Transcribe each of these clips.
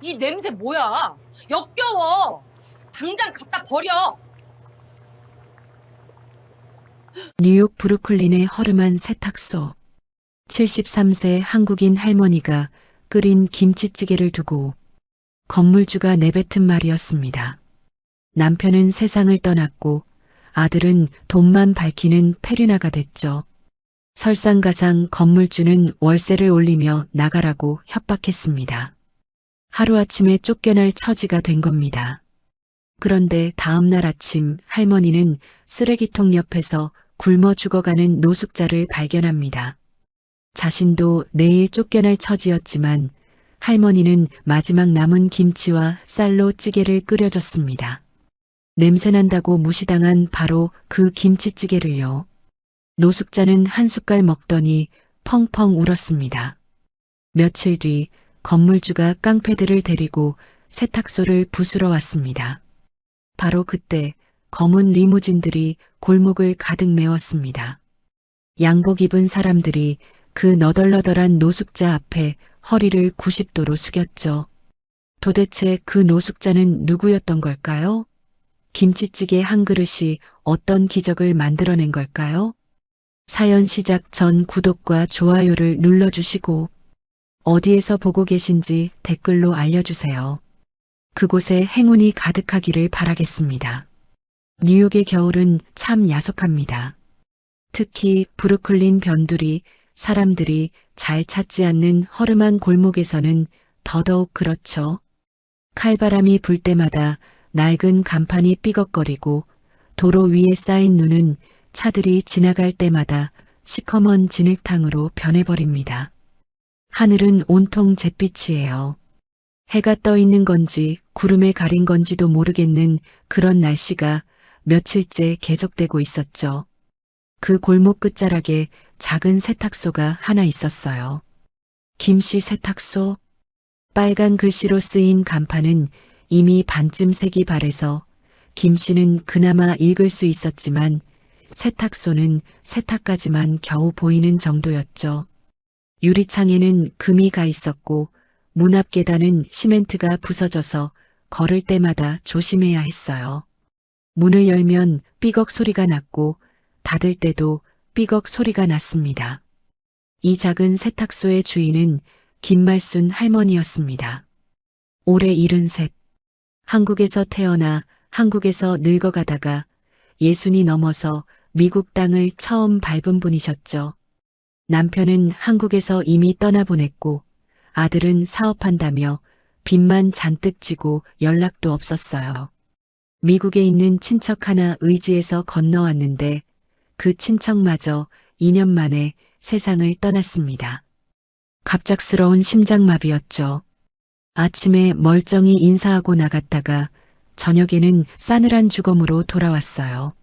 이 냄새 뭐야? 역겨워. 당장 갖다 버려. 뉴욕 브루클린의 허름한 세탁소. 73세 한국인 할머니가 끓인 김치찌개를 두고 건물주가 내뱉은 말이었습니다. 남편은 세상을 떠났고 아들은 돈만 밝히는 페류나가 됐죠. 설상가상 건물주는 월세를 올리며 나가라고 협박했습니다. 하루아침에 쫓겨날 처지가 된 겁니다. 그런데 다음날 아침 할머니는 쓰레기통 옆에서 굶어 죽어가는 노숙자를 발견합니다. 자신도 내일 쫓겨날 처지였지만 할머니는 마지막 남은 김치와 쌀로 찌개를 끓여줬습니다. 냄새난다고 무시당한 바로 그 김치찌개를요. 노숙자는 한 숟갈 먹더니 펑펑 울었습니다. 며칠 뒤 건물주가 깡패들을 데리고 세탁소를 부수러 왔습니다. 바로 그때 검은 리무진들이 골목을 가득 메웠습니다. 양복 입은 사람들이 그 너덜너덜한 노숙자 앞에 허리를 90도로 숙였죠. 도대체 그 노숙자는 누구였던 걸까요? 김치찌개 한 그릇이 어떤 기적을 만들어낸 걸까요? 사연 시작 전 구독과 좋아요를 눌러주시고 어디에서 보고 계신지 댓글로 알려주세요. 그곳에 행운이 가득하기를 바라겠습니다. 뉴욕의 겨울은 참 야속합니다. 특히 브루클린 변두리 사람들이 잘 찾지 않는 허름한 골목에서는 더더욱 그렇죠. 칼바람이 불 때마다 낡은 간판이 삐걱거리고 도로 위에 쌓인 눈은 차들이 지나갈 때마다 시커먼 진흙탕으로 변해버립니다. 하늘은 온통 잿빛이에요. 해가 떠 있는 건지 구름에 가린 건지도 모르겠는 그런 날씨가 며칠째 계속되고 있었죠. 그 골목 끝자락에 작은 세탁소가 하나 있었어요. 김씨 세탁소? 빨간 글씨로 쓰인 간판은 이미 반쯤 색이 바래서 김씨는 그나마 읽을 수 있었지만 세탁소는 세탁까지만 겨우 보이는 정도였죠. 유리창에는 금이 가 있었고 문 앞 계단은 시멘트가 부서져서 걸을 때마다 조심해야 했어요. 문을 열면 삐걱 소리가 났고 닫을 때도 삐걱 소리가 났습니다. 이 작은 세탁소의 주인은 김말순 할머니였습니다. 올해 73. 한국에서 태어나 한국에서 늙어가다가 60이 넘어서 미국 땅을 처음 밟은 분이셨죠. 남편은 한국에서 이미 떠나보냈고 아들은 사업한다며 빚만 잔뜩 지고 연락도 없었어요. 미국에 있는 친척 하나 의지해서 건너왔는데 그 친척마저 2년 만에 세상을 떠났습니다. 갑작스러운 심장마비였죠. 아침에 멀쩡히 인사하고 나갔다가 저녁에는 싸늘한 죽음으로 돌아왔어요.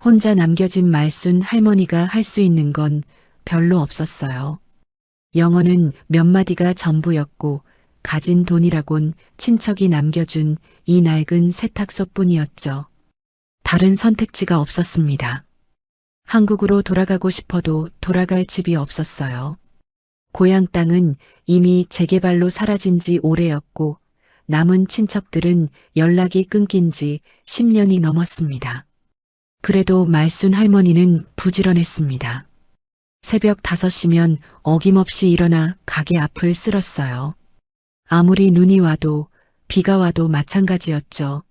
혼자 남겨진 말순 할머니가 할 수 있는 건 별로 없었어요. 영어는 몇 마디가 전부였고 가진 돈이라곤 친척이 남겨준 이 낡은 세탁소뿐이었죠. 다른 선택지가 없었습니다. 한국으로 돌아가고 싶어도 돌아갈 집이 없었어요. 고향 땅은 이미 재개발로 사라진 지 오래였고 남은 친척들은 연락이 끊긴 지 10년이 넘었습니다. 그래도 말순 할머니는 부지런했습니다. 새벽 5시면 어김없이 일어나 가게 앞을 쓸었어요. 아무리 눈이 와도 비가 와도 마찬가지였죠.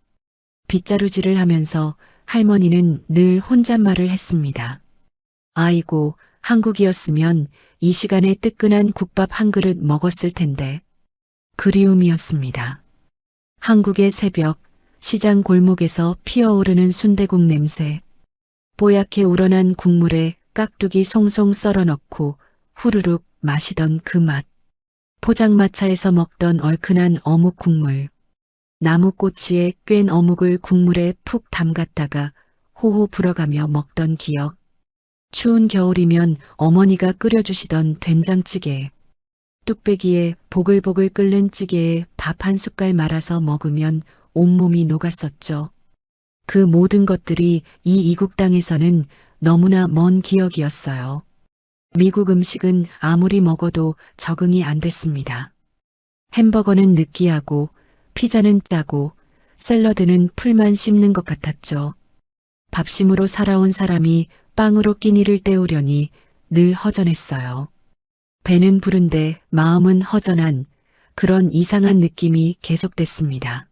빗자루질을 하면서 할머니는 늘 혼잣말을 했습니다. 아이고, 한국이었으면 이 시간에 뜨끈한 국밥 한 그릇 먹었을 텐데. 그리움이었습니다. 한국의 새벽, 시장 골목에서 피어오르는 순대국 냄새, 뽀얗게 우러난 국물에 깍두기 송송 썰어 넣고 후루룩 마시던 그 맛, 포장마차에서 먹던 얼큰한 어묵 국물, 나무꼬치에 꿰n 어묵을 국물에 푹 담갔다가 호호 불어가며 먹던 기억, 추운 겨울이면 어머니가 끓여주시던 된장찌개, 뚝배기에 보글보글 끓는 찌개에 밥 한 숟갈 말아서 먹으면 온몸이 녹았었죠. 그 모든 것들이 이 이국 땅에서는 너무나 먼 기억이었어요. 미국 음식은 아무리 먹어도 적응이 안 됐습니다. 햄버거는 느끼하고 피자는 짜고 샐러드는 풀만 씹는 것 같았죠. 밥심으로 살아온 사람이 빵으로 끼니를 때우려니 늘 허전했어요. 배는 부른데 마음은 허전한 그런 이상한 느낌이 계속됐습니다.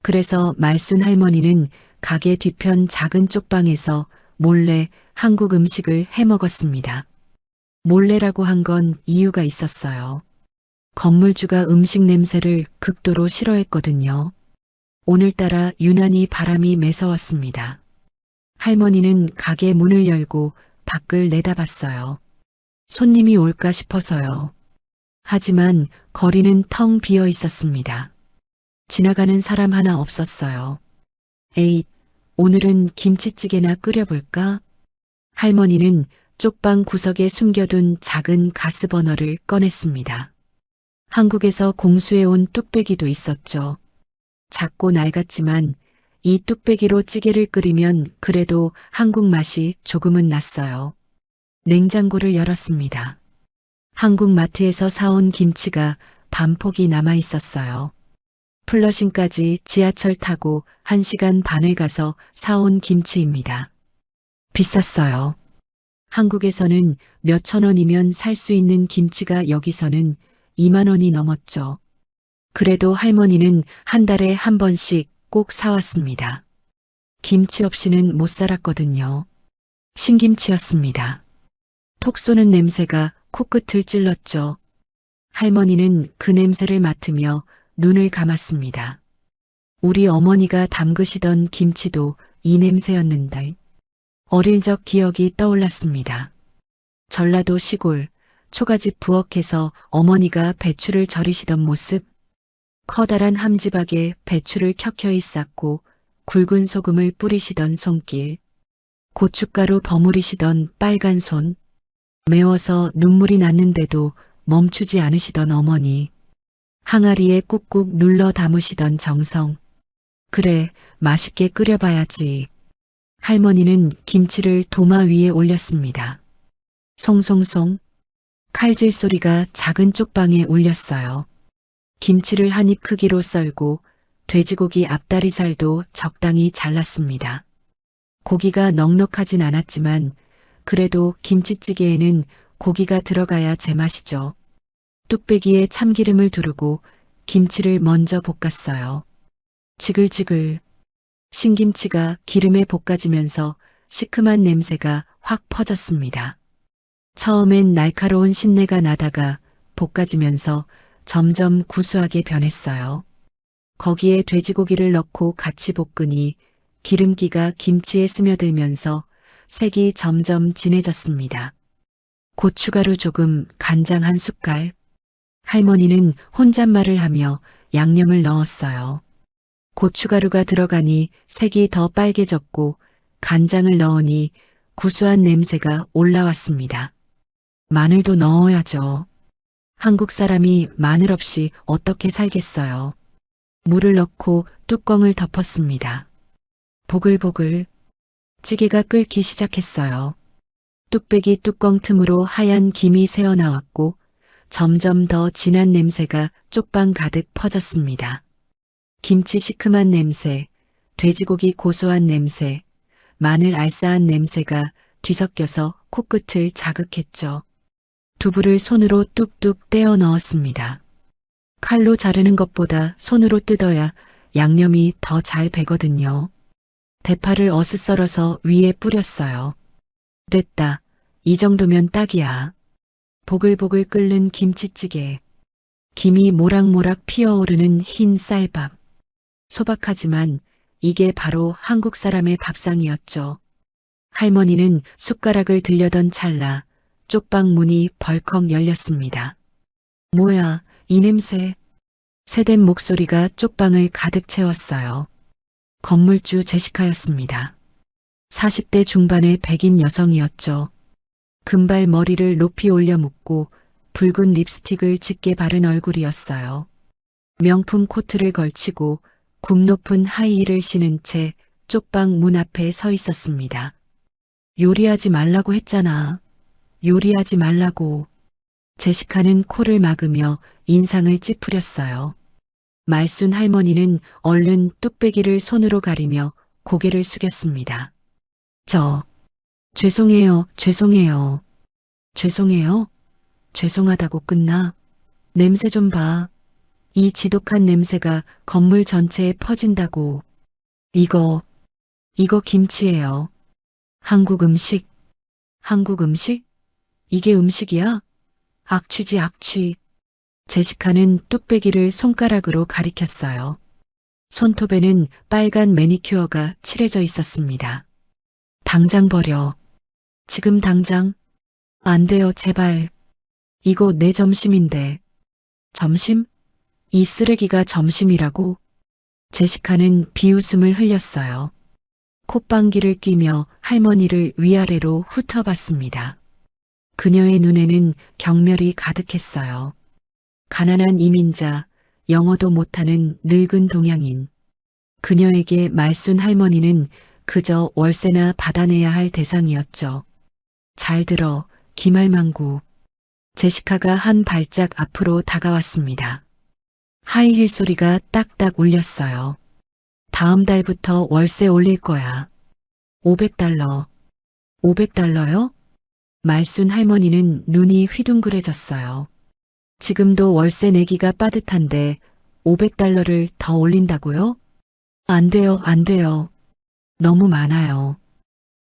그래서 말순 할머니는 가게 뒤편 작은 쪽방에서 몰래 한국 음식을 해 먹었습니다. 몰래라고 한 건 이유가 있었어요. 건물주가 음식 냄새를 극도로 싫어했거든요. 오늘따라 유난히 바람이 매서웠습니다. 할머니는 가게 문을 열고 밖을 내다봤어요. 손님이 올까 싶어서요. 하지만 거리는 텅 비어 있었습니다. 지나가는 사람 하나 없었어요. 에잇, 오늘은 김치찌개나 끓여볼까? 할머니는 쪽방 구석에 숨겨둔 작은 가스버너를 꺼냈습니다. 한국에서 공수해온 뚝배기도 있었죠. 작고 낡았지만 이 뚝배기로 찌개를 끓이면 그래도 한국 맛이 조금은 났어요. 냉장고를 열었습니다. 한국 마트에서 사온 김치가 반폭이 남아 있었어요. 플러싱까지 지하철 타고 1시간 반을 가서 사온 김치입니다. 비쌌어요. 한국에서는 몇천 원이면 살 수 있는 김치가 여기서는 2만 원이 넘었죠. 그래도 할머니는 한 달에 한 번씩 꼭 사왔습니다. 김치 없이는 못 살았거든요. 신김치였습니다. 톡 쏘는 냄새가 코끝을 찔렀죠. 할머니는 그 냄새를 맡으며 눈을 감았습니다. 우리 어머니가 담그시던 김치도 이 냄새였는데 어릴 적 기억이 떠올랐습니다. 전라도 시골 초가집 부엌에서 어머니가 배추를 절이시던 모습, 커다란 함지박에 배추를 켜켜이 쌓고 굵은 소금을 뿌리시던 손길, 고춧가루 버무리시던 빨간 손, 매워서 눈물이 났는데도 멈추지 않으시던 어머니, 항아리에 꾹꾹 눌러 담으시던 정성. 그래, 맛있게 끓여봐야지. 할머니는 김치를 도마 위에 올렸습니다. 송송송, 칼질 소리가 작은 쪽방에 울렸어요. 김치를 한 입 크기로 썰고 돼지고기 앞다리살도 적당히 잘랐습니다. 고기가 넉넉하진 않았지만 그래도 김치찌개에는 고기가 들어가야 제맛이죠. 뚝배기에 참기름을 두르고 김치를 먼저 볶았어요. 지글지글. 신김치가 기름에 볶아지면서 시큼한 냄새가 확 퍼졌습니다. 처음엔 날카로운 신내가 나다가 볶아지면서 점점 구수하게 변했어요. 거기에 돼지고기를 넣고 같이 볶으니 기름기가 김치에 스며들면서 색이 점점 진해졌습니다. 고춧가루 조금, 간장 한 숟갈. 할머니는 혼잣말을 하며 양념을 넣었어요. 고춧가루가 들어가니 색이 더 빨개졌고 간장을 넣으니 구수한 냄새가 올라왔습니다. 마늘도 넣어야죠. 한국 사람이 마늘 없이 어떻게 살겠어요. 물을 넣고 뚜껑을 덮었습니다. 보글보글. 찌개가 끓기 시작했어요. 뚝배기 뚜껑 틈으로 하얀 김이 새어나왔고 점점 더 진한 냄새가 쪽방 가득 퍼졌습니다. 김치 시큼한 냄새, 돼지고기 고소한 냄새, 마늘 알싸한 냄새가 뒤섞여서 코끝을 자극했죠. 두부를 손으로 뚝뚝 떼어 넣었습니다. 칼로 자르는 것보다 손으로 뜯어야 양념이 더 잘 배거든요. 대파를 어슷 썰어서 위에 뿌렸어요. 됐다. 이 정도면 딱이야. 보글보글 끓는 김치찌개. 김이 모락모락 피어오르는 흰 쌀밥. 소박하지만 이게 바로 한국 사람의 밥상이었죠. 할머니는 숟가락을 들려던 찰나 쪽방 문이 벌컥 열렸습니다. 뭐야, 이 냄새. 새된 목소리가 쪽방을 가득 채웠어요. 건물주 제시카였습니다. 40대 중반의 백인 여성이었죠. 금발 머리를 높이 올려 묶고 붉은 립스틱을 짙게 바른 얼굴이었어요. 명품 코트를 걸치고 굽 높은 하이힐을 신은 채 쪽방 문 앞에 서 있었습니다. 요리하지 말라고 했잖아. 요리하지 말라고. 제시카는 코를 막으며 인상을 찌푸렸어요. 말순 할머니는 얼른 뚝배기를 손으로 가리며 고개를 숙였습니다. 죄송해요, 죄송해요. 죄송해요? 죄송하다고 끝나? 냄새 좀 봐. 이 지독한 냄새가 건물 전체에 퍼진다고. 이거 김치예요. 한국 음식? 한국 음식? 이게 음식이야? 악취지, 악취. 제시카는 뚝배기를 손가락으로 가리켰어요. 손톱에는 빨간 매니큐어가 칠해져 있었습니다. 당장 버려. 지금 당장. 안 돼요, 제발. 이거 내 점심인데. 점심? 이 쓰레기가 점심이라고? 제시카는 비웃음을 흘렸어요. 콧방귀를 뀌며 할머니를 위아래로 훑어봤습니다. 그녀의 눈에는 경멸이 가득했어요. 가난한 이민자, 영어도 못하는 늙은 동양인. 그녀에게 말순 할머니는 그저 월세나 받아내야 할 대상이었죠. 잘 들어, 기말망구. 제시카가 한 발짝 앞으로 다가왔습니다. 하이힐 소리가 딱딱 울렸어요. 다음 달부터 월세 올릴 거야. 500달러. 500달러요? 말순 할머니는 눈이 휘둥그레졌어요. 지금도 월세 내기가 빠듯한데 500달러를 더 올린다고요? 안 돼요, 안 돼요. 너무 많아요.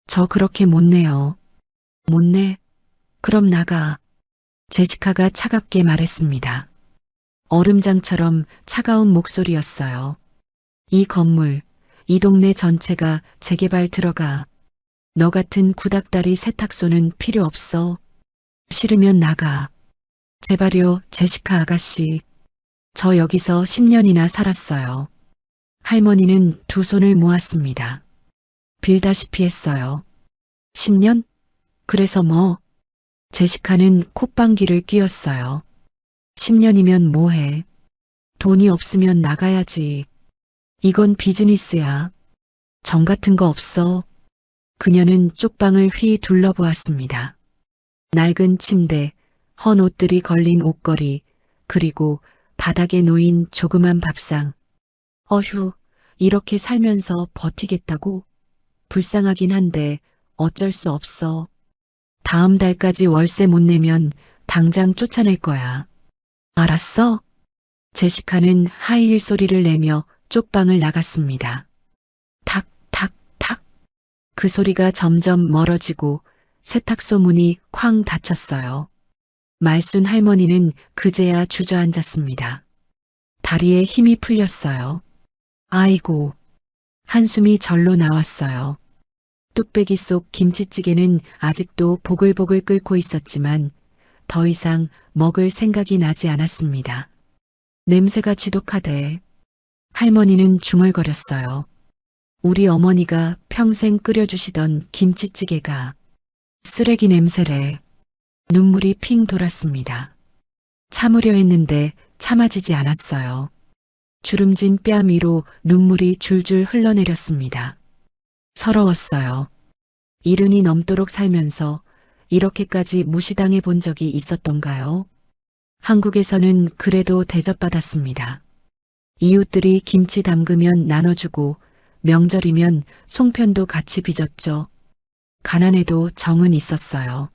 저 그렇게 못 내요. 못 내? 그럼 나가. 제시카가 차갑게 말했습니다. 얼음장처럼 차가운 목소리였어요. 이 건물, 이 동네 전체가 재개발 들어가. 너 같은 구닥다리 세탁소는 필요 없어. 싫으면 나가. 제발요, 제시카 아가씨. 저 여기서 10년이나 살았어요. 할머니는 두 손을 모았습니다. 빌다시피 했어요. 10년? 그래서 뭐? 제시카는 콧방귀를 뀌었어요. 10년이면 뭐해? 돈이 없으면 나가야지. 이건 비즈니스야. 정 같은 거 없어. 그녀는 쪽방을 휘 둘러보았습니다. 낡은 침대, 헌 옷들이 걸린 옷걸이, 그리고 바닥에 놓인 조그만 밥상. 어휴, 이렇게 살면서 버티겠다고? 불쌍하긴 한데 어쩔 수 없어. 다음 달까지 월세 못 내면 당장 쫓아낼 거야. 알았어? 제시카는 하이힐 소리를 내며 쪽방을 나갔습니다. 탁, 탁, 탁. 그 소리가 점점 멀어지고 세탁소 문이 쾅 닫혔어요. 말순 할머니는 그제야 주저앉았습니다. 다리에 힘이 풀렸어요. 아이고. 한숨이 절로 나왔어요. 뚝배기 속 김치찌개는 아직도 보글보글 끓고 있었지만 더 이상 먹을 생각이 나지 않았습니다. 냄새가 지독하대. 할머니는 중얼거렸어요. 우리 어머니가 평생 끓여주시던 김치찌개가 쓰레기 냄새래. 눈물이 핑 돌았습니다. 참으려 했는데 참아지지 않았어요. 주름진 뺨 위로 눈물이 줄줄 흘러내렸습니다. 서러웠어요. 70이 넘도록 살면서 이렇게까지 무시당해 본 적이 있었던가요? 한국에서는 그래도 대접받았습니다. 이웃들이 김치 담그면 나눠주고 명절이면 송편도 같이 빚었죠. 가난해도 정은 있었어요.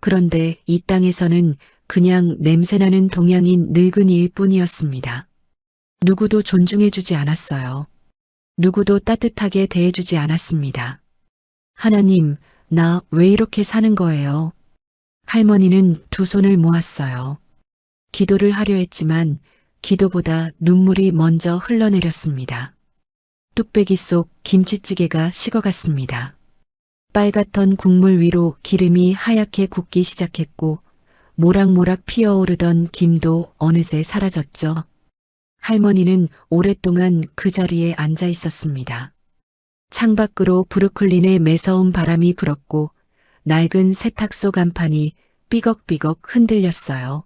그런데 이 땅에서는 그냥 냄새나는 동양인 늙은이일 뿐이었습니다. 누구도 존중해주지 않았어요. 누구도 따뜻하게 대해주지 않았습니다. 하나님, 나 왜 이렇게 사는 거예요? 할머니는 두 손을 모았어요. 기도를 하려 했지만 기도보다 눈물이 먼저 흘러내렸습니다. 뚝배기 속 김치찌개가 식어갔습니다. 빨갛던 국물 위로 기름이 하얗게 굳기 시작했고 모락모락 피어오르던 김도 어느새 사라졌죠. 할머니는 오랫동안 그 자리에 앉아 있었습니다. 창밖으로 브루클린의 매서운 바람이 불었고 낡은 세탁소 간판이 삐걱삐걱 흔들렸어요.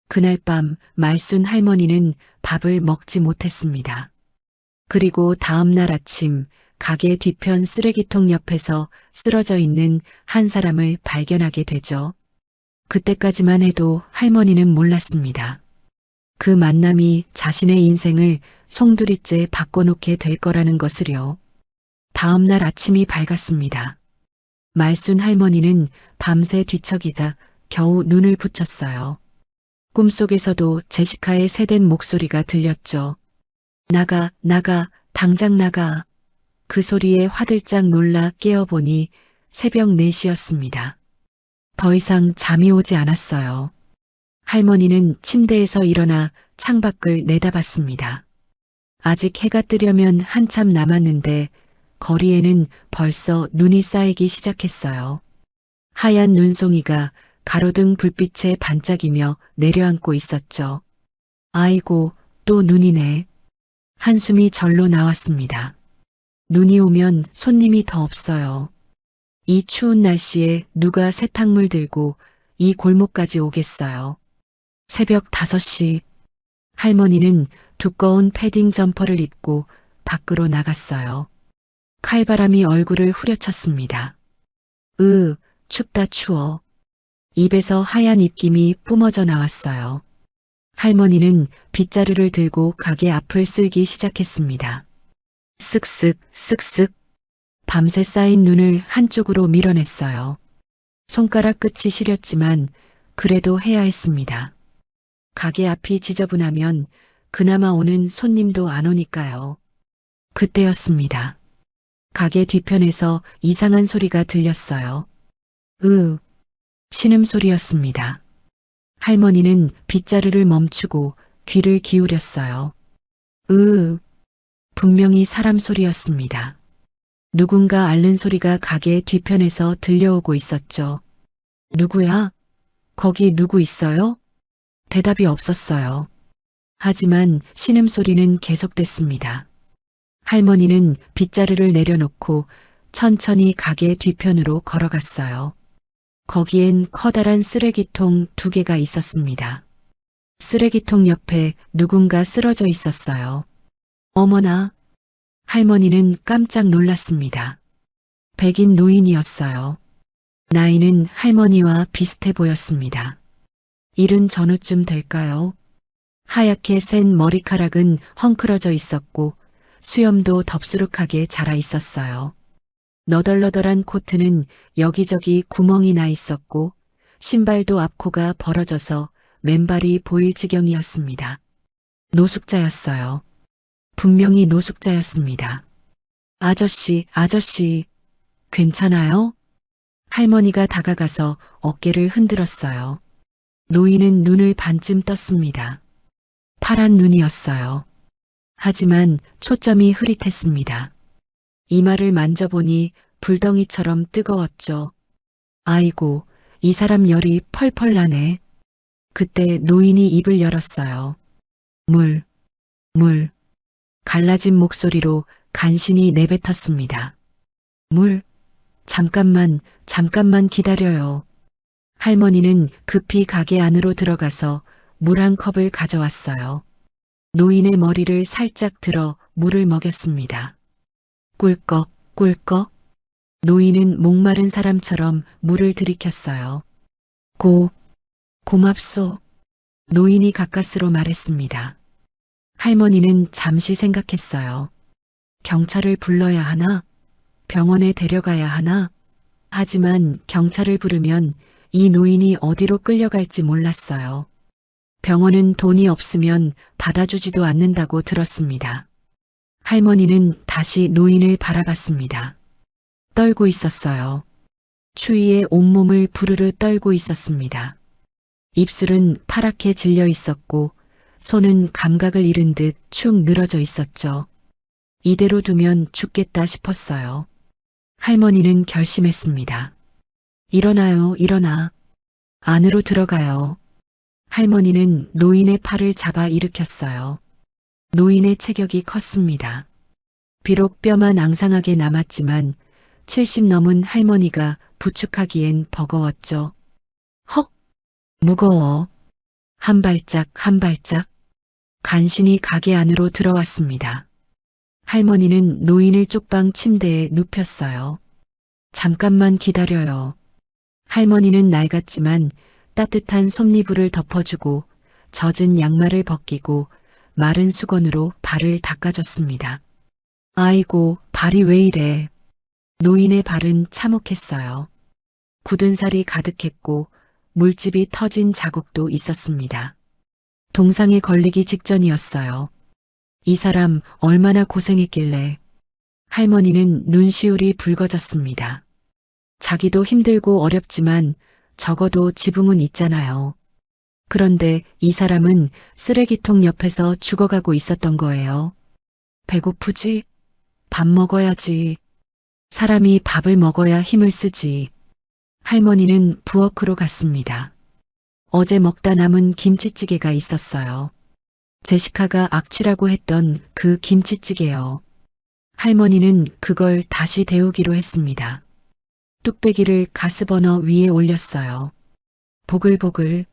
그날 밤 말순 할머니는 밥을 먹지 못했습니다. 그리고 다음 날 아침 가게 뒤편 쓰레기통 옆에서 쓰러져 있는 한 사람을 발견하게 되죠. 그때까지만 해도 할머니는 몰랐습니다. 그 만남이 자신의 인생을 송두리째 바꿔놓게 될 거라는 것을요. 다음 날 아침이 밝았습니다. 말순 할머니는 밤새 뒤척이다 겨우 눈을 붙였어요. 꿈속에서도 제시카의 새된 목소리가 들렸죠. 나가, 나가, 당장 나가. 그 소리에 화들짝 놀라 깨어보니 새벽 4시였습니다. 더 이상 잠이 오지 않았어요. 할머니는 침대에서 일어나 창밖을 내다봤습니다. 아직 해가 뜨려면 한참 남았는데 거리에는 벌써 눈이 쌓이기 시작했어요. 하얀 눈송이가 가로등 불빛에 반짝이며 내려앉고 있었죠. 아이고, 또 눈이네. 한숨이 절로 나왔습니다. 눈이 오면 손님이 더 없어요. 이 추운 날씨에 누가 세탁물 들고 이 골목까지 오겠어요. 새벽 5시. 할머니는 두꺼운 패딩 점퍼를 입고 밖으로 나갔어요. 칼바람이 얼굴을 후려쳤습니다. 춥다 추워. 입에서 하얀 입김이 뿜어져 나왔어요. 할머니는 빗자루를 들고 가게 앞을 쓸기 시작했습니다. 쓱쓱 쓱쓱 밤새 쌓인 눈을 한쪽으로 밀어냈어요. 손가락 끝이 시렸지만 그래도 해야 했습니다. 가게 앞이 지저분하면 그나마 오는 손님도 안 오니까요. 그때였습니다. 가게 뒤편에서 이상한 소리가 들렸어요. 신음소리였습니다. 할머니는 빗자루를 멈추고 귀를 기울였어요. 분명히 사람 소리였습니다. 누군가 앓는 소리가 가게 뒤편에서 들려오고 있었죠. 누구야? 거기 누구 있어요? 대답이 없었어요. 하지만 신음소리는 계속됐습니다. 할머니는 빗자루를 내려놓고 천천히 가게 뒤편으로 걸어갔어요. 거기엔 커다란 쓰레기통 2개가 있었습니다. 쓰레기통 옆에 누군가 쓰러져 있었어요. 어머나! 할머니는 깜짝 놀랐습니다. 백인 노인이었어요. 나이는 할머니와 비슷해 보였습니다. 70 전후쯤 될까요? 하얗게 센 머리카락은 헝클어져 있었고 수염도 덥수룩하게 자라 있었어요. 너덜너덜한 코트는 여기저기 구멍이 나 있었고 신발도 앞코가 벌어져서 맨발이 보일 지경이었습니다. 노숙자였어요. 분명히 노숙자였습니다. 아저씨, 아저씨, 괜찮아요? 할머니가 다가가서 어깨를 흔들었어요. 노인은 눈을 반쯤 떴습니다. 파란 눈이었어요. 하지만 초점이 흐릿했습니다. 이마를 만져보니 불덩이처럼 뜨거웠죠. 아이고, 이 사람 열이 펄펄 나네. 그때 노인이 입을 열었어요. 물. 갈라진 목소리로 간신히 내뱉었습니다. 물. 잠깐만 기다려요. 할머니는 급히 가게 안으로 들어가서 물 한 컵을 가져왔어요. 노인의 머리를 살짝 들어 물을 먹였습니다. 꿀꺽. 노인은 목마른 사람처럼 물을 들이켰어요. 고맙소. 노인이 가까스로 말했습니다. 할머니는 잠시 생각했어요. 경찰을 불러야 하나? 병원에 데려가야 하나? 하지만 경찰을 부르면 이 노인이 어디로 끌려갈지 몰랐어요. 병원은 돈이 없으면 받아주지도 않는다고 들었습니다. 할머니는 다시 노인을 바라봤습니다. 떨고 있었어요. 추위에 온몸을 부르르 떨고 있었습니다. 입술은 파랗게 질려 있었고 손은 감각을 잃은 듯 축 늘어져 있었죠. 이대로 두면 죽겠다 싶었어요. 할머니는 결심했습니다. 일어나요, 일어나. 안으로 들어가요. 할머니는 노인의 팔을 잡아 일으켰어요. 노인의 체격이 컸습니다. 비록 뼈만 앙상하게 남았지만 70 넘은 할머니가 부축하기엔 버거웠죠. 헉! 무거워. 한 발짝 간신히 가게 안으로 들어왔습니다. 할머니는 노인을 쪽방 침대에 눕혔어요. 잠깐만 기다려요. 할머니는 낡았지만 따뜻한 솜니부를 덮어주고 젖은 양말을 벗기고 마른 수건으로 발을 닦아줬습니다. 아이고, 발이 왜 이래. 노인의 발은 참혹했어요. 굳은 살이 가득했고 물집이 터진 자국도 있었습니다. 동상에 걸리기 직전이었어요. 이 사람 얼마나 고생했길래. 할머니는 눈시울이 붉어졌습니다. 자기도 힘들고 어렵지만 적어도 지붕은 있잖아요. 그런데 이 사람은 쓰레기통 옆에서 죽어가고 있었던 거예요. 배고프지? 밥 먹어야지. 사람이 밥을 먹어야 힘을 쓰지. 할머니는 부엌으로 갔습니다. 어제 먹다 남은 김치찌개가 있었어요. 제시카가 악취라고 했던 그 김치찌개요. 할머니는 그걸 다시 데우기로 했습니다. 뚝배기를 가스버너 위에 올렸어요. 보글보글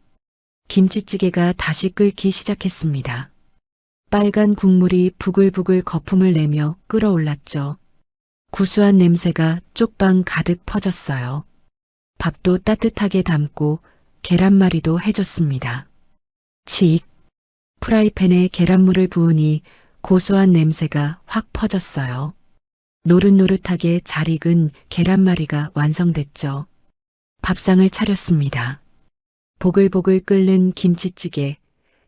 김치찌개가 다시 끓기 시작했습니다. 빨간 국물이 부글부글 거품을 내며 끓어올랐죠. 구수한 냄새가 쪽방 가득 퍼졌어요. 밥도 따뜻하게 담고 계란말이도 해줬습니다. 칙! 프라이팬에 계란물을 부으니 고소한 냄새가 확 퍼졌어요. 노릇노릇하게 잘 익은 계란말이가 완성됐죠. 밥상을 차렸습니다. 보글보글 끓는 김치찌개,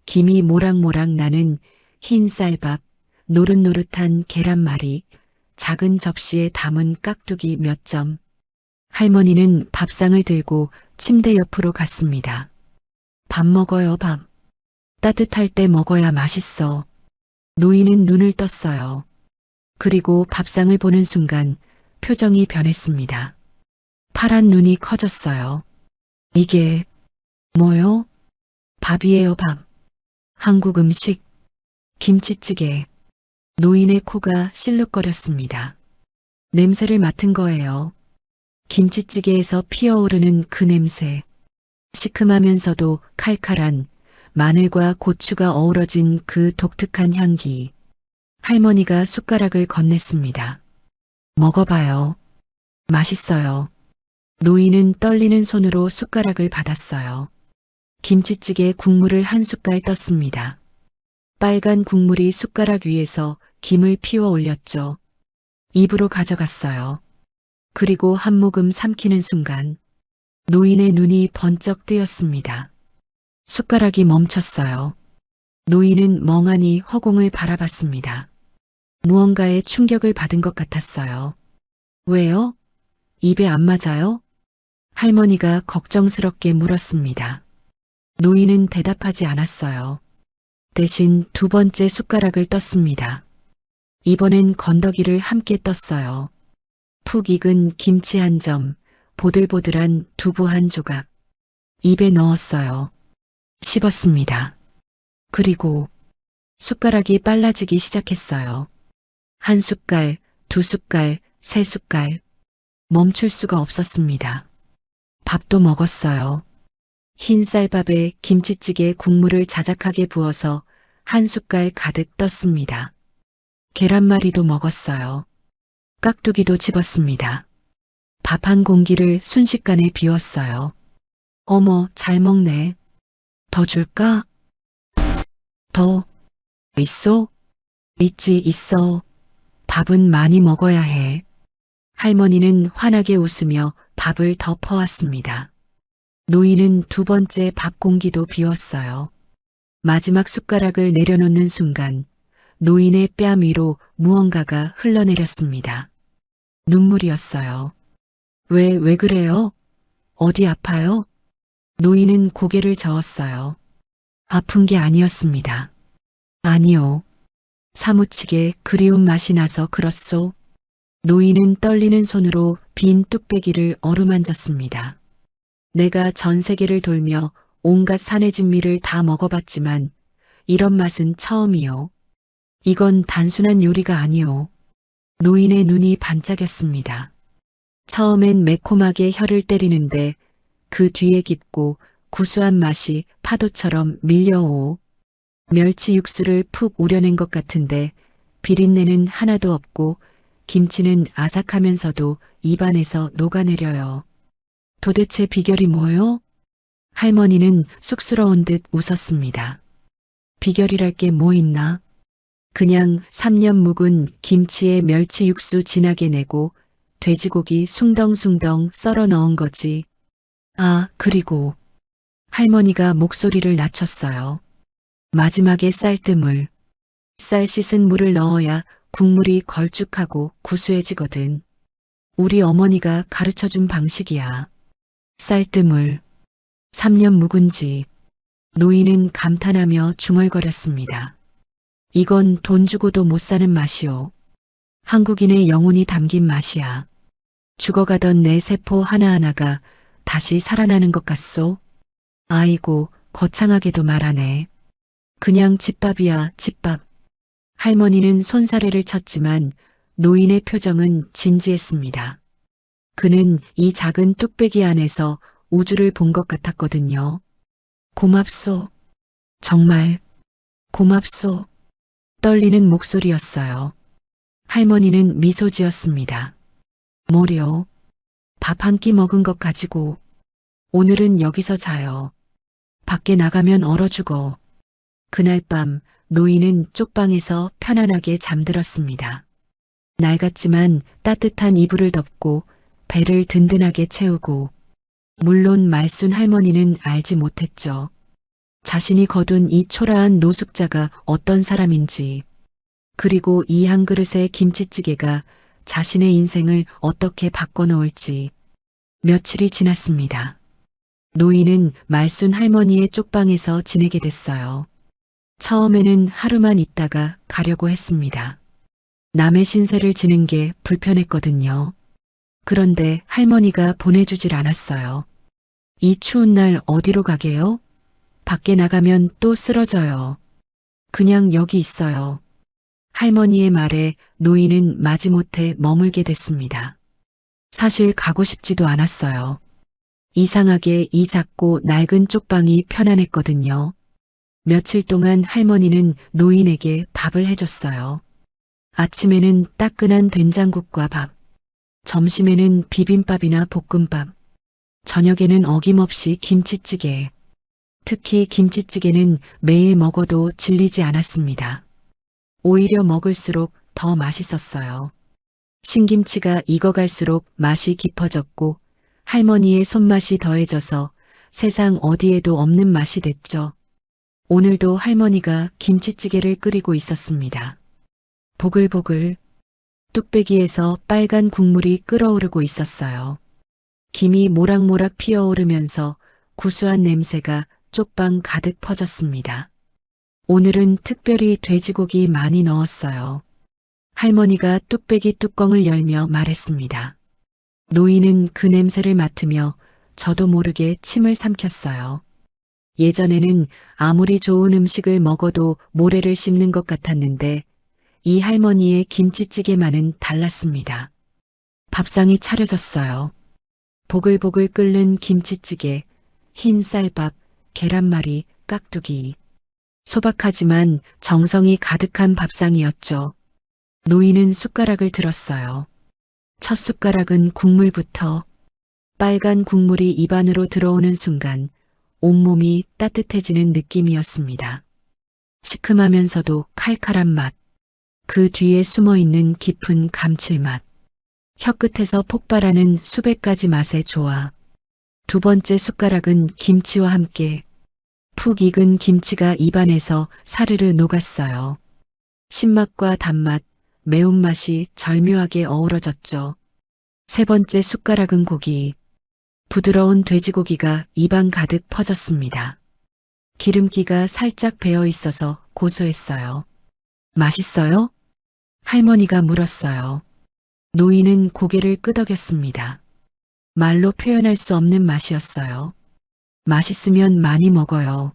김이 모락모락 나는 흰 쌀밥, 노릇노릇한 계란말이, 작은 접시에 담은 깍두기 몇 점. 할머니는 밥상을 들고 침대 옆으로 갔습니다. 밥 먹어요, 밥. 따뜻할 때 먹어야 맛있어. 노인은 눈을 떴어요. 그리고 밥상을 보는 순간 표정이 변했습니다. 파란 눈이 커졌어요. 이게 뭐요? 밥이에요, 밥. 한국 음식, 김치찌개. 노인의 코가 실룩거렸습니다. 냄새를 맡은 거예요. 김치찌개에서 피어오르는 그 냄새. 시큼하면서도 칼칼한 마늘과 고추가 어우러진 그 독특한 향기. 할머니가 숟가락을 건넸습니다. 먹어봐요. 맛있어요. 노인은 떨리는 손으로 숟가락을 받았어요. 김치찌개 국물을 한 숟갈 떴습니다. 빨간 국물이 숟가락 위에서 김을 피워 올렸죠. 입으로 가져갔어요. 그리고 한 모금 삼키는 순간 노인의 눈이 번쩍 뜨였습니다. 숟가락이 멈췄어요. 노인은 멍하니 허공을 바라봤습니다. 무언가에 충격을 받은 것 같았어요. 왜요? 입에 안 맞아요? 할머니가 걱정스럽게 물었습니다. 노인은 대답하지 않았어요. 대신 두 번째 숟가락을 떴습니다. 이번엔 건더기를 함께 떴어요. 푹 익은 김치 한 점, 보들보들한 두부 한 조각. 입에 넣었어요. 씹었습니다. 그리고 숟가락이 빨라지기 시작했어요. 한 숟갈, 두 숟갈, 세 숟갈. 멈출 수가 없었습니다. 밥도 먹었어요. 흰 쌀밥에 김치찌개 국물을 자작하게 부어서 한 숟갈 가득 떴습니다. 계란말이도 먹었어요. 깍두기도 집었습니다. 밥 한 공기를 순식간에 비웠어요. 어머, 잘 먹네. 더 줄까? 더 있어? 있어. 밥은 많이 먹어야 해. 할머니는 환하게 웃으며 밥을 더 퍼왔습니다. 노인은 두 번째 밥 공기도 비웠어요. 마지막 숟가락을 내려놓는 순간 노인의 뺨 위로 무언가가 흘러내렸습니다. 눈물이었어요. 왜 그래요? 어디 아파요? 노인은 고개를 저었어요. 아픈 게 아니었습니다. 아니요. 사무치게 그리운 맛이 나서 그렇소. 노인은 떨리는 손으로 빈 뚝배기를 어루만졌습니다. 내가 전 세계를 돌며 온갖 산의 진미를 다 먹어봤지만 이런 맛은 처음이요. 이건 단순한 요리가 아니오. 노인의 눈이 반짝였습니다. 처음엔 매콤하게 혀를 때리는데 그 뒤에 깊고 구수한 맛이 파도처럼 밀려오. 멸치 육수를 푹 우려낸 것 같은데 비린내는 하나도 없고 김치는 아삭하면서도 입안에서 녹아내려요. 도대체 비결이 뭐요? 할머니는 쑥스러운 듯 웃었습니다. 비결이랄 게 뭐 있나? 그냥 3년 묵은 김치에 멸치 육수 진하게 내고 돼지고기 숭덩숭덩 썰어 넣은 거지. 아, 그리고 할머니가 목소리를 낮췄어요. 마지막에 쌀뜨물. 쌀 씻은 물을 넣어야 국물이 걸쭉하고 구수해지거든. 우리 어머니가 가르쳐준 방식이야. 쌀뜨물. 3년 묵은 집. 노인은 감탄하며 중얼거렸습니다. 이건 돈 주고도 못 사는 맛이오. 한국인의 영혼이 담긴 맛이야. 죽어가던 내 세포 하나하나가 다시 살아나는 것 같소? 아이고, 거창하게도 말하네. 그냥 집밥이야, 집밥. 할머니는 손사래를 쳤지만 노인의 표정은 진지했습니다. 그는 이 작은 뚝배기 안에서 우주를 본 것 같았거든요. 고맙소. 정말 고맙소. 떨리는 목소리였어요. 할머니는 미소 지었습니다. 뭐려? 밥 한 끼 먹은 것 가지고 오늘은 여기서 자요. 밖에 나가면 얼어 죽어. 그날 밤 노인은 쪽방에서 편안하게 잠들었습니다. 낡았지만 따뜻한 이불을 덮고 배를 든든하게 채우고, 물론 말순 할머니는 알지 못했죠. 자신이 거둔 이 초라한 노숙자가 어떤 사람인지, 그리고 이 한 그릇의 김치찌개가 자신의 인생을 어떻게 바꿔놓을지. 며칠이 지났습니다. 노인은 말순 할머니의 쪽방에서 지내게 됐어요. 처음에는 하루만 있다가 가려고 했습니다. 남의 신세를 지는 게 불편했거든요. 그런데 할머니가 보내주질 않았어요. 이 추운 날 어디로 가게요? 밖에 나가면 또 쓰러져요. 그냥 여기 있어요. 할머니의 말에 노인은 마지못해 머물게 됐습니다. 사실 가고 싶지도 않았어요. 이상하게 이 작고 낡은 쪽방이 편안했거든요. 며칠 동안 할머니는 노인에게 밥을 해줬어요. 아침에는 따끈한 된장국과 밥, 점심에는 비빔밥이나 볶음밥, 저녁에는 어김없이 김치찌개. 특히 김치찌개는 매일 먹어도 질리지 않았습니다. 오히려 먹을수록 더 맛있었어요. 신김치가 익어갈수록 맛이 깊어졌고 할머니의 손맛이 더해져서 세상 어디에도 없는 맛이 됐죠. 오늘도 할머니가 김치찌개를 끓이고 있었습니다. 보글보글 뚝배기에서 빨간 국물이 끓어오르고 있었어요. 김이 모락모락 피어오르면서 구수한 냄새가 쪽방 가득 퍼졌습니다. 오늘은 특별히 돼지고기 많이 넣었어요. 할머니가 뚝배기 뚜껑을 열며 말했습니다. 노인은 그 냄새를 맡으며 저도 모르게 침을 삼켰어요. 예전에는 아무리 좋은 음식을 먹어도 모래를 씹는 것 같았는데 이 할머니의 김치찌개만은 달랐습니다. 밥상이 차려졌어요. 보글보글 끓는 김치찌개, 흰 쌀밥, 계란말이, 깍두기. 소박하지만 정성이 가득한 밥상이었죠. 노인은 숟가락을 들었어요. 첫 숟가락은 국물부터. 빨간 국물이 입안으로 들어오는 순간 온몸이 따뜻해지는 느낌이었습니다. 시큼하면서도 칼칼한 맛. 그 뒤에 숨어있는 깊은 감칠맛. 혀끝에서 폭발하는 수백 가지 맛의 조화. 두 번째 숟가락은 김치와 함께 푹 익은 김치가 입안에서 사르르 녹았어요. 신맛과 단맛, 매운맛이 절묘하게 어우러졌죠. 세 번째 숟가락은 고기. 부드러운 돼지고기가 입안 가득 퍼졌습니다. 기름기가 살짝 배어 있어서 고소했어요. 맛있어요? 할머니가 물었어요. 노인은 고개를 끄덕였습니다. 말로 표현할 수 없는 맛이었어요. 맛있으면 많이 먹어요.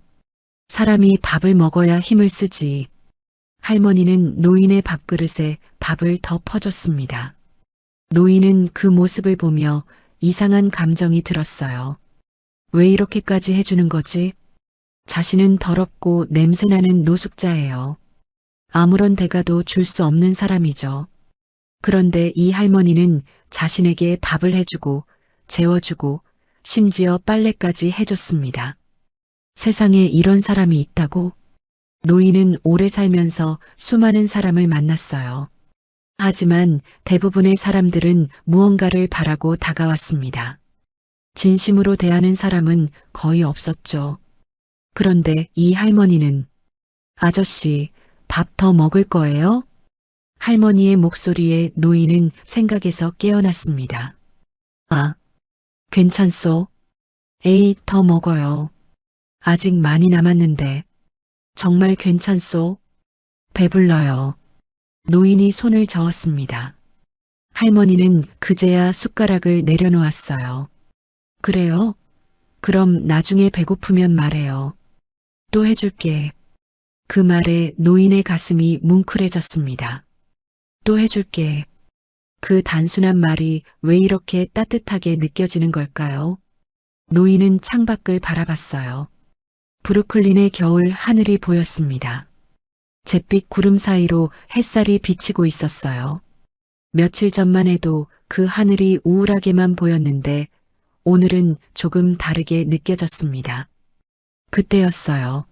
사람이 밥을 먹어야 힘을 쓰지. 할머니는 노인의 밥그릇에 밥을 더 퍼줬습니다. 노인은 그 모습을 보며 이상한 감정이 들었어요. 왜 이렇게까지 해주는 거지? 자신은 더럽고 냄새나는 노숙자예요. 아무런 대가도 줄 수 없는 사람이죠. 그런데 이 할머니는 자신에게 밥을 해주고 재워주고 심지어 빨래까지 해줬습니다. 세상에 이런 사람이 있다고? 노인은 오래 살면서 수많은 사람을 만났어요. 하지만 대부분의 사람들은 무언가를 바라고 다가왔습니다. 진심으로 대하는 사람은 거의 없었죠. 그런데 이 할머니는 아저씨, 밥 더 먹을 거예요? 할머니의 목소리에 노인은 생각에서 깨어났습니다. 아, 괜찮소? 에이, 더 먹어요. 아직 많이 남았는데. 정말 괜찮소? 배불러요. 노인이 손을 저었습니다. 할머니는 그제야 숟가락을 내려놓았어요. 그래요? 그럼 나중에 배고프면 말해요. 또 해줄게. 그 말에 노인의 가슴이 뭉클해졌습니다. 또 해줄게. 그 단순한 말이 왜 이렇게 따뜻하게 느껴지는 걸까요? 노인은 창밖을 바라봤어요. 브루클린의 겨울 하늘이 보였습니다. 잿빛 구름 사이로 햇살이 비치고 있었어요. 며칠 전만 해도 그 하늘이 우울하게만 보였는데 오늘은 조금 다르게 느껴졌습니다. 그때였어요.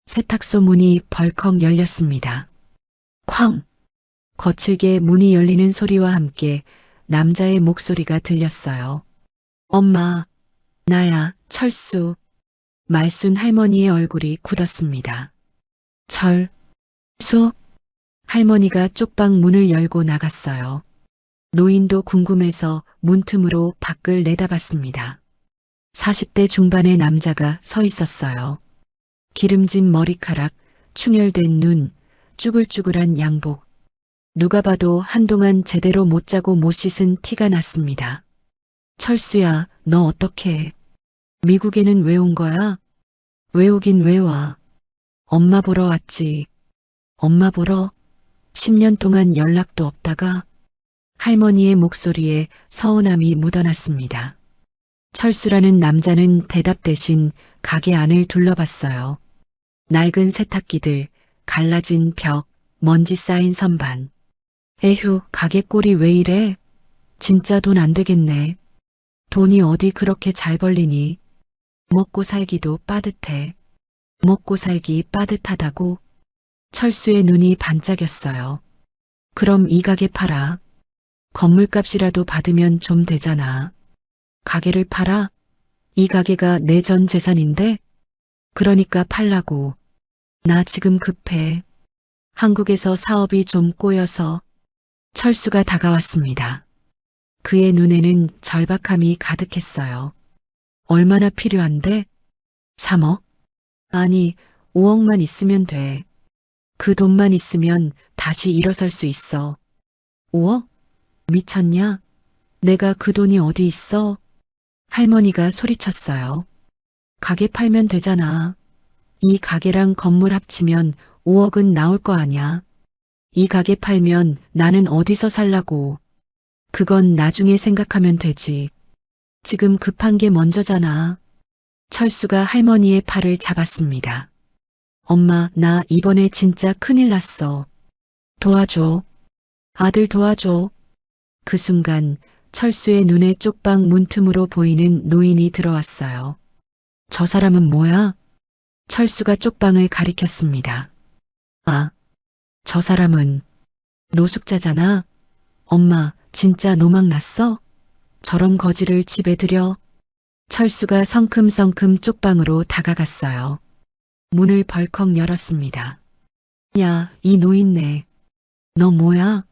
세탁소 문이 벌컥 열렸습니다. 쾅! 거칠게 문이 열리는 소리와 함께 남자의 목소리가 들렸어요. 엄마, 나야, 철수. 말순 할머니의 얼굴이 굳었습니다. 수? 할머니가 쪽방 문을 열고 나갔어요. 노인도 궁금해서 문틈으로 밖을 내다봤습니다. 40대 중반의 남자가 서 있었어요. 기름진 머리카락, 충혈된 눈, 쭈글쭈글한 양복. 누가 봐도 한동안 제대로 못 자고 못 씻은 티가 났습니다. 철수야, 너 어떡해? 미국에는 왜 온 거야? 왜 오긴 왜 와? 엄마 보러 왔지. 엄마 보러? 10년 동안 연락도 없다가 할머니의 목소리에 서운함이 묻어났습니다. 철수라는 남자는 대답 대신 가게 안을 둘러봤어요. 낡은 세탁기들, 갈라진 벽, 먼지 쌓인 선반. 에휴, 가게 꼴이 왜 이래? 진짜 돈 안 되겠네. 돈이 어디 그렇게 잘 벌리니? 먹고 살기도 빠듯해. 먹고 살기 빠듯하다고? 철수의 눈이 반짝였어요. 그럼 이 가게 팔아. 건물값이라도 받으면 좀 되잖아. 가게를 팔아? 이 가게가 내 전 재산인데? 그러니까 팔라고. 나 지금 급해. 한국에서 사업이 좀 꼬여서. 철수가 다가왔습니다. 그의 눈에는 절박함이 가득했어요. 얼마나 필요한데? 3억? 아니, 5억만 있으면 돼. 그 돈만 있으면 다시 일어설 수 있어. 5억? 미쳤냐? 내가 그 돈이 어디 있어? 할머니가 소리쳤어요. 가게 팔면 되잖아. 이 가게랑 건물 합치면 5억은 나올 거 아냐. 이 가게 팔면 나는 어디서 살라고. 그건 나중에 생각하면 되지. 지금 급한 게 먼저잖아. 철수가 할머니의 팔을 잡았습니다. 엄마, 나 이번에 진짜 큰일 났어. 도와줘. 아들 도와줘. 그 순간 철수의 눈에 쪽방 문틈으로 보이는 노인이 들어왔어요. 저 사람은 뭐야? 철수가 쪽방을 가리켰습니다. 아, 저 사람은 노숙자잖아. 엄마, 진짜 노망 났어? 저런 거지를 집에 들여? 철수가 성큼성큼 쪽방으로 다가갔어요. 문을 벌컥 열었습니다. 야, 이 노인네. 너 뭐야?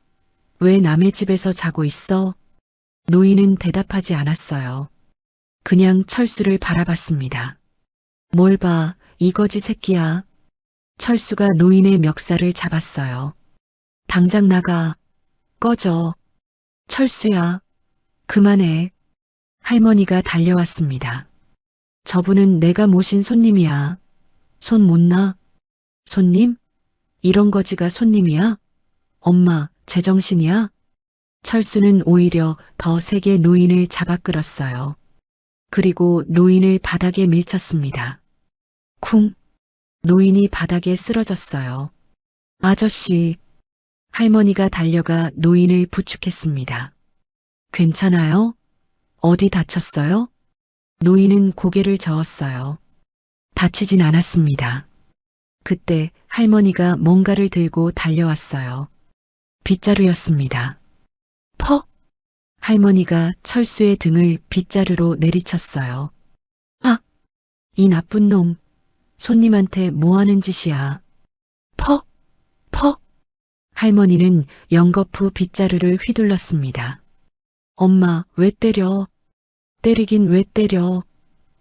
왜 남의 집에서 자고 있어? 노인은 대답하지 않았어요. 그냥 철수를 바라봤습니다. 뭘 봐, 이 거지 새끼야. 철수가 노인의 멱살을 잡았어요. 당장 나가. 꺼져. 철수야. 그만해. 할머니가 달려왔습니다. 저분은 내가 모신 손님이야. 손 못 놔? 손님? 이런 거지가 손님이야? 엄마, 제정신이야? 철수는 오히려 더 세게 노인을 잡아 끌었어요. 그리고 노인을 바닥에 밀쳤습니다. 쿵! 노인이 바닥에 쓰러졌어요. 아저씨! 할머니가 달려가 노인을 부축했습니다. 괜찮아요? 어디 다쳤어요? 노인은 고개를 저었어요. 다치진 않았습니다. 그때 할머니가 뭔가를 들고 달려왔어요. 빗자루였습니다. 퍽! 할머니가 철수의 등을 빗자루로 내리쳤어요. 아! 이 나쁜 놈! 손님한테 뭐 하는 짓이야? 퍽! 퍽! 할머니는 연거푸 빗자루를 휘둘렀습니다. 엄마, 왜 때려? 때리긴 왜 때려?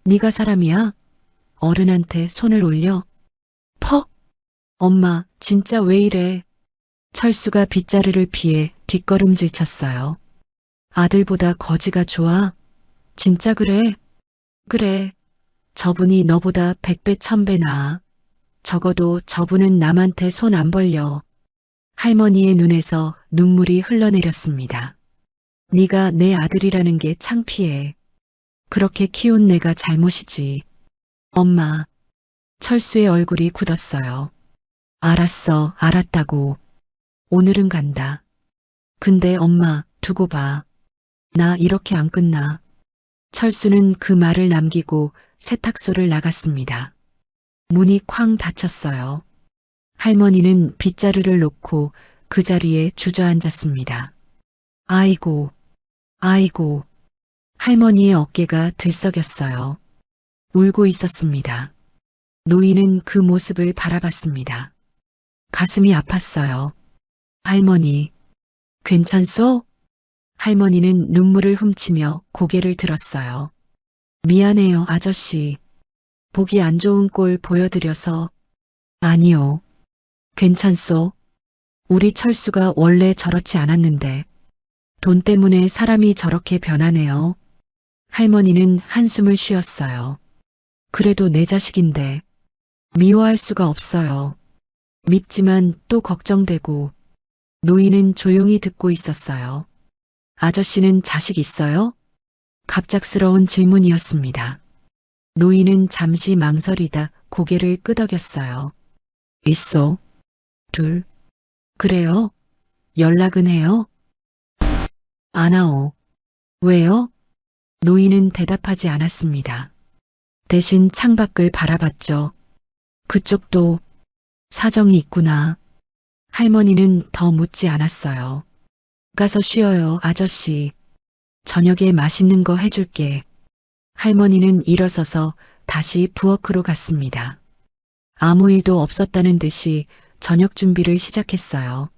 네가 사람이야? 어른한테 손을 올려? 퍽! 엄마, 진짜 왜 이래? 철수가 빗자루를 피해 뒷걸음질 쳤어요. 아들보다 거지가 좋아? 진짜 그래? 그래. 저분이 너보다 100배 1000배 나아. 적어도 저분은 남한테 손 안 벌려. 할머니의 눈에서 눈물이 흘러내렸습니다. 네가 내 아들이라는 게 창피해. 그렇게 키운 내가 잘못이지. 엄마. 철수의 얼굴이 굳었어요. 알았어, 알았다고. 오늘은 간다. 근데 엄마, 두고 봐. 나 이렇게 안 끝나. 철수는 그 말을 남기고 세탁소를 나갔습니다. 문이 쾅 닫혔어요. 할머니는 빗자루를 놓고 그 자리에 주저앉았습니다. 아이고, 아이고. 할머니의 어깨가 들썩였어요. 울고 있었습니다. 노인은 그 모습을 바라봤습니다. 가슴이 아팠어요. 할머니, 괜찮소? 할머니는 눈물을 훔치며 고개를 들었어요. 미안해요, 아저씨. 보기 안 좋은 꼴 보여드려서. 아니요. 괜찮소. 우리 철수가 원래 저렇지 않았는데. 돈 때문에 사람이 저렇게 변하네요. 할머니는 한숨을 쉬었어요. 그래도 내 자식인데. 미워할 수가 없어요. 밉지만 또 걱정되고. 노인은 조용히 듣고 있었어요. 아저씨는 자식 있어요? 갑작스러운 질문이었습니다. 노인은 잠시 망설이다 고개를 끄덕였어요. 있어. 둘. 그래요? 연락은 해요? 안 하오. 왜요? 노인은 대답하지 않았습니다. 대신 창밖을 바라봤죠. 그쪽도 사정이 있구나. 할머니는 더 묻지 않았어요. 가서 쉬어요, 아저씨. 저녁에 맛있는 거 해줄게. 할머니는 일어서서 다시 부엌으로 갔습니다. 아무 일도 없었다는 듯이 저녁 준비를 시작했어요.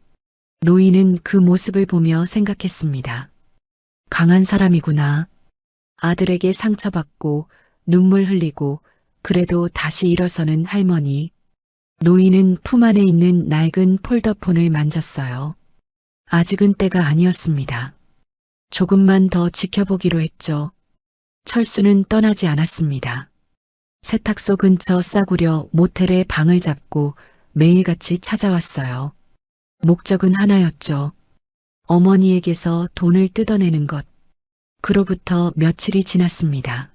노인은 그 모습을 보며 생각했습니다. 강한 사람이구나. 아들에게 상처받고 눈물 흘리고 그래도 다시 일어서는 할머니. 노인은 품 안에 있는 낡은 폴더폰을 만졌어요. 아직은 때가 아니었습니다. 조금만 더 지켜보기로 했죠. 철수는 떠나지 않았습니다. 세탁소 근처 싸구려 모텔에 방을 잡고 매일같이 찾아왔어요. 목적은 하나였죠. 어머니에게서 돈을 뜯어내는 것. 그로부터 며칠이 지났습니다.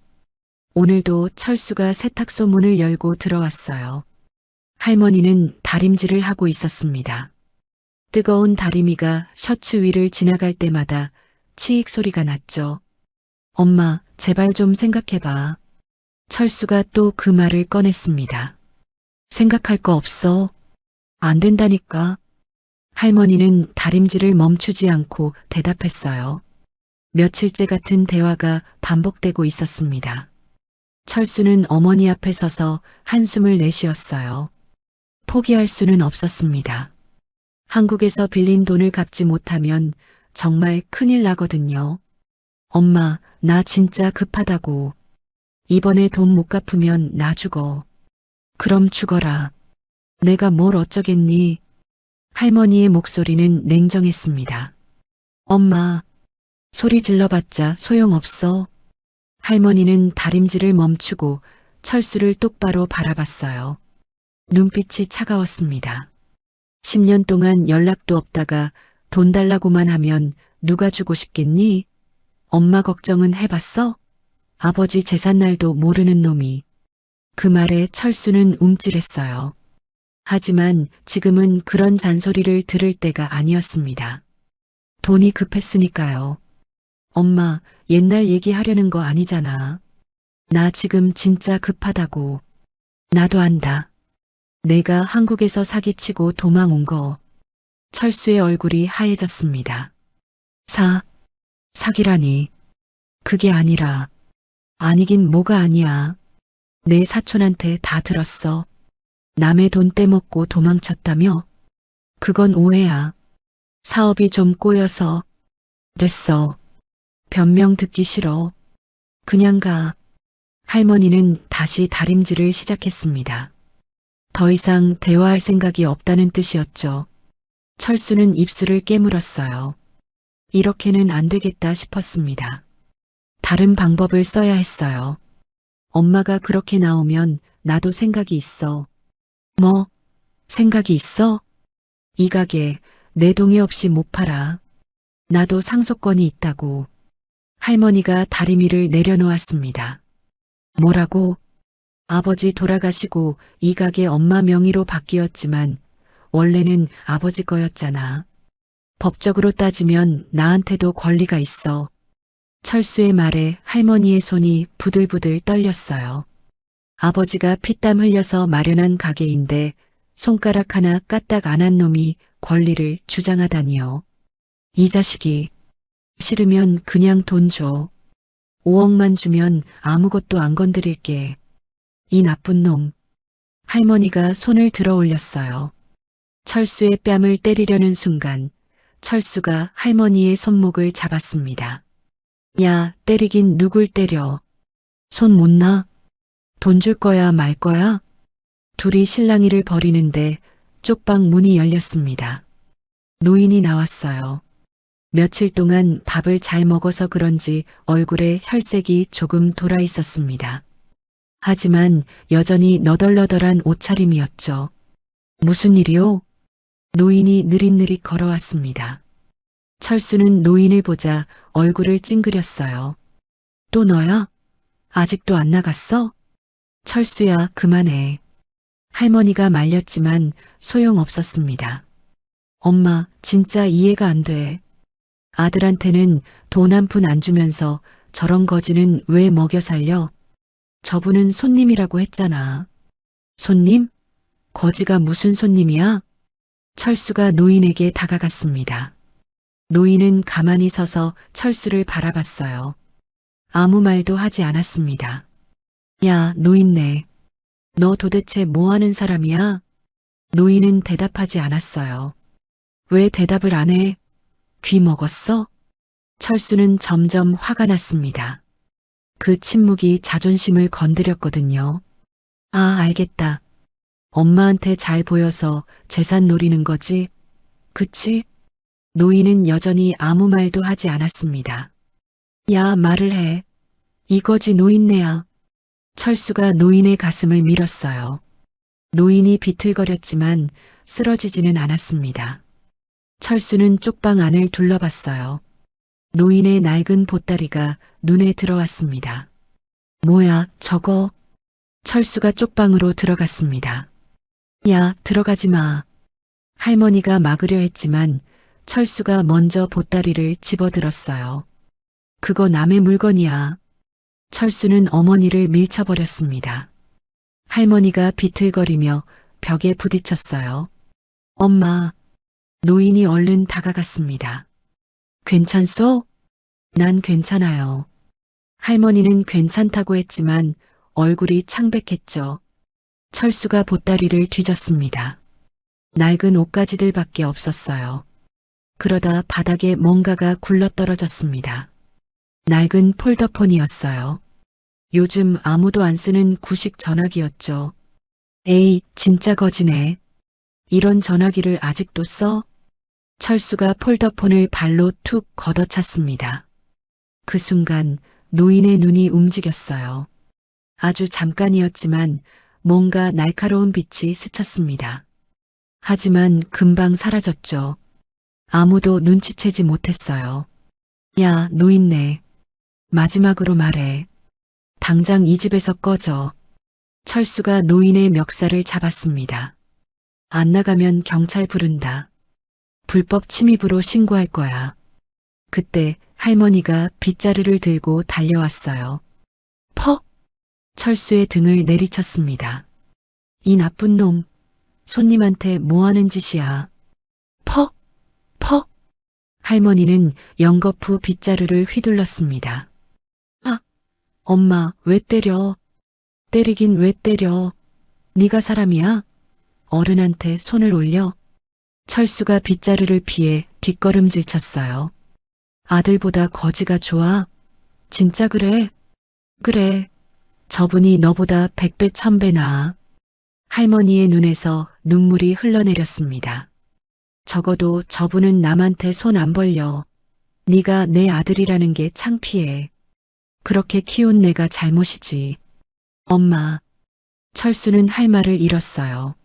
오늘도 철수가 세탁소 문을 열고 들어왔어요. 할머니는 다림질을 하고 있었습니다. 뜨거운 다리미가 셔츠 위를 지나갈 때마다 치익 소리가 났죠. 엄마, 제발 좀 생각해봐. 철수가 또 그 말을 꺼냈습니다. 생각할 거 없어. 안 된다니까. 할머니는 다림질을 멈추지 않고 대답했어요. 며칠째 같은 대화가 반복되고 있었습니다. 철수는 어머니 앞에 서서 한숨을 내쉬었어요. 포기할 수는 없었습니다. 한국에서 빌린 돈을 갚지 못하면 정말 큰일 나거든요. 엄마, 나 진짜 급하다고. 이번에 돈 못 갚으면 나 죽어. 그럼 죽어라. 내가 뭘 어쩌겠니? 할머니의 목소리는 냉정했습니다. 엄마, 소리 질러봤자 소용없어. 할머니는 다림질을 멈추고 철수를 똑바로 바라봤어요. 눈빛이 차가웠습니다. 10년 동안 연락도 없다가 돈 달라고만 하면 누가 주고 싶겠니? 엄마 걱정은 해봤어? 아버지 제삿날도 모르는 놈이. 그 말에 철수는 움찔했어요. 하지만 지금은 그런 잔소리를 들을 때가 아니었습니다. 돈이 급했으니까요. 엄마, 옛날 얘기하려는 거 아니잖아. 나 지금 진짜 급하다고. 나도 안다. 내가 한국에서 사기치고 도망 온 거. 철수의 얼굴이 하얘졌습니다. 사기라니. 그게 아니라. 아니긴 뭐가 아니야. 내 사촌한테 다 들었어. 남의 돈 떼먹고 도망쳤다며? 그건 오해야. 사업이 좀 꼬여서. 됐어. 변명 듣기 싫어. 그냥 가. 할머니는 다시 다림질을 시작했습니다. 더 이상 대화할 생각이 없다는 뜻이었죠. 철수는 입술을 깨물었어요. 이렇게는 안 되겠다 싶었습니다. 다른 방법을 써야 했어요. 엄마가 그렇게 나오면 나도 생각이 있어. 뭐? 생각이 있어? 이 가게 내 동의 없이 못 팔아. 나도 상속권이 있다고. 할머니가 다리미를 내려놓았습니다. 뭐라고? 아버지 돌아가시고 이 가게 엄마 명의로 바뀌었지만 원래는 아버지 거였잖아. 법적으로 따지면 나한테도 권리가 있어. 철수의 말에 할머니의 손이 부들부들 떨렸어요. 아버지가 피땀 흘려서 마련한 가게인데 손가락 하나 까딱 안 한 놈이 권리를 주장하다니요. 이 자식이 싫으면 그냥 돈 줘. 5억만 주면 아무것도 안 건드릴게. 이 나쁜 놈. 할머니가 손을 들어 올렸어요. 철수의 뺨을 때리려는 순간 철수가 할머니의 손목을 잡았습니다. 야, 때리긴 누굴 때려. 손 못 놔? 돈 줄 거야 말 거야? 둘이 실랑이를 벌이는데 쪽방 문이 열렸습니다. 노인이 나왔어요. 며칠 동안 밥을 잘 먹어서 그런지 얼굴에 혈색이 조금 돌아 있었습니다. 하지만 여전히 너덜너덜한 옷차림이었죠. 무슨 일이요? 노인이 느릿느릿 걸어왔습니다. 철수는 노인을 보자 얼굴을 찡그렸어요. 또 너야? 아직도 안 나갔어? 철수야, 그만해. 할머니가 말렸지만 소용없었습니다. 엄마, 진짜 이해가 안 돼. 아들한테는 돈 한 푼 안 주면서 저런 거지는 왜 먹여 살려? 저분은 손님이라고 했잖아. 손님? 거지가 무슨 손님이야? 철수가 노인에게 다가갔습니다. 노인은 가만히 서서 철수를 바라봤어요. 아무 말도 하지 않았습니다. 야, 노인네. 너 도대체 뭐 하는 사람이야? 노인은 대답하지 않았어요. 왜 대답을 안 해? 귀 먹었어? 철수는 점점 화가 났습니다. 그 침묵이 자존심을 건드렸거든요. 아, 알겠다. 엄마한테 잘 보여서 재산 노리는 거지? 그치? 노인은 여전히 아무 말도 하지 않았습니다. 야, 말을 해. 이거지 노인네야. 철수가 노인의 가슴을 밀었어요. 노인이 비틀거렸지만 쓰러지지는 않았습니다. 철수는 쪽방 안을 둘러봤어요. 노인의 낡은 보따리가 눈에 들어왔습니다. 뭐야, 저거? 철수가 쪽방으로 들어갔습니다. 야, 들어가지 마. 할머니가 막으려 했지만 철수가 먼저 보따리를 집어들었어요. 그거 남의 물건이야. 철수는 어머니를 밀쳐버렸습니다. 할머니가 비틀거리며 벽에 부딪혔어요. 엄마. 노인이 얼른 다가갔습니다. 괜찮소? 난 괜찮아요. 할머니는 괜찮다고 했지만 얼굴이 창백했죠. 철수가 보따리를 뒤졌습니다. 낡은 옷가지들밖에 없었어요. 그러다 바닥에 뭔가가 굴러떨어졌습니다. 낡은 폴더폰이었어요. 요즘 아무도 안 쓰는 구식 전화기였죠. 에이, 진짜 거지네. 이런 전화기를 아직도 써? 철수가 폴더폰을 발로 툭 걷어찼습니다. 그 순간 노인의 눈이 움직였어요. 아주 잠깐이었지만 뭔가 날카로운 빛이 스쳤습니다. 하지만 금방 사라졌죠. 아무도 눈치채지 못했어요. 야, 노인네. 마지막으로 말해. 당장 이 집에서 꺼져. 철수가 노인의 멱살을 잡았습니다. 안 나가면 경찰 부른다. 불법 침입으로 신고할 거야. 그때 할머니가 빗자루를 들고 달려왔어요. 철수의 등을 내리쳤습니다. 이 나쁜 놈, 손님한테 뭐 하는 짓이야. 퍽, 퍽. 할머니는 연거푸 빗자루를 휘둘렀습니다. 아, 엄마, 왜 때려? 때리긴 왜 때려? 네가 사람이야? 어른한테 손을 올려? 철수가 빗자루를 피해 뒷걸음질 쳤어요. 아들보다 거지가 좋아? 진짜 그래? 그래. 저분이 너보다 100배 1000배 나아. 할머니의 눈에서 눈물이 흘러내렸습니다. 적어도 저분은 남한테 손 안 벌려. 네가 내 아들이라는 게 창피해. 그렇게 키운 내가 잘못이지. 엄마. 철수는 할 말을 잃었어요.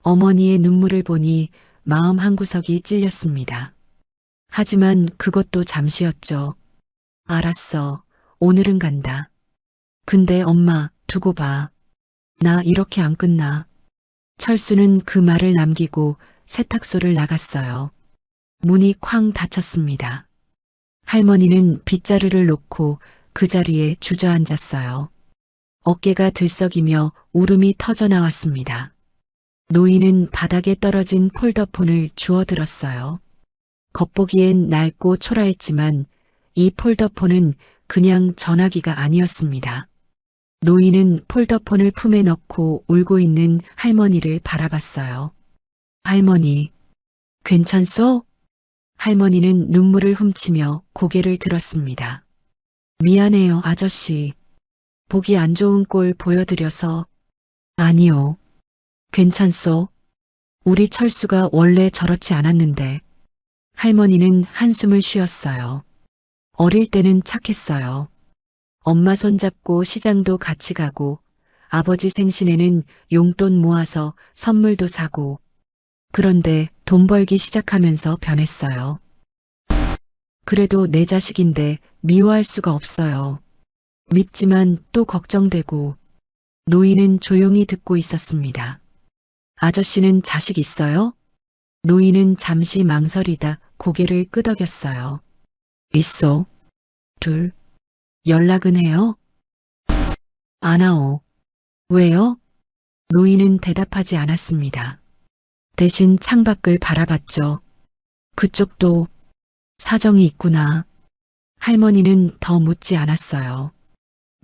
어머니의 눈물을 보니 마음 한구석이 찔렸습니다. 하지만 그것도 잠시였죠. 알았어. 오늘은 간다. 근데 엄마, 두고 봐. 나 이렇게 안 끝나. 철수는 그 말을 남기고 세탁소를 나갔어요. 문이 쾅 닫혔습니다. 할머니는 빗자루를 놓고 그 자리에 주저앉았어요. 어깨가 들썩이며 울음이 터져 나왔습니다. 노인은 바닥에 떨어진 폴더폰을 주워들었어요. 겉보기엔 낡고 초라했지만 이 폴더폰은 그냥 전화기가 아니었습니다. 노인은 폴더폰을 품에 넣고 울고 있는 할머니를 바라봤어요. 할머니, 괜찮소? 할머니는 눈물을 훔치며 고개를 들었습니다. 미안해요, 아저씨. 보기 안 좋은 꼴 보여드려서. 아니요. 괜찮소. 우리 철수가 원래 저렇지 않았는데. 할머니는 한숨을 쉬었어요. 어릴 때는 착했어요. 엄마 손잡고 시장도 같이 가고 아버지 생신에는 용돈 모아서 선물도 사고. 그런데 돈 벌기 시작하면서 변했어요. 그래도 내 자식인데 미워할 수가 없어요. 밉지만 또 걱정되고. 노인은 조용히 듣고 있었습니다. 아저씨는 자식 있어요? 노인은 잠시 망설이다 고개를 끄덕였어요. 있어. 둘. 연락은 해요? 안 하오. 왜요? 노인은 대답하지 않았습니다. 대신 창밖을 바라봤죠. 그쪽도 사정이 있구나. 할머니는 더 묻지 않았어요.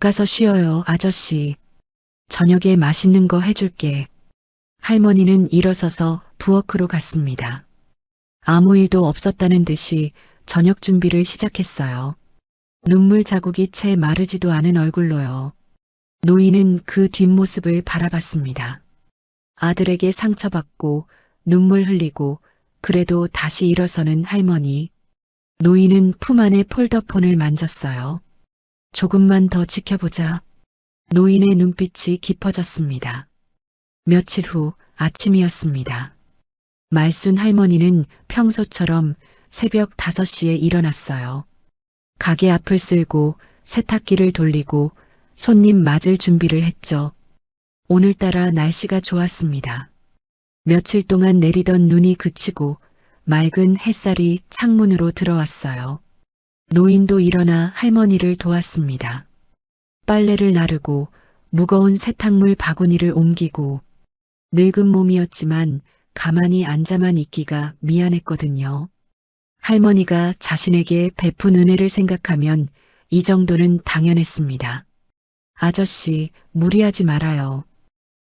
가서 쉬어요, 아저씨. 저녁에 맛있는 거 해줄게. 할머니는 일어서서 부엌으로 갔습니다. 아무 일도 없었다는 듯이 저녁 준비를 시작했어요. 눈물 자국이 채 마르지도 않은 얼굴로요. 노인은 그 뒷모습을 바라봤습니다. 아들에게 상처받고 눈물 흘리고 그래도 다시 일어서는 할머니. 노인은 품 안에 폴더폰을 만졌어요. 조금만 더 지켜보자. 노인의 눈빛이 깊어졌습니다. 며칠 후 아침이었습니다. 말순 할머니는 평소처럼 새벽 5시에 일어났어요. 가게 앞을 쓸고 세탁기를 돌리고 손님 맞을 준비를 했죠. 오늘따라 날씨가 좋았습니다. 며칠 동안 내리던 눈이 그치고 맑은 햇살이 창문으로 들어왔어요. 노인도 일어나 할머니를 도왔습니다. 빨래를 나르고 무거운 세탁물 바구니를 옮기고. 늙은 몸이었지만 가만히 앉아만 있기가 미안했거든요. 할머니가 자신에게 베푼 은혜를 생각하면 이 정도는 당연했습니다. 아저씨, 무리하지 말아요.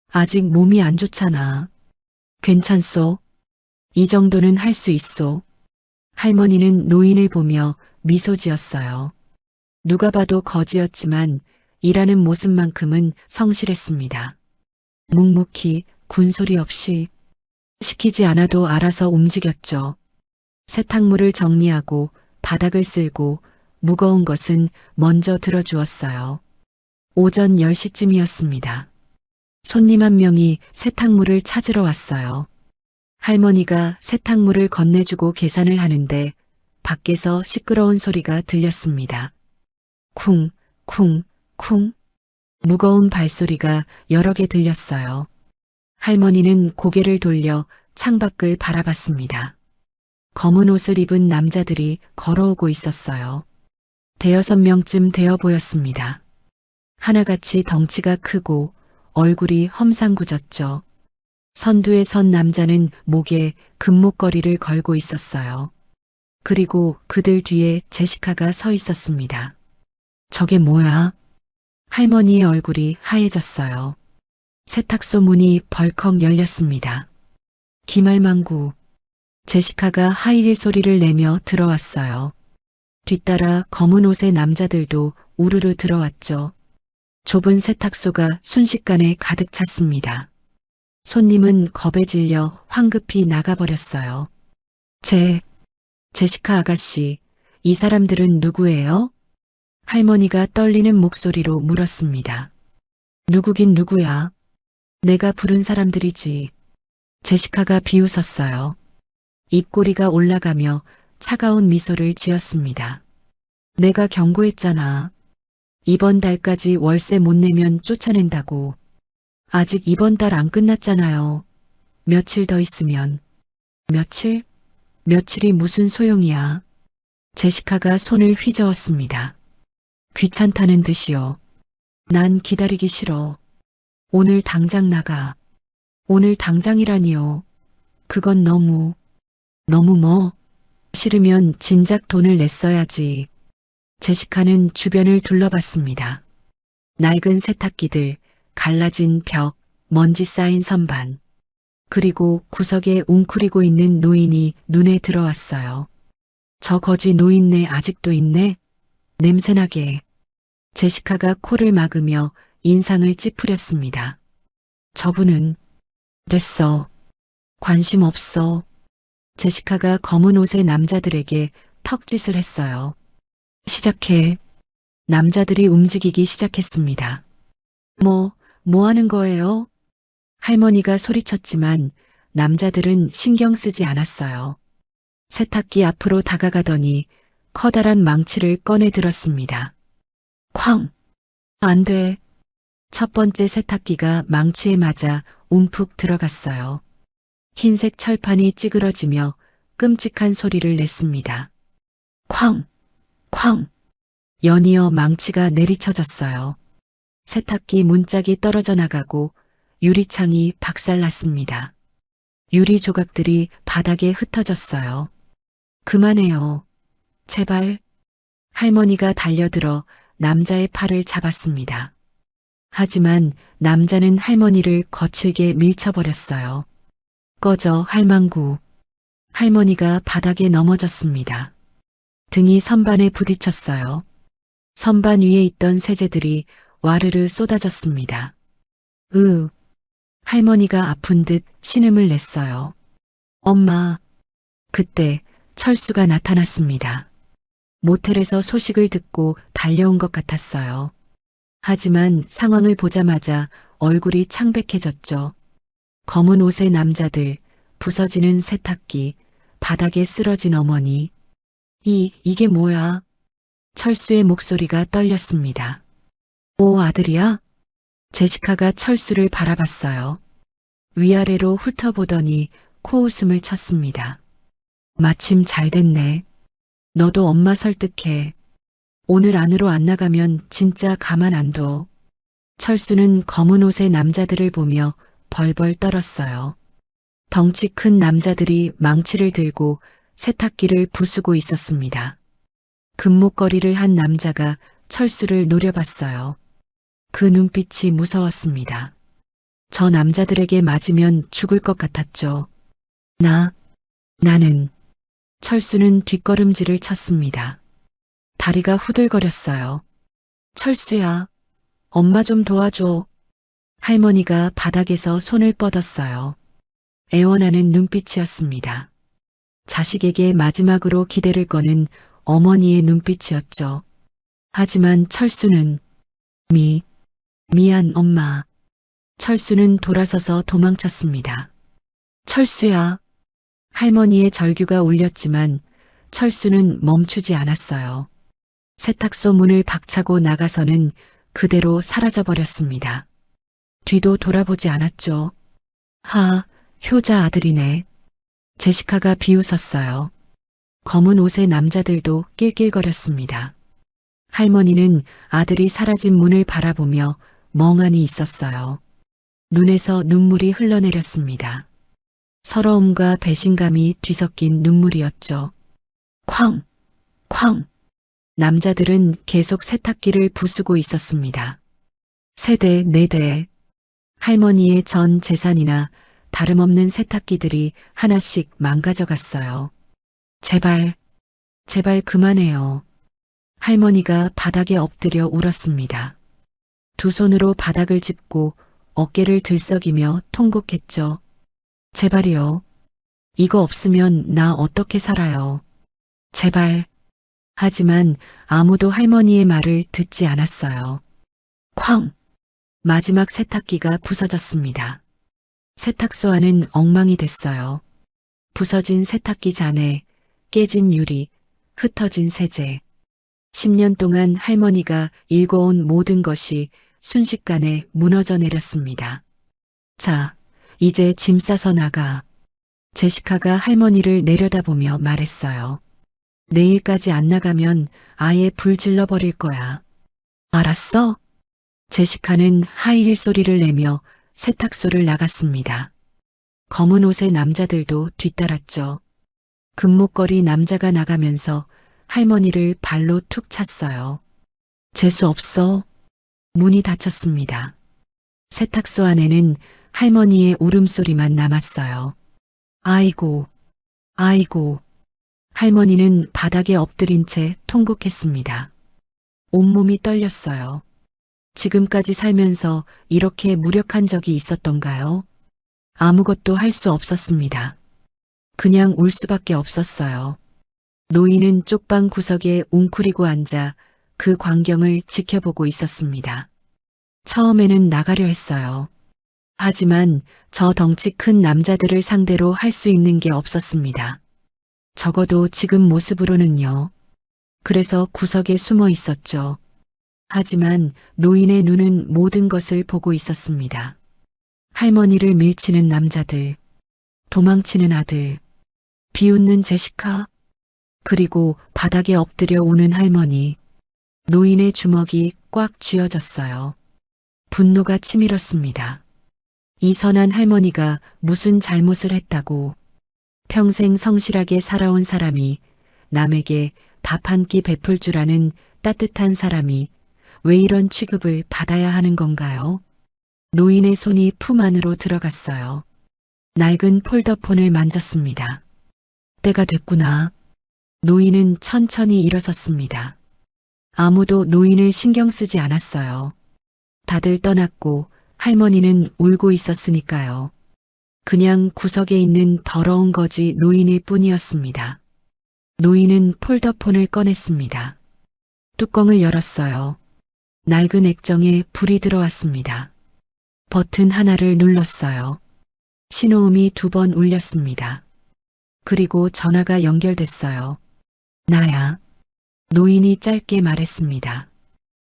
아직 몸이 안 좋잖아. 괜찮소? 이 정도는 할 수 있소. 할머니는 노인을 보며 미소 지었어요. 누가 봐도 거지였지만 일하는 모습만큼은 성실했습니다. 묵묵히 군소리 없이 시키지 않아도 알아서 움직였죠. 세탁물을 정리하고 바닥을 쓸고 무거운 것은 먼저 들어주었어요. 오전 10시쯤이었습니다. 손님 한 명이 세탁물을 찾으러 왔어요. 할머니가 세탁물을 건네주고 계산을 하는데 밖에서 시끄러운 소리가 들렸습니다. 쿵, 쿵, 쿵. 무거운 발소리가 여러 개 들렸어요. 할머니는 고개를 돌려 창밖을 바라봤습니다. 검은 옷을 입은 남자들이 걸어오고 있었어요. 5-6명쯤 되어 보였습니다. 하나같이 덩치가 크고 얼굴이 험상궂었죠. 선두에 선 남자는 목에 금목걸이를 걸고 있었어요. 그리고 그들 뒤에 제시카가 서 있었습니다. 저게 뭐야? 할머니의 얼굴이 하얘졌어요. 세탁소 문이 벌컥 열렸습니다. 기말망구. 제시카가 하이힐 소리를 내며 들어왔어요. 뒤따라 검은 옷의 남자들도 우르르 들어왔죠. 좁은 세탁소가 순식간에 가득 찼습니다. 손님은 겁에 질려 황급히 나가버렸어요. 제시카 아가씨, 이 사람들은 누구예요? 할머니가 떨리는 목소리로 물었습니다. 누구긴 누구야? 내가 부른 사람들이지. 제시카가 비웃었어요. 입꼬리가 올라가며 차가운 미소를 지었습니다. 내가 경고했잖아. 이번 달까지 월세 못 내면 쫓아낸다고. 아직 이번 달 안 끝났잖아요. 며칠 더 있으면. 며칠? 며칠이 무슨 소용이야. 제시카가 손을 휘저었습니다. 귀찮다는 듯이요. 난 기다리기 싫어. 오늘 당장 나가. 오늘 당장이라니요. 그건 너무 뭐? 싫으면 진작 돈을 냈어야지. 제시카는 주변을 둘러봤습니다. 낡은 세탁기들, 갈라진 벽, 먼지 쌓인 선반. 그리고 구석에 웅크리고 있는 노인이 눈에 들어왔어요. 저 거지 노인네 아직도 있네? 냄새나게. 제시카가 코를 막으며 인상을 찌푸렸습니다. 저분은 됐어. 관심 없어. 제시카가 검은 옷의 남자들에게 턱짓을 했어요. 시작해. 남자들이 움직이기 시작했습니다. 뭐 하는 거예요? 할머니가 소리쳤지만 남자들은 신경 쓰지 않았어요. 세탁기 앞으로 다가가더니 커다란 망치를 꺼내 들었습니다. 쾅! 안 돼. 첫 번째 세탁기가 망치에 맞아 움푹 들어갔어요. 흰색 철판이 찌그러지며 끔찍한 소리를 냈습니다. 쾅! 쾅! 연이어 망치가 내리쳐졌어요. 세탁기 문짝이 떨어져 나가고 유리창이 박살났습니다. 유리 조각들이 바닥에 흩어졌어요. 그만해요. 제발. 할머니가 달려들어 남자의 팔을 잡았습니다. 하지만 남자는 할머니를 거칠게 밀쳐버렸어요. 꺼져 할망구. 할머니가 바닥에 넘어졌습니다. 등이 선반에 부딪혔어요. 선반 위에 있던 세제들이 와르르 쏟아졌습니다. 할머니가 아픈 듯 신음을 냈어요. 엄마. 그때 철수가 나타났습니다. 모텔에서 소식을 듣고 달려온 것 같았어요. 하지만 상황을 보자마자 얼굴이 창백해졌죠. 검은 옷의 남자들, 부서지는 세탁기, 바닥에 쓰러진 어머니. 이게 뭐야? 철수의 목소리가 떨렸습니다. 오, 아들이야? 제시카가 철수를 바라봤어요. 위아래로 훑어보더니 코웃음을 쳤습니다. 마침 잘 됐네. 너도 엄마 설득해. 오늘 안으로 안 나가면 진짜 가만 안 둬. 철수는 검은 옷의 남자들을 보며 벌벌 떨었어요. 덩치 큰 남자들이 망치를 들고 세탁기를 부수고 있었습니다. 금목걸이를 한 남자가 철수를 노려봤어요. 그 눈빛이 무서웠습니다. 저 남자들에게 맞으면 죽을 것 같았죠. 나는. 철수는 뒷걸음질을 쳤습니다. 다리가 후들거렸어요. 철수야, 엄마 좀 도와줘. 할머니가 바닥에서 손을 뻗었어요. 애원하는 눈빛이었습니다. 자식에게 마지막으로 기대를 거는 어머니의 눈빛이었죠. 하지만 철수는 미안 엄마. 철수는 돌아서서 도망쳤습니다. 철수야. 할머니의 절규가 울렸지만 철수는 멈추지 않았어요. 세탁소 문을 박차고 나가서는 그대로 사라져버렸습니다. 뒤도 돌아보지 않았죠. 효자 아들이네. 제시카가 비웃었어요. 검은 옷의 남자들도 낄낄거렸습니다. 할머니는 아들이 사라진 문을 바라보며 멍하니 있었어요. 눈에서 눈물이 흘러내렸습니다. 서러움과 배신감이 뒤섞인 눈물이었죠. 쾅! 쾅! 남자들은 계속 세탁기를 부수고 있었습니다. 3대, 4대. 할머니의 전 재산이나 다름없는 세탁기들이 하나씩 망가져 갔어요. 제발, 제발 그만해요. 할머니가 바닥에 엎드려 울었습니다. 두 손으로 바닥을 짚고 어깨를 들썩이며 통곡했죠. 제발이요. 이거 없으면 나 어떻게 살아요. 제발. 하지만 아무도 할머니의 말을 듣지 않았어요. 쾅! 마지막 세탁기가 부서졌습니다. 세탁소 안은 엉망이 됐어요. 부서진 세탁기 잔에 깨진 유리, 흩어진 세제. 10년 동안 할머니가 일궈온 모든 것이 순식간에 무너져 내렸습니다. 자, 이제 짐 싸서 나가. 제시카가 할머니를 내려다보며 말했어요. 내일까지 안 나가면 아예 불 질러버릴 거야. 알았어? 제시카는 하이힐 소리를 내며 세탁소를 나갔습니다. 검은 옷의 남자들도 뒤따랐죠. 금목걸이 남자가 나가면서 할머니를 발로 툭 찼어요. 재수 없어. 문이 닫혔습니다. 세탁소 안에는 할머니의 울음소리만 남았어요. 아이고, 아이고. 할머니는 바닥에 엎드린 채 통곡했습니다. 온몸이 떨렸어요. 지금까지 살면서 이렇게 무력한 적이 있었던가요? 아무것도 할 수 없었습니다. 그냥 울 수밖에 없었어요. 노인은 쪽방 구석에 웅크리고 앉아 그 광경을 지켜보고 있었습니다. 처음에는 나가려 했어요. 하지만 저 덩치 큰 남자들을 상대로 할 수 있는 게 없었습니다. 적어도 지금 모습으로는요. 그래서 구석에 숨어 있었죠. 하지만 노인의 눈은 모든 것을 보고 있었습니다. 할머니를 밀치는 남자들, 도망치는 아들, 비웃는 제시카, 그리고 바닥에 엎드려 우는 할머니. 노인의 주먹이 꽉 쥐어졌어요. 분노가 치밀었습니다. 이 선한 할머니가 무슨 잘못을 했다고. 평생 성실하게 살아온 사람이, 남에게 밥 한 끼 베풀 줄 아는 따뜻한 사람이 왜 이런 취급을 받아야 하는 건가요? 노인의 손이 품 안으로 들어갔어요. 낡은 폴더폰을 만졌습니다. 때가 됐구나. 노인은 천천히 일어섰습니다. 아무도 노인을 신경 쓰지 않았어요. 다들 떠났고 할머니는 울고 있었으니까요. 그냥 구석에 있는 더러운 거지 노인일 뿐이었습니다. 노인은 폴더폰을 꺼냈습니다. 뚜껑을 열었어요. 낡은 액정에 불이 들어왔습니다. 버튼 하나를 눌렀어요. 신호음이 2번 울렸습니다. 그리고 전화가 연결됐어요. 나야. 노인이 짧게 말했습니다.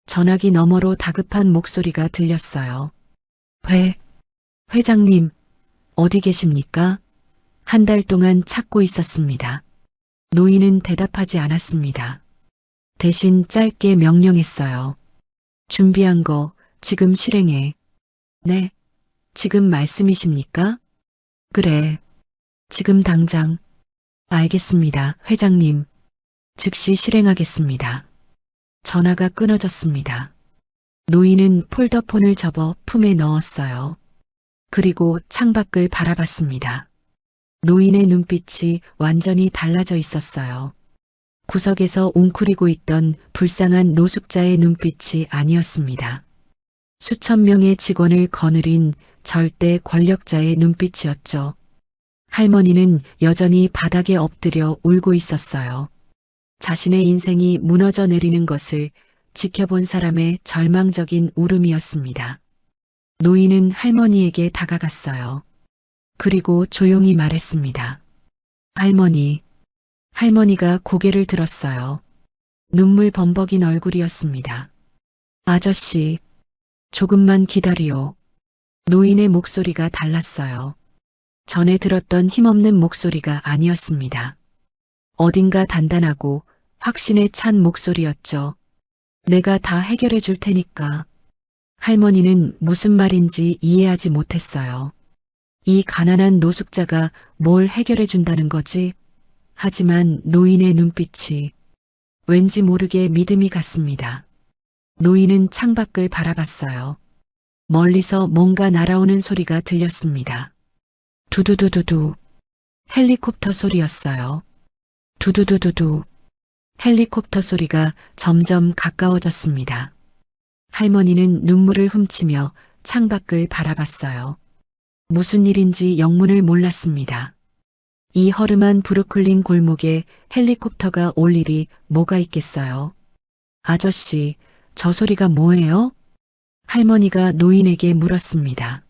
전화기 너머로 다급한 목소리가 들렸어요. 회장님, 어디 계십니까? 한 달 동안 찾고 있었습니다. 노인은 대답하지 않았습니다. 대신 짧게 명령했어요. 준비한 거 지금 실행해. 네, 지금 말씀이십니까? 그래, 지금 당장. 알겠습니다, 회장님. 즉시 실행하겠습니다. 전화가 끊어졌습니다. 노인은 폴더폰을 접어 품에 넣었어요. 그리고 창밖을 바라봤습니다. 노인의 눈빛이 완전히 달라져 있었어요. 구석에서 웅크리고 있던 불쌍한 노숙자의 눈빛이 아니었습니다. 수천 명의 직원을 거느린 절대 권력자의 눈빛이었죠. 할머니는 여전히 바닥에 엎드려 울고 있었어요. 자신의 인생이 무너져 내리는 것을 지켜본 사람의 절망적인 울음이었습니다. 노인은 할머니에게 다가갔어요. 그리고 조용히 말했습니다. 할머니. 할머니가 고개를 들었어요. 눈물 범벅인 얼굴이었습니다. 아저씨, 조금만 기다리오. 노인의 목소리가 달랐어요. 전에 들었던 힘없는 목소리가 아니었습니다. 어딘가 단단하고 확신에 찬 목소리였죠. 내가 다 해결해 줄 테니까. 할머니는 무슨 말인지 이해하지 못했어요. 이 가난한 노숙자가 뭘 해결해 준다는 거지? 하지만 노인의 눈빛이 왠지 모르게 믿음이 갔습니다. 노인은 창밖을 바라봤어요. 멀리서 뭔가 날아오는 소리가 들렸습니다. 두두두두두. 헬리콥터 소리였어요. 두두두두두. 헬리콥터 소리가 점점 가까워졌습니다. 할머니는 눈물을 훔치며 창밖을 바라봤어요. 무슨 일인지 영문을 몰랐습니다. 이 허름한 브루클린 골목에 헬리콥터가 올 일이 뭐가 있겠어요? 아저씨, 저 소리가 뭐예요? 할머니가 노인에게 물었습니다.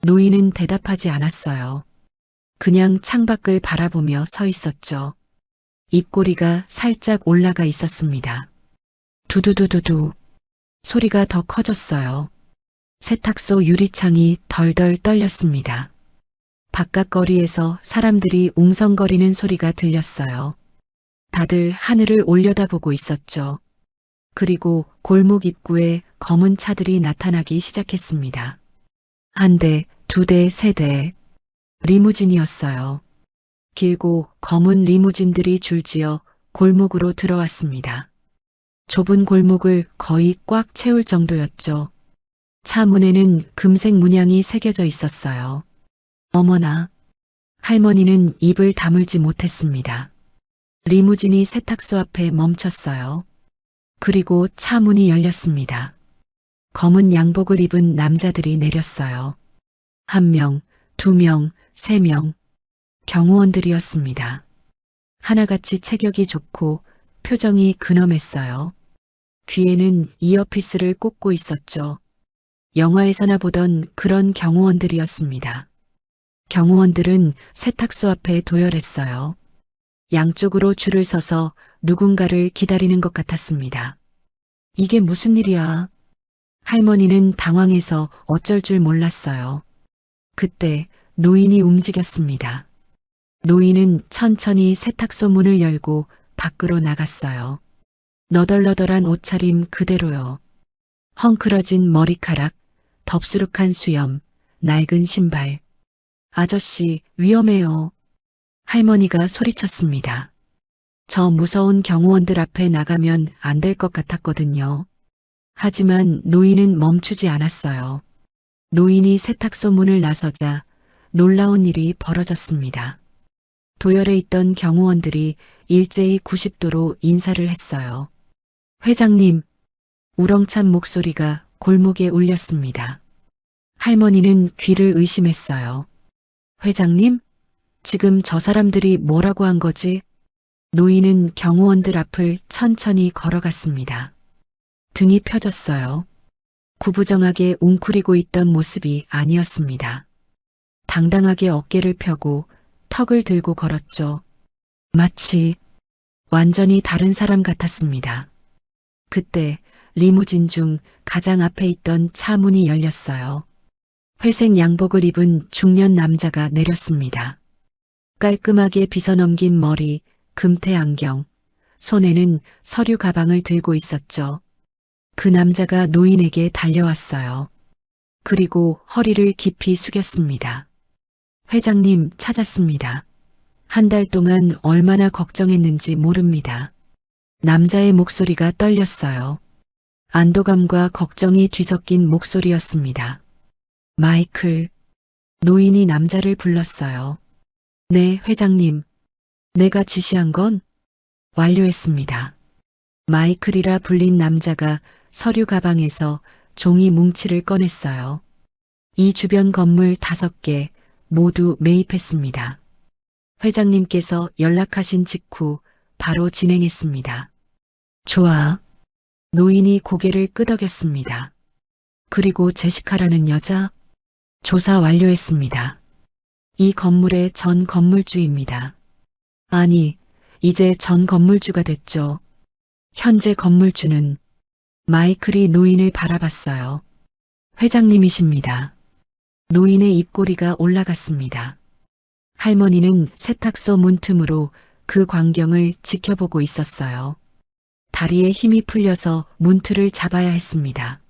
노인은 대답하지 않았어요. 그냥 창밖을 바라보며 서 있었죠. 입꼬리가 살짝 올라가 있었습니다. 두두두두두. 소리가 더 커졌어요. 세탁소 유리창이 덜덜 떨렸습니다. 바깥 거리에서 사람들이 웅성거리는 소리가 들렸어요. 다들 하늘을 올려다보고 있었죠. 그리고 골목 입구에 검은 차들이 나타나기 시작했습니다. 한 대, 두 대, 세 대. 리무진이었어요. 길고 검은 리무진들이 줄지어 골목으로 들어왔습니다. 좁은 골목을 거의 꽉 채울 정도였죠. 차 문에는 금색 문양이 새겨져 있었어요. 어머나. 할머니는 입을 다물지 못했습니다. 리무진이 세탁소 앞에 멈췄어요. 그리고 차 문이 열렸습니다. 검은 양복을 입은 남자들이 내렸어요. 1명, 2명, 3명. 경호원들이었습니다. 하나같이 체격이 좋고 표정이 근엄했어요. 귀에는 이어피스를 꽂고 있었죠. 영화에서나 보던 그런 경호원들이었습니다. 경호원들은 세탁소 앞에 도열했어요. 양쪽으로 줄을 서서 누군가를 기다리는 것 같았습니다. 이게 무슨 일이야? 할머니는 당황해서 어쩔 줄 몰랐어요. 그때 노인이 움직였습니다. 노인은 천천히 세탁소 문을 열고 밖으로 나갔어요. 너덜너덜한 옷차림 그대로요. 헝클어진 머리카락, 덥수룩한 수염, 낡은 신발. 아저씨, 위험해요. 할머니가 소리쳤습니다. 저 무서운 경호원들 앞에 나가면 안 될 것 같았거든요. 하지만 노인은 멈추지 않았어요. 노인이 세탁소 문을 나서자 놀라운 일이 벌어졌습니다. 도열에 있던 경호원들이 일제히 90도로 인사를 했어요. 회장님, 우렁찬 목소리가 골목에 울렸습니다. 할머니는 귀를 의심했어요. 회장님? 지금 저 사람들이 뭐라고 한 거지? 노인은 경호원들 앞을 천천히 걸어갔습니다. 등이 펴졌어요. 구부정하게 웅크리고 있던 모습이 아니었습니다. 당당하게 어깨를 펴고 턱을 들고 걸었죠. 마치 완전히 다른 사람 같았습니다. 그때 리무진 중 가장 앞에 있던 차 문이 열렸어요. 회색 양복을 입은 중년 남자가 내렸습니다. 깔끔하게 빗어넘긴 머리, 금태 안경, 손에는 서류 가방을 들고 있었죠. 그 남자가 노인에게 달려왔어요. 그리고 허리를 깊이 숙였습니다. 회장님 찾았습니다. 한 달 동안 얼마나 걱정했는지 모릅니다. 남자의 목소리가 떨렸어요. 안도감과 걱정이 뒤섞인 목소리였습니다. 마이클. 노인이 남자를 불렀어요. 네, 회장님. 내가 지시한 건 완료했습니다. 마이클이라 불린 남자가 서류 가방에서 종이 뭉치를 꺼냈어요. 이 주변 건물 5개 모두 매입했습니다. 회장님께서 연락하신 직후 바로 진행했습니다. 좋아. 노인이 고개를 끄덕였습니다. 그리고 제시카라는 여자? 조사 완료했습니다. 이 건물의 전 건물주입니다. 아니, 이제 전 건물주가 됐죠. 현재 건물주는 마이클이 노인을 바라봤어요. 회장님이십니다. 노인의 입꼬리가 올라갔습니다. 할머니는 세탁소 문틈으로 그 광경을 지켜보고 있었어요. 다리에 힘이 풀려서 문틀을 잡아야 했습니다.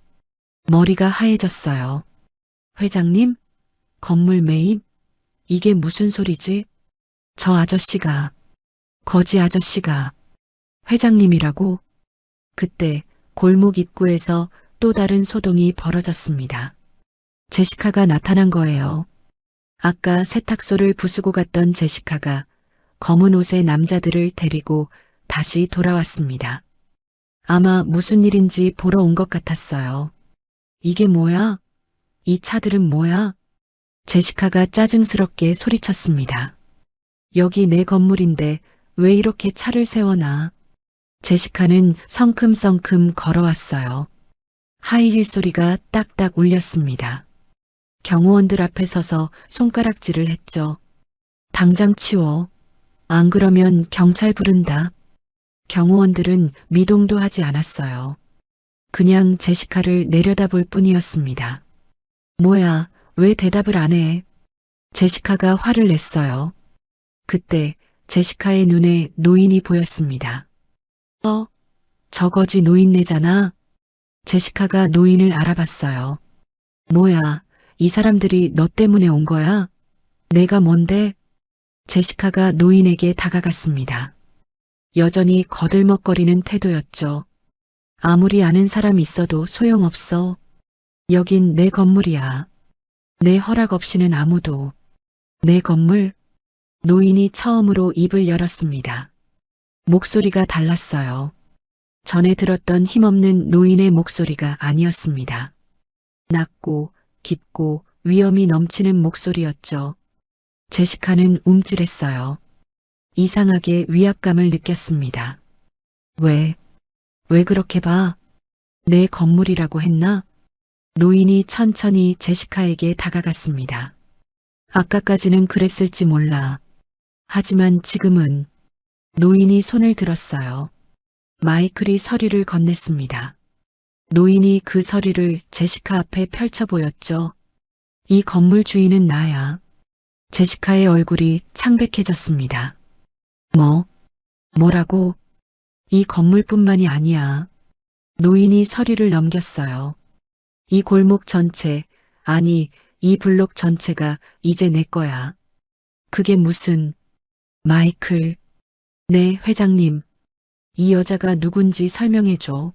머리가 하얘졌어요. 회장님? 건물 매입? 이게 무슨 소리지? 저 아저씨가, 거지 아저씨가 회장님이라고? 그때 골목 입구에서 또 다른 소동이 벌어졌습니다. 제시카가 나타난 거예요. 아까 세탁소를 부수고 갔던 제시카가 검은 옷의 남자들을 데리고 다시 돌아왔습니다. 아마 무슨 일인지 보러 온 것 같았어요. 이게 뭐야? 이 차들은 뭐야? 제시카가 짜증스럽게 소리쳤습니다. 여기 내 건물인데 왜 이렇게 차를 세워놔? 제시카는 성큼성큼 걸어왔어요. 하이힐 소리가 딱딱 울렸습니다. 경호원들 앞에 서서 손가락질을 했죠. 당장 치워. 안 그러면 경찰 부른다. 경호원들은 미동도 하지 않았어요. 그냥 제시카를 내려다볼 뿐이었습니다. 뭐야, 왜 대답을 안 해? 제시카가 화를 냈어요. 그때 제시카의 눈에 노인이 보였습니다. 저거지 노인네잖아. 제시카가 노인을 알아봤어요. 뭐야, 이 사람들이 너 때문에 온 거야? 내가 뭔데? 제시카가 노인에게 다가갔습니다. 여전히 거들먹거리는 태도였죠. 아무리 아는 사람 있어도 소용없어. 여긴 내 건물이야. 내 허락 없이는 아무도. 내 건물? 노인이 처음으로 입을 열었습니다. 목소리가 달랐어요. 전에 들었던 힘없는 노인의 목소리가 아니었습니다. 낮고 깊고 위험이 넘치는 목소리였죠. 제시카는 움찔했어요. 이상하게 위압감을 느꼈습니다. 왜 그렇게 봐? 내 건물이라고 했나? 노인이 천천히 제시카에게 다가갔습니다. 아까까지는 그랬을지 몰라. 하지만 지금은 노인이 손을 들었어요. 마이클이 서류를 건넸습니다. 노인이 그 서류를 제시카 앞에 펼쳐 보였죠. 이 건물 주인은 나야. 제시카의 얼굴이 창백해졌습니다. 뭐라고? 이 건물뿐만이 아니야. 노인이 서류를 넘겼어요. 이 골목 전체, 아니, 이 블록 전체가 이제 내 거야. 그게 무슨, 마이클. 네, 회장님. 이 여자가 누군지 설명해줘.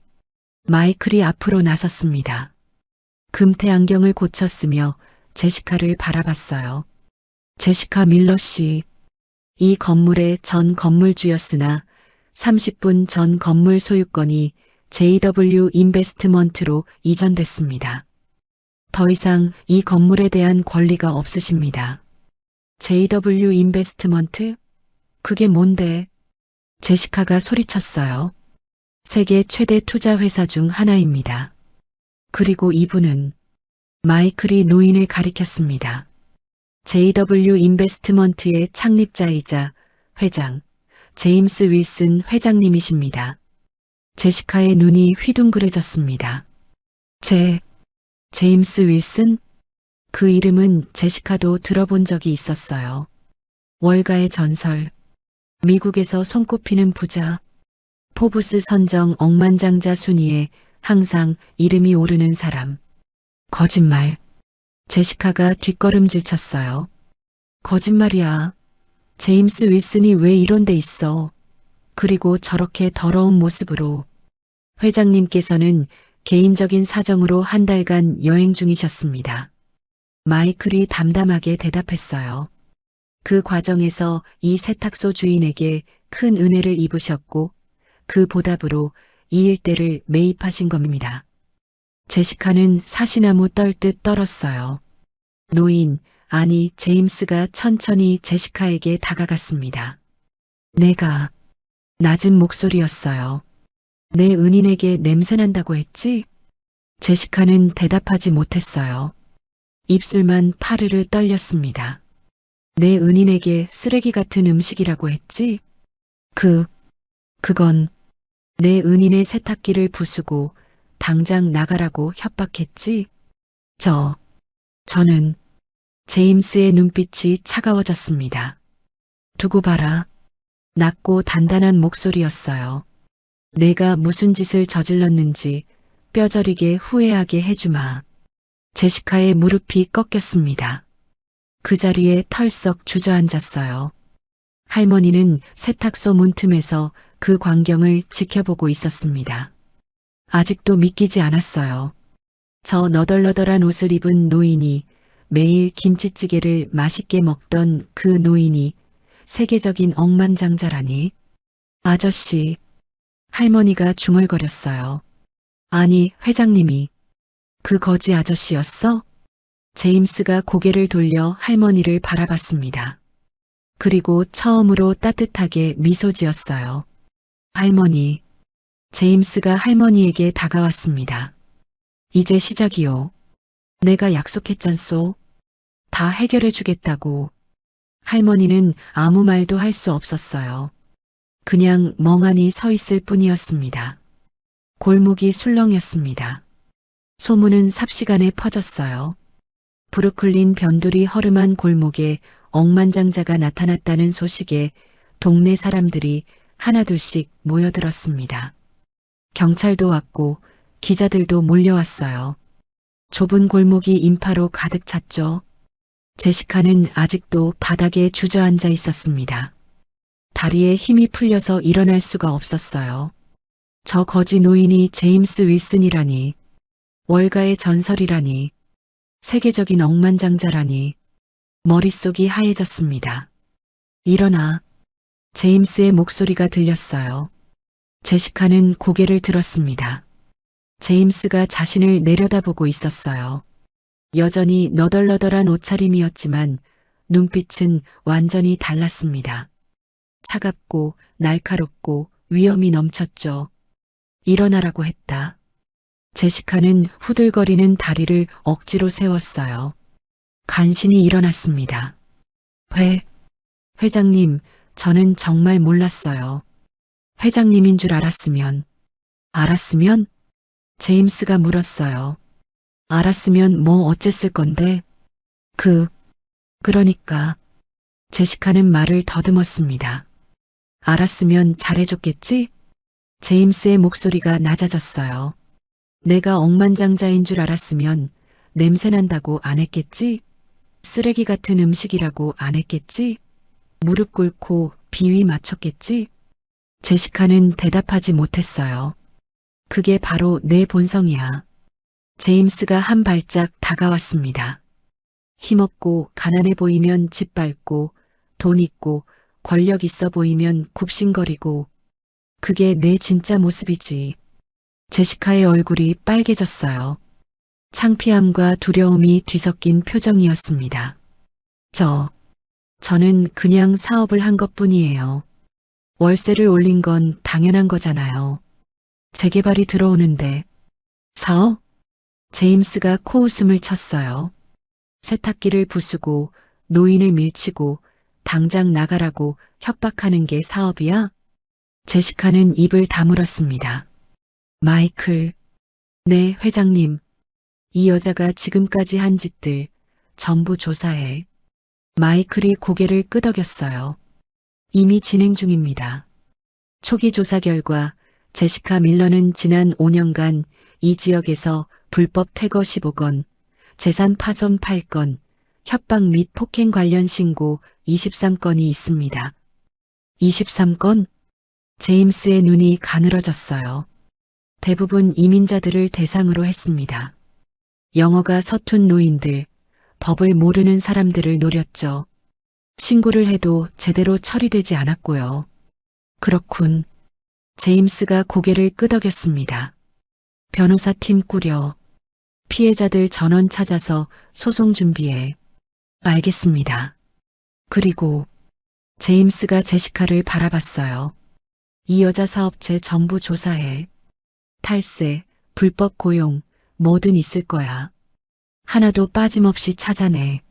마이클이 앞으로 나섰습니다. 금태 안경을 고쳤으며 제시카를 바라봤어요. 제시카 밀러 씨. 이 건물의 전 건물주였으나 30분 전 건물 소유권이 JW 인베스트먼트로 이전됐습니다. 더 이상 이 건물에 대한 권리가 없으십니다. JW 인베스트먼트? 그게 뭔데? 제시카가 소리쳤어요. 세계 최대 투자 회사 중 하나입니다. 그리고 이분은 마이클이 노인을 가리켰습니다. JW 인베스트먼트의 창립자이자 회장, 제임스 윌슨 회장님이십니다. 제시카의 눈이 휘둥그레졌습니다. 제임스 윌슨? 그 이름은 제시카도 들어본 적이 있었어요. 월가의 전설, 미국에서 손꼽히는 부자, 포브스 선정 억만장자 순위에 항상 이름이 오르는 사람. 거짓말. 제시카가 뒷걸음질 쳤어요. 거짓말이야. 제임스 윌슨이 왜 이런 데 있어. 그리고 저렇게 더러운 모습으로. 회장님께서는 개인적인 사정으로 한 달간 여행 중이셨습니다. 마이클이 담담하게 대답했어요. 그 과정에서 이 세탁소 주인에게 큰 은혜를 입으셨고 그 보답으로 이 일대를 매입하신 겁니다. 제시카는 사시나무 떨듯 떨었어요. 노인, 아니 제임스가 천천히 제시카에게 다가갔습니다. 내가 낮은 목소리였어요. 내 은인에게 냄새난다고 했지? 제시카는 대답하지 못했어요. 입술만 파르르 떨렸습니다. 내 은인에게 쓰레기 같은 음식이라고 했지? 그건 내 은인의 세탁기를 부수고 당장 나가라고 협박했지? 저는 제임스의 눈빛이 차가워졌습니다. 두고 봐라. 낮고 단단한 목소리였어요. 내가 무슨 짓을 저질렀는지 뼈저리게 후회하게 해주마. 제시카의 무릎이 꺾였습니다. 그 자리에 털썩 주저앉았어요. 할머니는 세탁소 문틈에서 그 광경을 지켜보고 있었습니다. 아직도 믿기지 않았어요. 저 너덜너덜한 옷을 입은 노인이, 매일 김치찌개를 맛있게 먹던 그 노인이 세계적인 억만장자라니. 아저씨, 할머니가 중얼거렸어요. 아니, 회장님이 그 거지 아저씨였어? 제임스가 고개를 돌려 할머니를 바라봤습니다. 그리고 처음으로 따뜻하게 미소 지었어요. 할머니. 제임스가 할머니에게 다가왔습니다. 이제 시작이요. 내가 약속했잖소. 다 해결해 주겠다고. 할머니는 아무 말도 할 수 없었어요. 그냥 멍하니 서 있을 뿐이었습니다. 골목이 술렁였습니다. 소문은 삽시간에 퍼졌어요. 브루클린 변두리 허름한 골목에 억만장자가 나타났다는 소식에 동네 사람들이 하나둘씩 모여들었습니다. 경찰도 왔고 기자들도 몰려왔어요. 좁은 골목이 인파로 가득 찼죠. 제시카는 아직도 바닥에 주저앉아 있었습니다. 다리에 힘이 풀려서 일어날 수가 없었어요. 저 거지 노인이 제임스 윌슨이라니, 월가의 전설이라니, 세계적인 억만장자라니. 머릿속이 하얘졌습니다. 일어나. 제임스의 목소리가 들렸어요. 제시카는 고개를 들었습니다. 제임스가 자신을 내려다보고 있었어요. 여전히 너덜너덜한 옷차림이었지만 눈빛은 완전히 달랐습니다. 차갑고 날카롭고 위험이 넘쳤죠. 일어나라고 했다. 제시카는 후들거리는 다리를 억지로 세웠어요. 간신히 일어났습니다. 회장님, 저는 정말 몰랐어요. 회장님인 줄 알았으면. 알았으면? 제임스가 물었어요. 알았으면 뭐 어쨌을 건데? 그러니까. 제시카는 말을 더듬었습니다. 알았으면 잘해줬겠지? 제임스의 목소리가 낮아졌어요. 내가 억만장자인 줄 알았으면 냄새난다고 안 했겠지? 쓰레기 같은 음식이라고 안 했겠지? 무릎 꿇고 비위 맞췄겠지? 제시카는 대답하지 못했어요. 그게 바로 내 본성이야. 제임스가 한 발짝 다가왔습니다. 힘없고 가난해 보이면 짓밟고 돈 있고 권력 있어 보이면 굽신거리고 그게 내 진짜 모습이지. 제시카의 얼굴이 빨개졌어요. 창피함과 두려움이 뒤섞인 표정이었습니다. 저는 그냥 사업을 한 것뿐이에요. 월세를 올린 건 당연한 거잖아요. 재개발이 들어오는데. 사업? 제임스가 코웃음을 쳤어요. 세탁기를 부수고 노인을 밀치고 당장 나가라고 협박하는 게 사업이야? 제시카는 입을 다물었습니다. 마이클. 네, 회장님. 이 여자가 지금까지 한 짓들 전부 조사해. 마이클이 고개를 끄덕였어요. 이미 진행 중입니다. 초기 조사 결과 제시카 밀러는 지난 5년간 이 지역에서 불법 퇴거 15건, 재산 파손 8건, 협박 및 폭행 관련 신고 23건이 있습니다. 23건? 제임스의 눈이 가늘어졌어요. 대부분 이민자들을 대상으로 했습니다. 영어가 서툰 노인들, 법을 모르는 사람들을 노렸죠. 신고를 해도 제대로 처리되지 않았고요. 그렇군. 제임스가 고개를 끄덕였습니다. 변호사팀 꾸려. 피해자들 전원 찾아서 소송 준비해. 알겠습니다. 그리고 제임스가 제시카를 바라봤어요. 이 여자 사업체 전부 조사해. 탈세, 불법 고용, 뭐든 있을 거야. 하나도 빠짐없이 찾아내.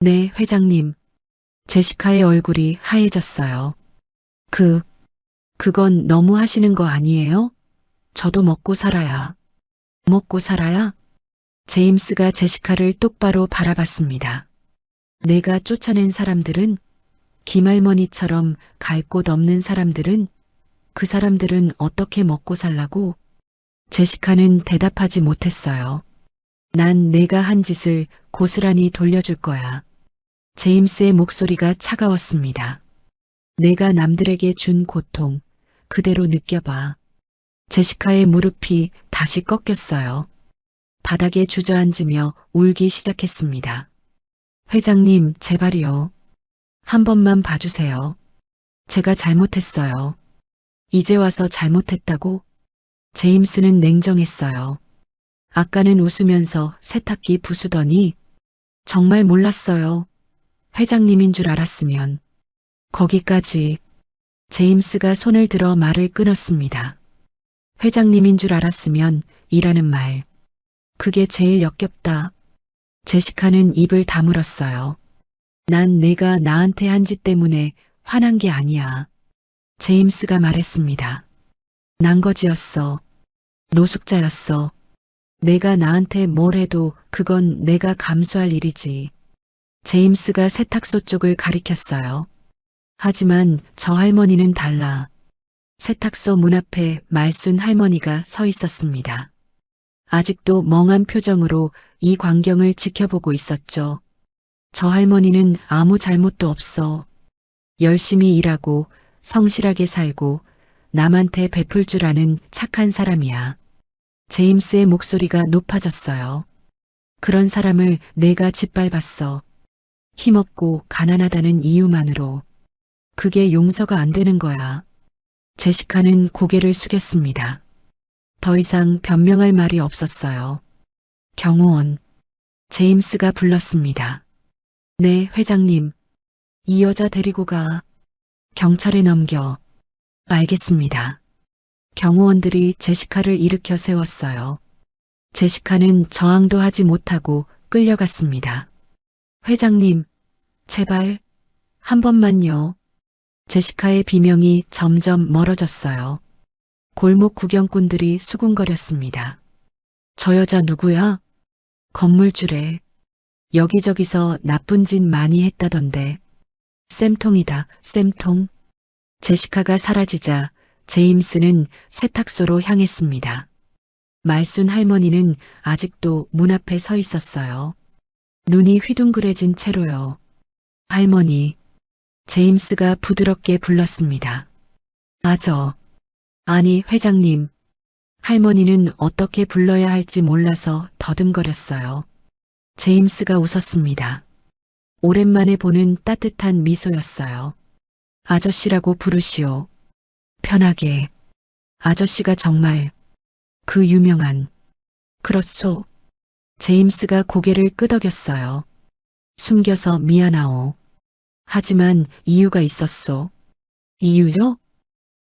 네, 회장님. 제시카의 얼굴이 하얘졌어요. 그건 너무 하시는 거 아니에요? 저도 먹고 살아야. 먹고 살아야? 제임스가 제시카를 똑바로 바라봤습니다. 내가 쫓아낸 사람들은, 김할머니처럼 갈 곳 없는 사람들은, 그 사람들은 어떻게 먹고 살라고? 제시카는 대답하지 못했어요. 난 내가 한 짓을 고스란히 돌려줄 거야. 제임스의 목소리가 차가웠습니다. 내가 남들에게 준 고통, 그대로 느껴봐. 제시카의 무릎이 다시 꺾였어요. 바닥에 주저앉으며 울기 시작했습니다. 회장님, 제발이요. 한 번만 봐주세요. 제가 잘못했어요. 이제 와서 잘못했다고? 제임스는 냉정했어요. 아까는 웃으면서 세탁기 부수더니 정말 몰랐어요. 회장님인 줄 알았으면. 거기까지. 제임스가 손을 들어 말을 끊었습니다. 회장님인 줄 알았으면 이라는 말. 그게 제일 역겹다. 제시카는 입을 다물었어요. 난 내가 나한테 한 짓 때문에 화난 게 아니야. 제임스가 말했습니다. 난거지였어. 노숙자였어. 내가 나한테 뭘 해도 그건 내가 감수할 일이지. 제임스가 세탁소 쪽을 가리켰어요. 하지만 저 할머니는 달라. 세탁소 문 앞에 말순 할머니가 서 있었습니다. 아직도 멍한 표정으로 이 광경을 지켜보고 있었죠. 저 할머니는 아무 잘못도 없어. 열심히 일하고 성실하게 살고 남한테 베풀 줄 아는 착한 사람이야. 제임스의 목소리가 높아졌어요. 그런 사람을 내가 짓밟았어. 힘없고 가난하다는 이유만으로. 그게 용서가 안 되는 거야. 제시카는 고개를 숙였습니다. 더 이상 변명할 말이 없었어요. 경호원. 제임스가 불렀습니다. 네, 회장님. 이 여자 데리고 가. 경찰에 넘겨. 알겠습니다. 경호원들이 제시카를 일으켜 세웠어요. 제시카는 저항도 하지 못하고 끌려갔습니다. 회장님, 제발, 한 번만요. 제시카의 비명이 점점 멀어졌어요. 골목 구경꾼들이 수군거렸습니다. 저 여자 누구야? 건물주래. 여기저기서 나쁜 짓 많이 했다던데. 쌤통이다, 쌤통. 제시카가 사라지자 제임스는 세탁소로 향했습니다. 말순 할머니는 아직도 문 앞에 서 있었어요. 눈이 휘둥그레진 채로요. 할머니. 제임스가 부드럽게 불렀습니다. 아니, 회장님. 할머니는 어떻게 불러야 할지 몰라서 더듬거렸어요. 제임스가 웃었습니다. 오랜만에 보는 따뜻한 미소였어요. 아저씨라고 부르시오. 편하게. 아저씨가 정말 그 유명한. 그렇소. 제임스가 고개를 끄덕였어요. 숨겨서 미안하오. 하지만 이유가 있었소. 이유요?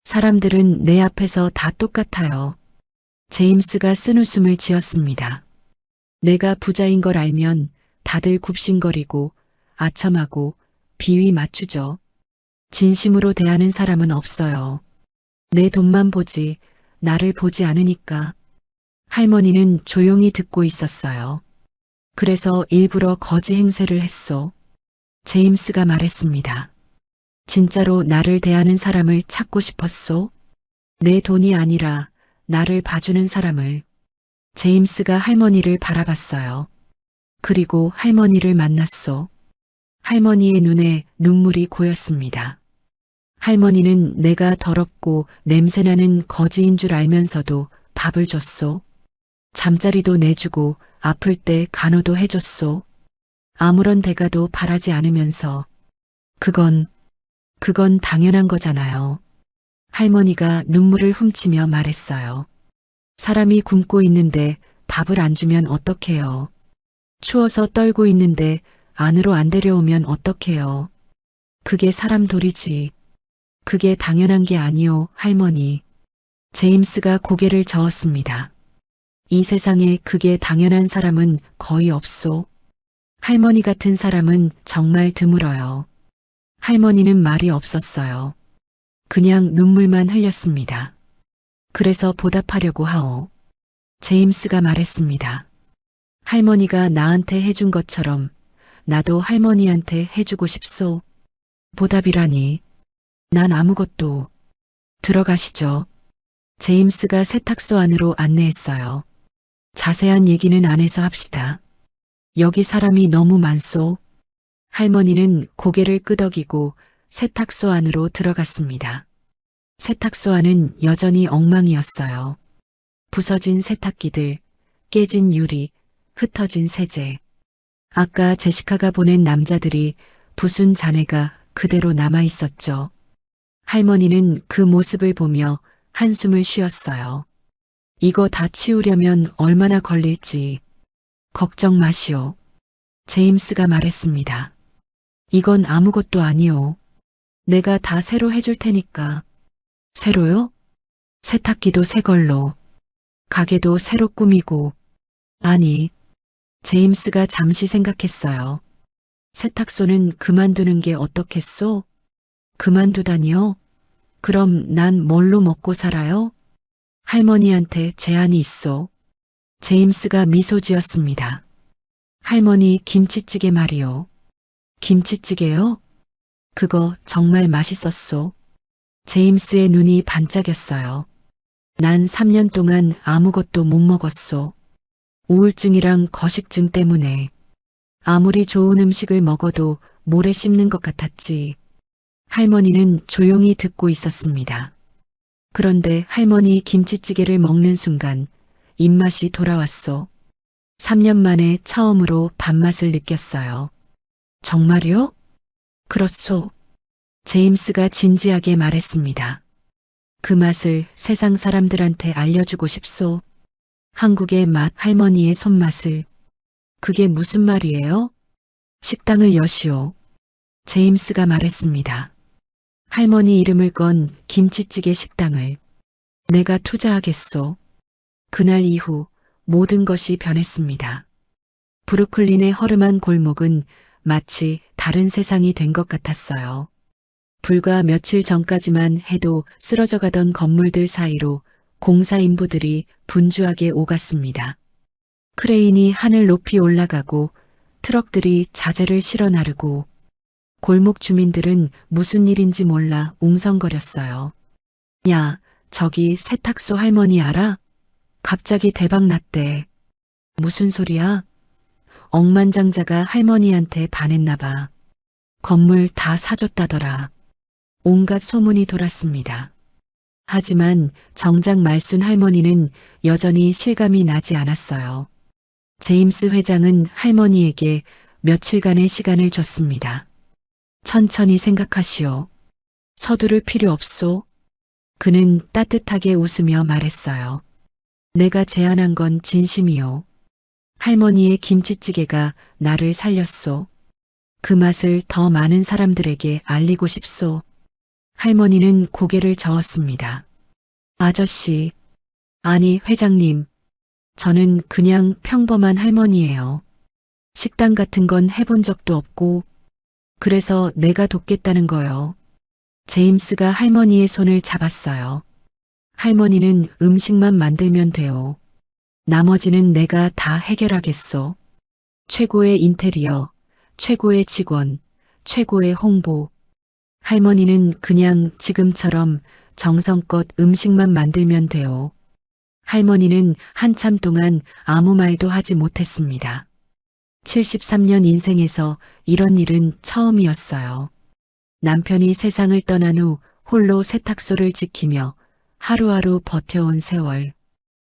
사람들은 내 앞에서 다 똑같아요. 제임스가 쓴웃음을 지었습니다. 내가 부자인 걸 알면 다들 굽신거리고 아첨하고 비위 맞추죠. 진심으로 대하는 사람은 없어요. 내 돈만 보지 나를 보지 않으니까. 할머니는 조용히 듣고 있었어요. 그래서 일부러 거지 행세를 했소. 제임스가 말했습니다. 진짜로 나를 대하는 사람을 찾고 싶었소. 내 돈이 아니라 나를 봐주는 사람을. 제임스가 할머니를 바라봤어요. 그리고 할머니를 만났소. 할머니의 눈에 눈물이 고였습니다. 할머니는 내가 더럽고 냄새나는 거지인 줄 알면서도 밥을 줬소. 잠자리도 내주고 아플 때 간호도 해줬소. 아무런 대가도 바라지 않으면서. 그건 당연한 거잖아요. 할머니가 눈물을 훔치며 말했어요. 사람이 굶고 있는데 밥을 안 주면 어떡해요. 추워서 떨고 있는데 안으로 안 데려오면 어떡해요. 그게 사람 도리지. 그게 당연한 게 아니오, 할머니. 제임스가 고개를 저었습니다. 이 세상에 그게 당연한 사람은 거의 없소. 할머니 같은 사람은 정말 드물어요. 할머니는 말이 없었어요. 그냥 눈물만 흘렸습니다. 그래서 보답하려고 하오. 제임스가 말했습니다. 할머니가 나한테 해준 것처럼 나도 할머니한테 해주고 싶소. 보답이라니. 난 아무것도. 들어가시죠. 제임스가 세탁소 안으로 안내했어요. 자세한 얘기는 안에서 합시다. 여기 사람이 너무 많소. 할머니는 고개를 끄덕이고 세탁소 안으로 들어갔습니다. 세탁소 안은 여전히 엉망이었어요. 부서진 세탁기들, 깨진 유리, 흩어진 세제. 아까 제시카가 보낸 남자들이 부순 잔해가 그대로 남아 있었죠. 할머니는 그 모습을 보며 한숨을 쉬었어요. 이거 다 치우려면 얼마나 걸릴지. 걱정 마시오. 제임스가 말했습니다. 이건 아무것도 아니오. 내가 다 새로 해줄 테니까. 새로요? 세탁기도 새 걸로. 가게도 새로 꾸미고. 아니. 제임스가 잠시 생각했어요. 세탁소는 그만두는 게 어떻겠소? 그만두다니요? 그럼 난 뭘로 먹고 살아요? 할머니한테 제안이 있소. 제임스가 미소 지었습니다. 할머니 김치찌개 말이요. 김치찌개요? 그거 정말 맛있었소. 제임스의 눈이 반짝였어요. 난 3년 동안 아무것도 못 먹었소. 우울증이랑 거식증 때문에. 아무리 좋은 음식을 먹어도 모래 씹는 것 같았지. 할머니는 조용히 듣고 있었습니다. 그런데 할머니 김치찌개를 먹는 순간 입맛이 돌아왔소. 3년 만에 처음으로 밥맛을 느꼈어요. 정말요? 그렇소. 제임스가 진지하게 말했습니다. 그 맛을 세상 사람들한테 알려주고 싶소. 한국의 맛, 할머니의 손맛을. 그게 무슨 말이에요? 식당을 여시오. 제임스가 말했습니다. 할머니 이름을 건 김치찌개 식당을. 내가 투자하겠소. 그날 이후 모든 것이 변했습니다. 브루클린의 허름한 골목은 마치 다른 세상이 된 것 같았어요. 불과 며칠 전까지만 해도 쓰러져가던 건물들 사이로 공사 인부들이 분주하게 오갔습니다. 크레인이 하늘 높이 올라가고 트럭들이 자재를 실어 나르고 골목 주민들은 무슨 일인지 몰라 웅성거렸어요. 야, 저기 세탁소 할머니 알아? 갑자기 대박 났대. 무슨 소리야? 억만장자가 할머니한테 반했나 봐. 건물 다 사줬다더라. 온갖 소문이 돌았습니다. 하지만 정작 말순 할머니는 여전히 실감이 나지 않았어요. 제임스 회장은 할머니에게 며칠간의 시간을 줬습니다. 천천히 생각하시오. 서두를 필요 없소. 그는 따뜻하게 웃으며 말했어요. 내가 제안한 건 진심이요. 할머니의 김치찌개가 나를 살렸소. 그 맛을 더 많은 사람들에게 알리고 싶소. 할머니는 고개를 저었습니다. 아저씨, 아니 회장님, 저는 그냥 평범한 할머니예요. 식당 같은 건 해본 적도 없고, 그래서 내가 돕겠다는 거요. 제임스가 할머니의 손을 잡았어요. 할머니는 음식만 만들면 돼요. 나머지는 내가 다 해결하겠소. 최고의 인테리어, 최고의 직원, 최고의 홍보. 할머니는 그냥 지금처럼 정성껏 음식만 만들면 돼요. 할머니는 한참 동안 아무 말도 하지 못했습니다. 73년 인생에서 이런 일은 처음이었어요. 남편이 세상을 떠난 후 홀로 세탁소를 지키며 하루하루 버텨온 세월.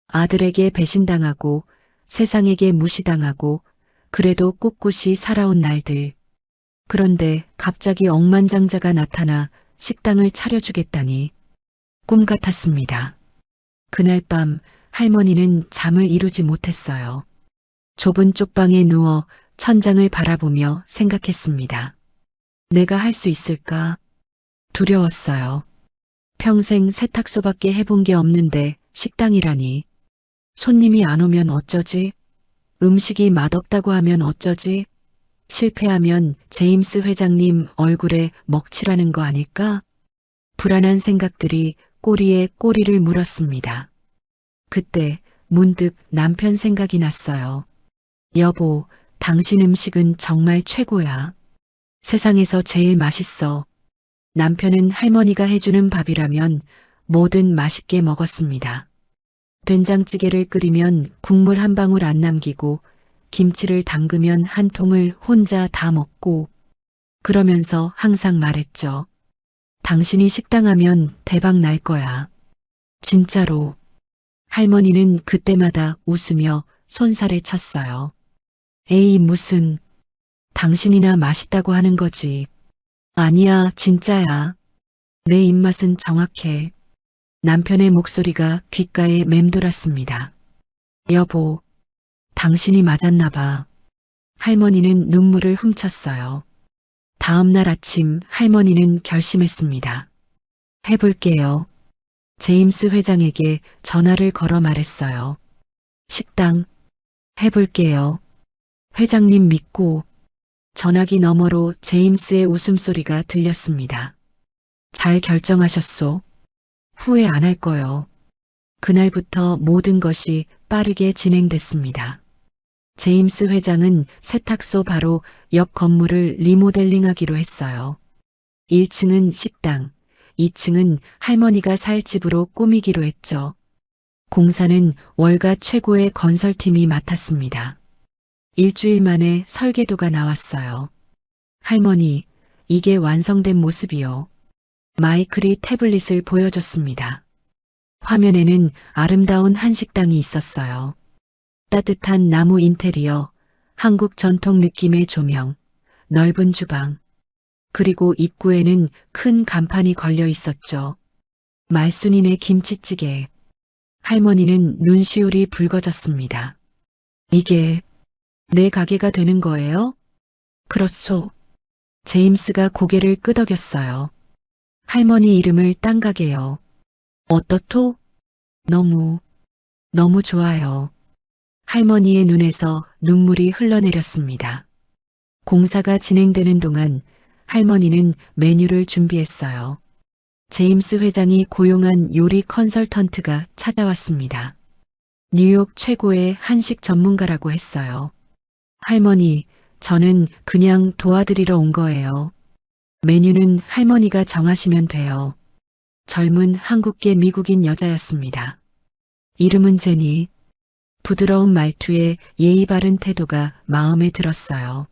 아들에게 배신당하고 세상에게 무시당하고 그래도 꿋꿋이 살아온 날들. 그런데 갑자기 억만장자가 나타나 식당을 차려주겠다니 꿈 같았습니다. 그날 밤 할머니는 잠을 이루지 못했어요. 좁은 쪽방에 누워 천장을 바라보며 생각했습니다. 내가 할 수 있을까? 두려웠어요. 평생 세탁소밖에 해본 게 없는데 식당이라니. 손님이 안 오면 어쩌지? 음식이 맛없다고 하면 어쩌지? 실패하면 제임스 회장님 얼굴에 먹칠하는 거 아닐까? 불안한 생각들이 꼬리에 꼬리를 물었습니다. 그때 문득 남편 생각이 났어요. 여보, 당신 음식은 정말 최고야. 세상에서 제일 맛있어. 남편은 할머니가 해주는 밥이라면 뭐든 맛있게 먹었습니다. 된장찌개를 끓이면 국물 한 방울 안 남기고 김치를 담그면 한 통을 혼자 다 먹고 그러면서 항상 말했죠. 당신이 식당하면 대박 날 거야. 진짜로. 할머니는 그때마다 웃으며 손살에 쳤어요. 에이, 무슨. 당신이나 맛있다고 하는 거지. 아니야, 진짜야. 내 입맛은 정확해. 남편의 목소리가 귓가에 맴돌았습니다. 여보, 당신이 맞았나 봐. 할머니는 눈물을 훔쳤어요. 다음 날 아침 할머니는 결심했습니다. 해볼게요. 제임스 회장에게 전화를 걸어 말했어요. 식당, 해볼게요. 회장님 믿고. 전화기 너머로 제임스의 웃음소리가 들렸습니다. 잘 결정하셨소. 후회 안 할 거요. 그날부터 모든 것이 빠르게 진행됐습니다. 제임스 회장은 세탁소 바로 옆 건물을 리모델링하기로 했어요. 1층은 식당, 2층은 할머니가 살 집으로 꾸미기로 했죠. 공사는 월가 최고의 건설팀이 맡았습니다. 일주일 만에 설계도가 나왔어요. 할머니, 이게 완성된 모습이요. 마이클이 태블릿을 보여줬습니다. 화면에는 아름다운 한식당이 있었어요. 따뜻한 나무 인테리어, 한국 전통 느낌의 조명, 넓은 주방, 그리고 입구에는 큰 간판이 걸려 있었죠. 말순이네 김치찌개. 할머니는 눈시울이 붉어졌습니다. 이게 내 가게가 되는 거예요? 그렇소. 제임스가 고개를 끄덕였어요. 할머니 이름을 딴 가게요. 어떻소? 너무 좋아요. 할머니의 눈에서 눈물이 흘러내렸습니다. 공사가 진행되는 동안 할머니는 메뉴를 준비했어요. 제임스 회장이 고용한 요리 컨설턴트가 찾아왔습니다. 뉴욕 최고의 한식 전문가라고 했어요. 할머니, 저는 그냥 도와드리러 온 거예요. 메뉴는 할머니가 정하시면 돼요. 젊은 한국계 미국인 여자였습니다. 이름은 제니. 부드러운 말투에 예의 바른 태도가 마음에 들었어요.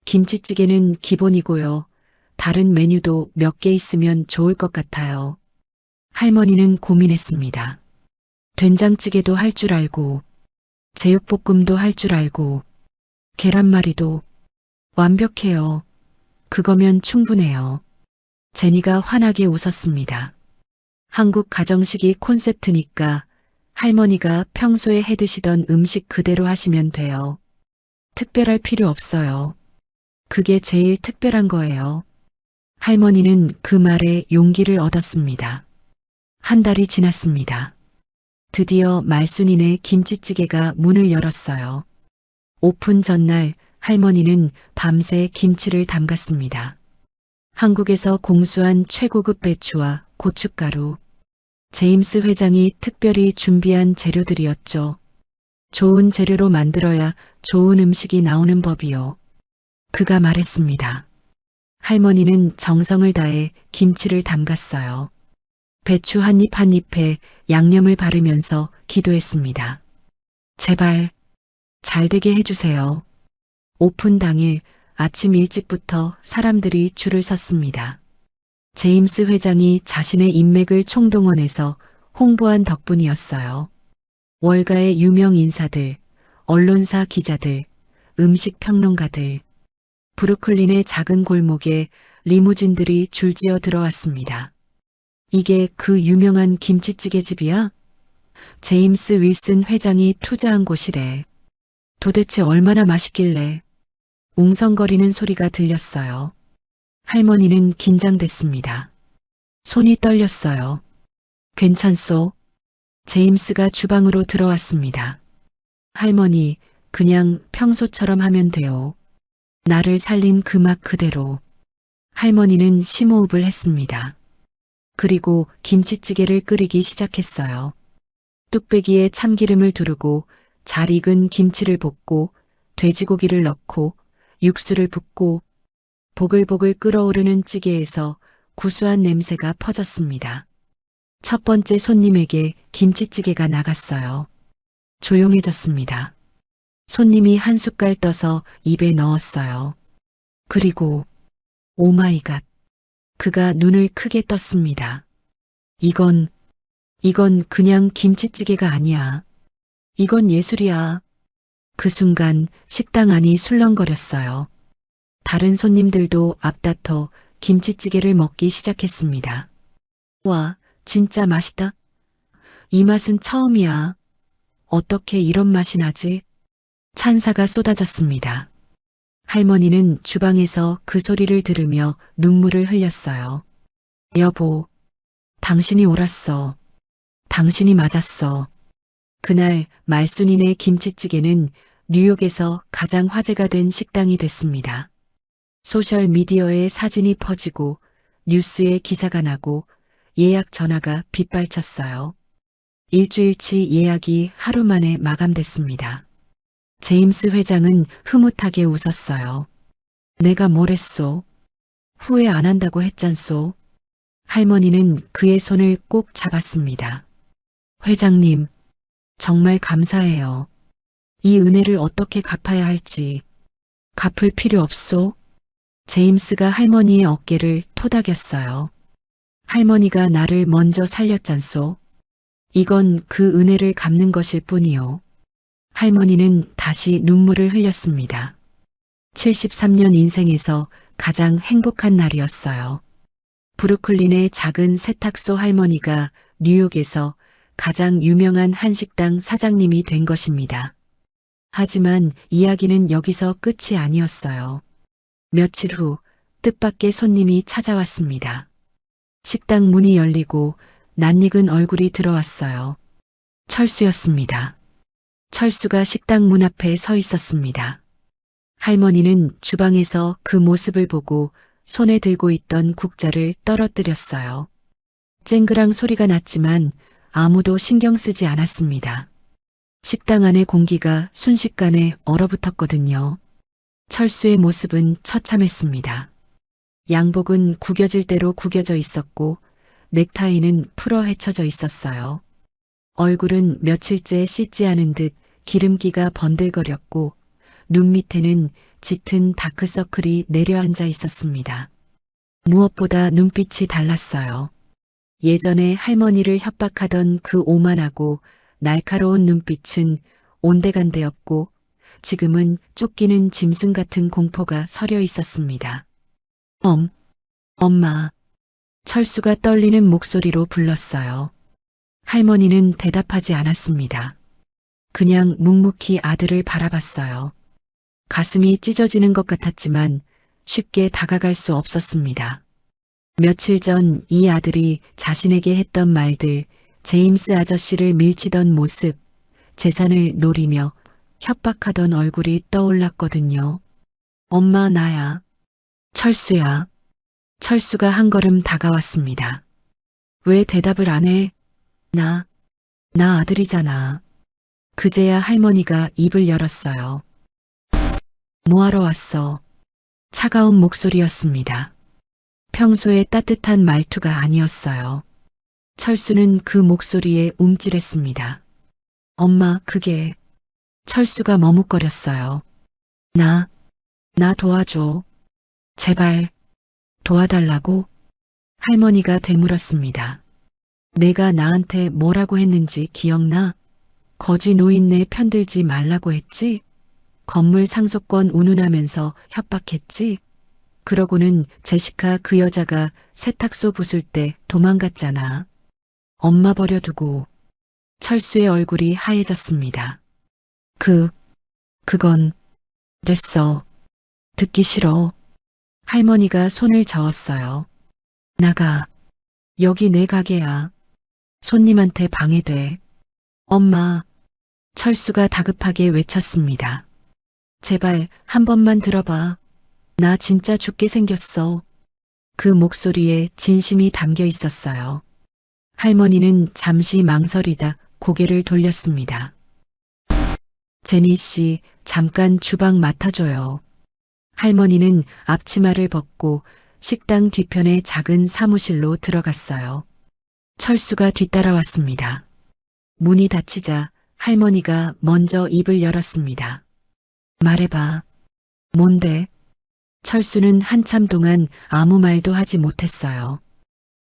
김치찌개는 기본이고요. 다른 메뉴도 몇 개 있으면 좋을 것 같아요. 할머니는 고민했습니다. 된장찌개도 할 줄 알고, 제육볶음도 할 줄 알고, 계란말이도 완벽해요. 그거면 충분해요. 제니가 환하게 웃었습니다. 한국 가정식이 콘셉트니까 할머니가 평소에 해드시던 음식 그대로 하시면 돼요. 특별할 필요 없어요. 그게 제일 특별한 거예요. 할머니는 그 말에 용기를 얻었습니다. 한 달이 지났습니다. 드디어 말순이네 김치찌개가 문을 열었어요. 오픈 전날 할머니는 밤새 김치를 담갔습니다. 한국에서 공수한 최고급 배추와 고춧가루, 제임스 회장이 특별히 준비한 재료들이었죠. 좋은 재료로 만들어야 좋은 음식이 나오는 법이요. 그가 말했습니다. 할머니는 정성을 다해 김치를 담갔어요. 배추 한 입 한 입에 양념을 바르면서 기도했습니다. 제발 잘 되게 해주세요. 오픈 당일 아침 일찍부터 사람들이 줄을 섰습니다. 제임스 회장이 자신의 인맥을 총동원해서 홍보한 덕분이었어요. 월가의 유명 인사들, 언론사 기자들, 음식 평론가들, 브루클린의 작은 골목에 리무진들이 줄지어 들어왔습니다. 이게 그 유명한 김치찌개 집이야? 제임스 윌슨 회장이 투자한 곳이래. 도대체 얼마나 맛있길래? 웅성거리는 소리가 들렸어요. 할머니는 긴장됐습니다. 손이 떨렸어요. 괜찮소? 제임스가 주방으로 들어왔습니다. 할머니, 그냥 평소처럼 하면 돼요. 나를 살린 그 맛 그대로. 할머니는 심호흡을 했습니다. 그리고 김치찌개를 끓이기 시작했어요. 뚝배기에 참기름을 두르고 잘 익은 김치를 볶고 돼지고기를 넣고 육수를 붓고 보글보글 끓어오르는 찌개에서 구수한 냄새가 퍼졌습니다. 첫 번째 손님에게 김치찌개가 나갔어요. 조용해졌습니다. 손님이 한 숟갈 떠서 입에 넣었어요. 그리고 오마이갓. 그가 눈을 크게 떴습니다. 이건 그냥 김치찌개가 아니야. 이건 예술이야. 그 순간 식당 안이 술렁거렸어요. 다른 손님들도 앞다퉈 김치찌개를 먹기 시작했습니다. 와, 진짜 맛있다. 이 맛은 처음이야. 어떻게 이런 맛이 나지? 찬사가 쏟아졌습니다. 할머니는 주방에서 그 소리를 들으며 눈물을 흘렸어요. 여보, 당신이 옳았어. 당신이 맞았어. 그날 말순이네 김치찌개는 뉴욕에서 가장 화제가 된 식당이 됐습니다. 소셜 미디어에 사진이 퍼지고 뉴스에 기사가 나고 예약 전화가 빗발쳤어요. 일주일치 예약이 하루 만에 마감됐습니다. 제임스 회장은 흐뭇하게 웃었어요. 내가 뭘 했소? 후회 안 한다고 했잖소. 할머니는 그의 손을 꼭 잡았습니다. 회장님, 정말 감사해요. 이 은혜를 어떻게 갚아야 할지. 갚을 필요 없소. 제임스가 할머니의 어깨를 토닥였어요. 할머니가 나를 먼저 살렸잖소. 이건 그 은혜를 갚는 것일 뿐이요. 할머니는 다시 눈물을 흘렸습니다. 73년 인생에서 가장 행복한 날이었어요. 브루클린의 작은 세탁소 할머니가 뉴욕에서 가장 유명한 한식당 사장님이 된 것입니다. 하지만 이야기는 여기서 끝이 아니었어요. 며칠 후 뜻밖의 손님이 찾아왔습니다. 식당 문이 열리고 낯익은 얼굴이 들어왔어요. 철수였습니다. 철수가 식당 문 앞에 서 있었습니다. 할머니는 주방에서 그 모습을 보고 손에 들고 있던 국자를 떨어뜨렸어요. 쨍그랑 소리가 났지만 아무도 신경 쓰지 않았습니다. 식당 안의 공기가 순식간에 얼어붙었거든요. 철수의 모습은 처참했습니다. 양복은 구겨질 대로 구겨져 있었고 넥타이는 풀어 헤쳐져 있었어요. 얼굴은 며칠째 씻지 않은 듯 기름기가 번들거렸고 눈 밑에는 짙은 다크서클이 내려앉아 있었습니다. 무엇보다 눈빛이 달랐어요. 예전에 할머니를 협박하던 그 오만하고 날카로운 눈빛은 온데간데였고 지금은 쫓기는 짐승 같은 공포가 서려 있었습니다. 엄마. 철수가 떨리는 목소리로 불렀어요. 할머니는 대답하지 않았습니다. 그냥 묵묵히 아들을 바라봤어요. 가슴이 찢어지는 것 같았지만 쉽게 다가갈 수 없었습니다. 며칠 전 이 아들이 자신에게 했던 말들, 제임스 아저씨를 밀치던 모습, 재산을 노리며 협박하던 얼굴이 떠올랐거든요. 엄마, 나야. 철수야. 철수가 한 걸음 다가왔습니다. 왜 대답을 안 해? 나 아들이잖아. 그제야 할머니가 입을 열었어요. 뭐하러 왔어? 차가운 목소리였습니다. 평소에 따뜻한 말투가 아니었어요. 철수는 그 목소리에 움찔했습니다. 엄마, 그게... 철수가 머뭇거렸어요. 나 도와줘. 제발 도와달라고? 할머니가 되물었습니다. 내가 나한테 뭐라고 했는지 기억나? 거지 노인네 편들지 말라고 했지? 건물 상속권 운운하면서 협박했지? 그러고는 제시카 그 여자가 세탁소 부술 때 도망갔잖아. 엄마 버려두고. 철수의 얼굴이 하얘졌습니다. 그건 됐어. 듣기 싫어. 할머니가 손을 저었어요. 나가. 여기 내 가게야. 손님한테 방해돼. 엄마. 철수가 다급하게 외쳤습니다. 제발 한 번만 들어봐. 나 진짜 죽게 생겼어. 그 목소리에 진심이 담겨 있었어요. 할머니는 잠시 망설이다 고개를 돌렸습니다. 제니 씨, 잠깐 주방 맡아줘요. 할머니는 앞치마를 벗고 식당 뒤편의 작은 사무실로 들어갔어요. 철수가 뒤따라왔습니다. 문이 닫히자 할머니가 먼저 입을 열었습니다. 말해봐. 뭔데? 철수는 한참 동안 아무 말도 하지 못했어요.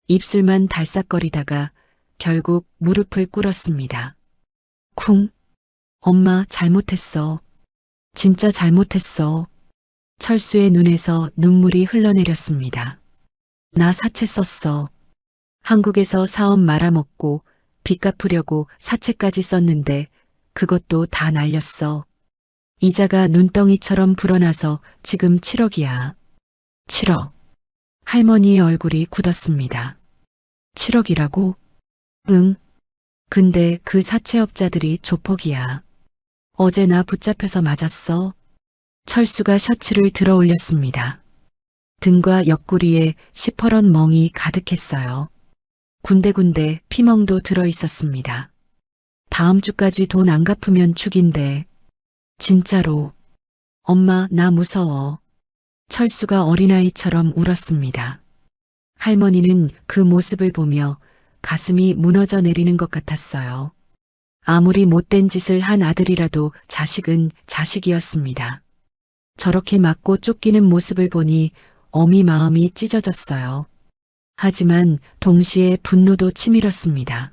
입술만 달싹거리다가 결국 무릎을 꿇었습니다. 쿵. 엄마 잘못했어. 진짜 잘못했어. 철수의 눈에서 눈물이 흘러내렸습니다. 나 사채 썼어. 한국에서 사업 말아먹고 빚 갚으려고 사채까지 썼는데 그것도 다 날렸어. 이자가 눈덩이처럼 불어나서 지금 7억이야. 7억. 할머니의 얼굴이 굳었습니다. 7억이라고? 응. 근데 그 사채업자들이 조폭이야. 어제 나 붙잡혀서 맞았어. 철수가 셔츠를 들어 올렸습니다. 등과 옆구리에 시퍼런 멍이 가득했어요. 군데군데 피멍도 들어 있었습니다. 다음 주까지 돈 안 갚으면 죽인대. 진짜로. 엄마, 나 무서워. 철수가 어린아이처럼 울었습니다. 할머니는 그 모습을 보며 가슴이 무너져 내리는 것 같았어요. 아무리 못된 짓을 한 아들이라도 자식은 자식이었습니다. 저렇게 맞고 쫓기는 모습을 보니 어미 마음이 찢어졌어요. 하지만 동시에 분노도 치밀었습니다.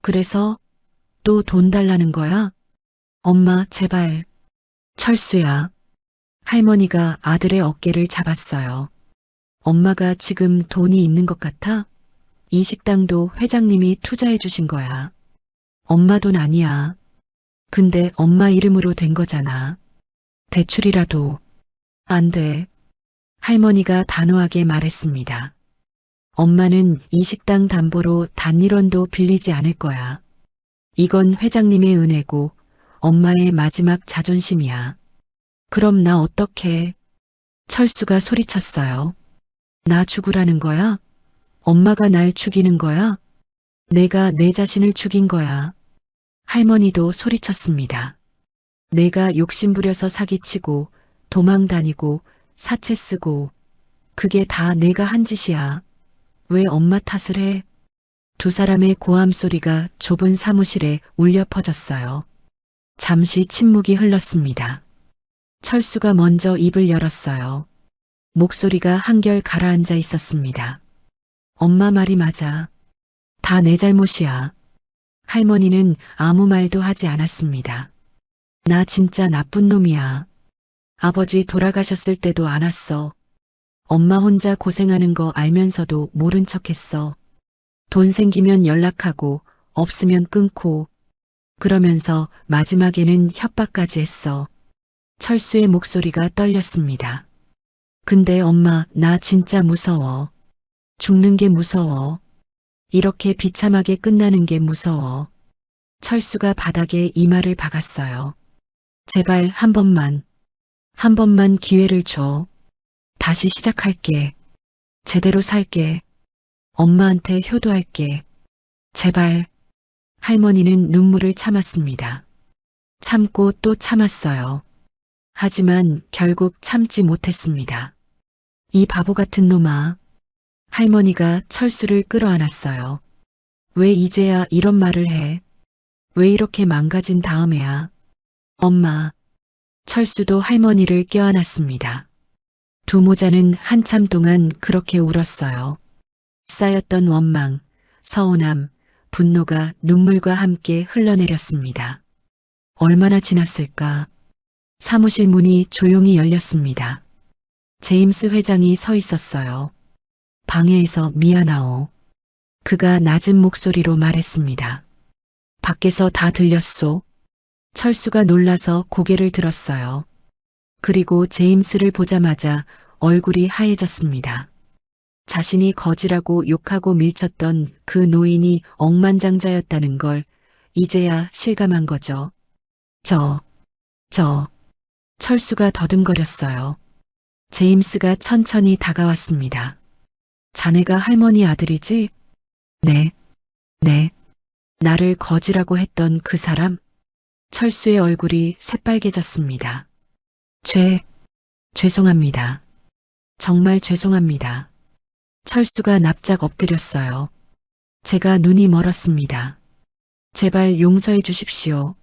그래서 또 돈 달라는 거야? 엄마, 제발. 철수야. 할머니가 아들의 어깨를 잡았어요. 엄마가 지금 돈이 있는 것 같아? 이 식당도 회장님이 투자해 주신 거야. 엄마 돈 아니야. 근데 엄마 이름으로 된 거잖아. 대출이라도. 안 돼. 할머니가 단호하게 말했습니다. 엄마는 이 식당 담보로 단 1원도 빌리지 않을 거야. 이건 회장님의 은혜고 엄마의 마지막 자존심이야. 그럼 나 어떡해? 철수가 소리쳤어요. 나 죽으라는 거야? 엄마가 날 죽이는 거야? 내가 내 자신을 죽인 거야. 할머니도 소리쳤습니다. 내가 욕심부려서 사기치고 도망 다니고 사채 쓰고 그게 다 내가 한 짓이야. 왜 엄마 탓을 해? 두 사람의 고함 소리가 좁은 사무실에 울려 퍼졌어요. 잠시 침묵이 흘렀습니다. 철수가 먼저 입을 열었어요. 목소리가 한결 가라앉아 있었습니다. 엄마 말이 맞아. 다 내 잘못이야. 할머니는 아무 말도 하지 않았습니다. 나 진짜 나쁜 놈이야. 아버지 돌아가셨을 때도 안 왔어. 엄마 혼자 고생하는 거 알면서도 모른 척했어. 돈 생기면 연락하고 없으면 끊고 그러면서 마지막에는 협박까지 했어. 철수의 목소리가 떨렸습니다. 근데 엄마, 나 진짜 무서워. 죽는 게 무서워. 이렇게 비참하게 끝나는 게 무서워. 철수가 바닥에 이마를 박았어요. 제발 한 번만 기회를 줘. 다시 시작할게. 제대로 살게. 엄마한테 효도할게. 제발. 할머니는 눈물을 참았습니다. 참고 또 참았어요. 하지만 결국 참지 못했습니다. 이 바보 같은 놈아. 할머니가 철수를 끌어안았어요. 왜 이제야 이런 말을 해? 왜 이렇게 망가진 다음에야? 엄마. 철수도 할머니를 껴안았습니다. 두 모자는 한참 동안 그렇게 울었어요. 쌓였던 원망, 서운함, 분노가 눈물과 함께 흘러내렸습니다. 얼마나 지났을까? 사무실 문이 조용히 열렸습니다. 제임스 회장이 서 있었어요. 방해해서 미안하오. 그가 낮은 목소리로 말했습니다. 밖에서 다 들렸소. 철수가 놀라서 고개를 들었어요. 그리고 제임스를 보자마자 얼굴이 하얘졌습니다. 자신이 거지라고 욕하고 밀쳤던 그 노인이 억만장자였다는 걸 이제야 실감한 거죠. 철수가 더듬거렸어요. 제임스가 천천히 다가왔습니다. 자네가 할머니 아들이지? 네. 나를 거지라고 했던 그 사람? 철수의 얼굴이 새빨개졌습니다. 죄송합니다. 정말 죄송합니다. 철수가 납작 엎드렸어요. 제가 눈이 멀었습니다. 제발 용서해 주십시오.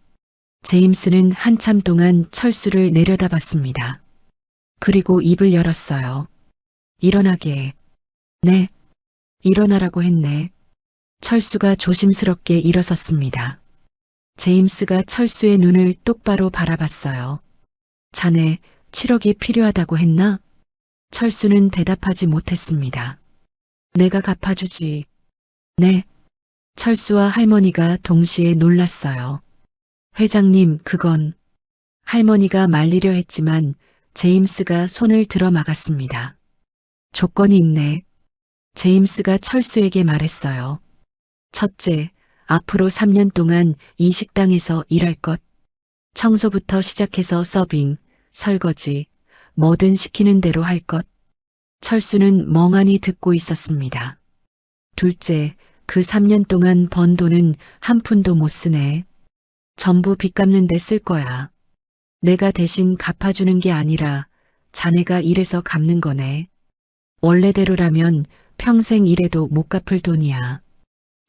제임스는 한참 동안 철수를 내려다봤습니다. 그리고 입을 열었어요. 일어나게. 네. 일어나라고 했네. 철수가 조심스럽게 일어섰습니다. 제임스가 철수의 눈을 똑바로 바라봤어요. 자네 7억이 필요하다고 했나? 철수는 대답하지 못했습니다. 내가 갚아주지. 네. 철수와 할머니가 동시에 놀랐어요. 회장님, 그건. 할머니가 말리려 했지만 제임스가 손을 들어 막았습니다. 조건이 있네. 제임스가 철수에게 말했어요. 첫째, 앞으로 3년 동안 이 식당에서 일할 것. 청소부터 시작해서 서빙, 설거지, 뭐든 시키는 대로 할 것. 철수는 멍하니 듣고 있었습니다. 둘째, 그 3년 동안 번 돈은 한 푼도 못 쓰네. 전부 빚 갚는 데 쓸 거야. 내가 대신 갚아주는 게 아니라 자네가 일해서 갚는 거네. 원래대로라면 평생 일해도 못 갚을 돈이야.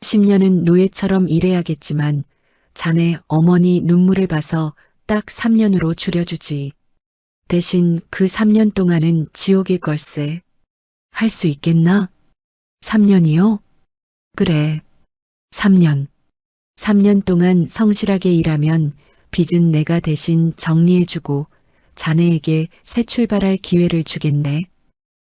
10년은 노예처럼 일해야겠지만 자네 어머니 눈물을 봐서 딱 3년으로 줄여주지. 대신 그 3년 동안은 지옥일 걸세. 할 수 있겠나? 3년이요? 그래. 3년. 3년 동안 성실하게 일하면 빚은 내가 대신 정리해주고 자네에게 새 출발할 기회를 주겠네.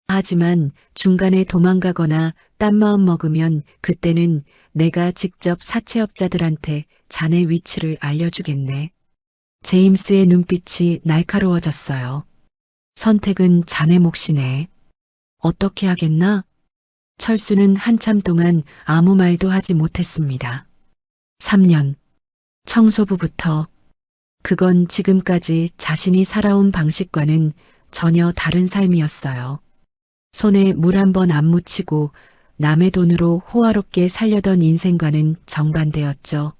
하지만 중간에 도망가거나 딴 마음 먹으면 그때는 내가 직접 사채업자들한테 자네 위치를 알려주겠네. 제임스의 눈빛이 날카로워졌어요. 선택은 자네 몫이네. 어떻게 하겠나? 철수는 한참 동안 아무 말도 하지 못했습니다. 3년. 청소부부터. 그건 지금까지 자신이 살아온 방식과는 전혀 다른 삶이었어요. 손에 물 한 번 안 묻히고 남의 돈으로 호화롭게 살려던 인생과는 정반대였죠.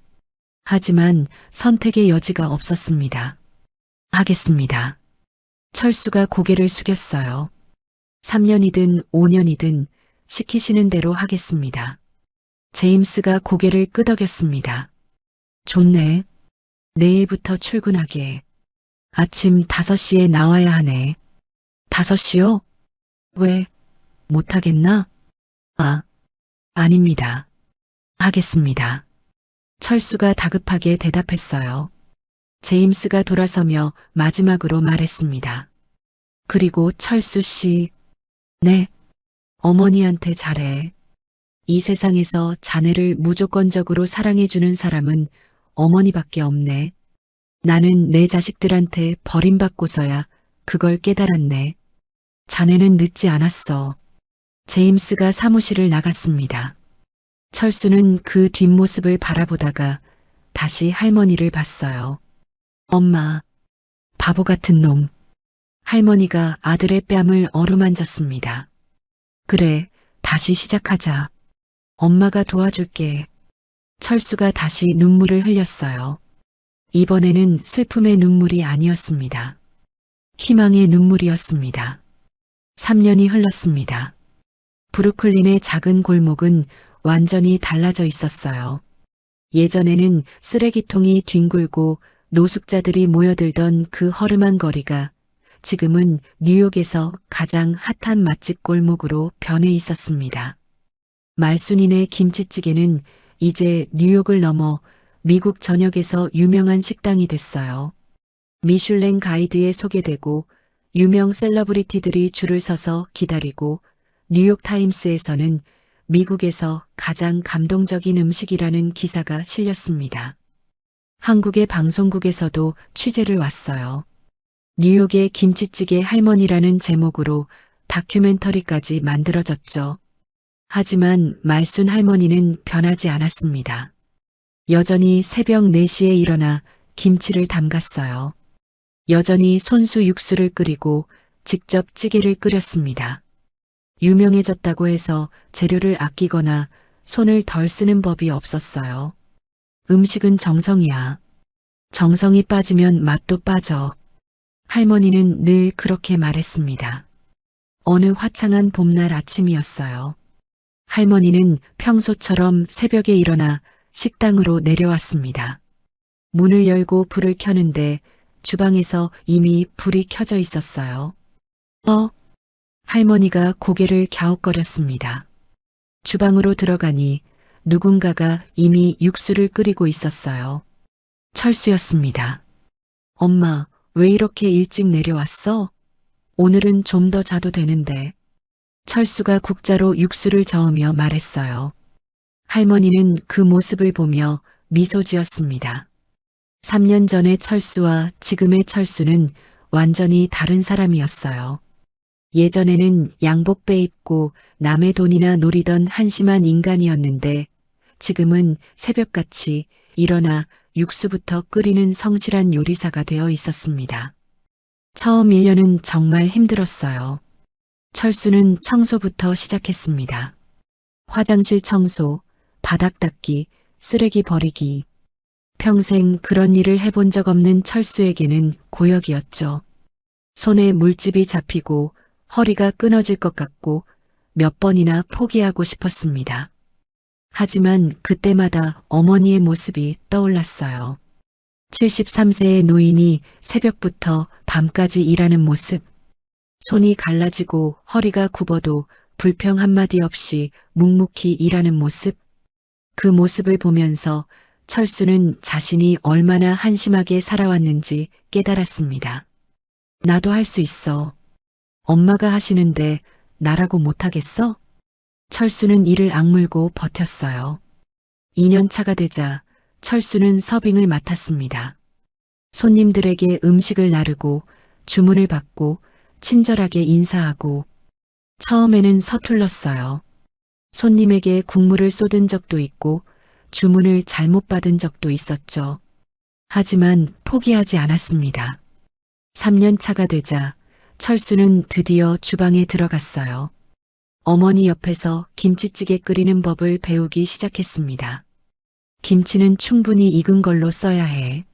하지만 선택의 여지가 없었습니다. 하겠습니다. 철수가 고개를 숙였어요. 3년이든 5년이든 시키시는 대로 하겠습니다. 제임스가 고개를 끄덕였습니다. 좋네. 내일부터 출근하게. 아침 5시에 나와야 하네. 5시요? 왜? 못하겠나? 아, 아닙니다. 하겠습니다. 철수가 다급하게 대답했어요. 제임스가 돌아서며 마지막으로 말했습니다. 그리고 철수 씨, 네, 어머니한테 잘해. 이 세상에서 자네를 무조건적으로 사랑해주는 사람은 어머니밖에 없네. 나는 내 자식들한테 버림받고서야 그걸 깨달았네. 자네는 늦지 않았어. 제임스가 사무실을 나갔습니다. 철수는 그 뒷모습을 바라보다가 다시 할머니를 봤어요. 엄마, 바보 같은 놈. 할머니가 아들의 뺨을 어루만졌습니다. 그래, 다시 시작하자. 엄마가 도와줄게. 철수가 다시 눈물을 흘렸어요. 이번에는 슬픔의 눈물이 아니었습니다. 희망의 눈물이었습니다. 3년이 흘렀습니다. 브루클린의 작은 골목은 완전히 달라져 있었어요. 예전에는 쓰레기통이 뒹굴고 노숙자들이 모여들던 그 허름한 거리가 지금은 뉴욕에서 가장 핫한 맛집 골목으로 변해 있었습니다. 말순이네 김치찌개는 이제 뉴욕을 넘어 미국 전역에서 유명한 식당이 됐어요. 미슐랭 가이드에 소개되고 유명 셀러브리티들이 줄을 서서 기다리고 뉴욕타임스에서는 미국에서 가장 감동적인 음식이라는 기사가 실렸습니다. 한국의 방송국에서도 취재를 왔어요. 뉴욕의 김치찌개 할머니라는 제목으로 다큐멘터리까지 만들어졌죠. 하지만 말순 할머니는 변하지 않았습니다. 여전히 새벽 4시에 일어나 김치를 담갔어요. 여전히 손수 육수를 끓이고 직접 찌개를 끓였습니다. 유명해졌다고 해서 재료를 아끼거나 손을 덜 쓰는 법이 없었어요. 음식은 정성이야. 정성이 빠지면 맛도 빠져. 할머니는 늘 그렇게 말했습니다. 어느 화창한 봄날 아침이었어요. 할머니는 평소처럼 새벽에 일어나 식당으로 내려왔습니다. 문을 열고 불을 켜는데 주방에서 이미 불이 켜져 있었어요. 할머니가 고개를 갸웃거렸습니다. 주방으로 들어가니 누군가가 이미 육수를 끓이고 있었어요. 철수였습니다. 엄마, 왜 이렇게 일찍 내려왔어? 오늘은 좀 더 자도 되는데. 철수가 국자로 육수를 저으며 말했어요. 할머니는 그 모습을 보며 미소 지었습니다. 3년 전의 철수와 지금의 철수는 완전히 다른 사람이었어요. 예전에는 양복 빼입고 남의 돈이나 노리던 한심한 인간이었는데 지금은 새벽같이 일어나 육수부터 끓이는 성실한 요리사가 되어 있었습니다. 처음 1년은 정말 힘들었어요. 철수는 청소부터 시작했습니다. 화장실 청소, 바닥 닦기, 쓰레기 버리기. 평생 그런 일을 해본 적 없는 철수에게는 고역이었죠. 손에 물집이 잡히고 허리가 끊어질 것 같고 몇 번이나 포기하고 싶었습니다. 하지만 그때마다 어머니의 모습이 떠올랐어요. 73세의 노인이 새벽부터 밤까지 일하는 모습. 손이 갈라지고 허리가 굽어도 불평 한마디 없이 묵묵히 일하는 모습. 그 모습을 보면서 철수는 자신이 얼마나 한심하게 살아왔는지 깨달았습니다. 나도 할 수 있어. 엄마가 하시는데 나라고 못하겠어? 철수는 이를 악물고 버텼어요. 2년 차가 되자 철수는 서빙을 맡았습니다. 손님들에게 음식을 나르고 주문을 받고 친절하게 인사하고. 처음에는 서툴렀어요. 손님에게 국물을 쏟은 적도 있고 주문을 잘못 받은 적도 있었죠. 하지만 포기하지 않았습니다. 3년 차가 되자 철수는 드디어 주방에 들어갔어요. 어머니 옆에서 김치찌개 끓이는 법을 배우기 시작했습니다. 김치는 충분히 익은 걸로 써야 해.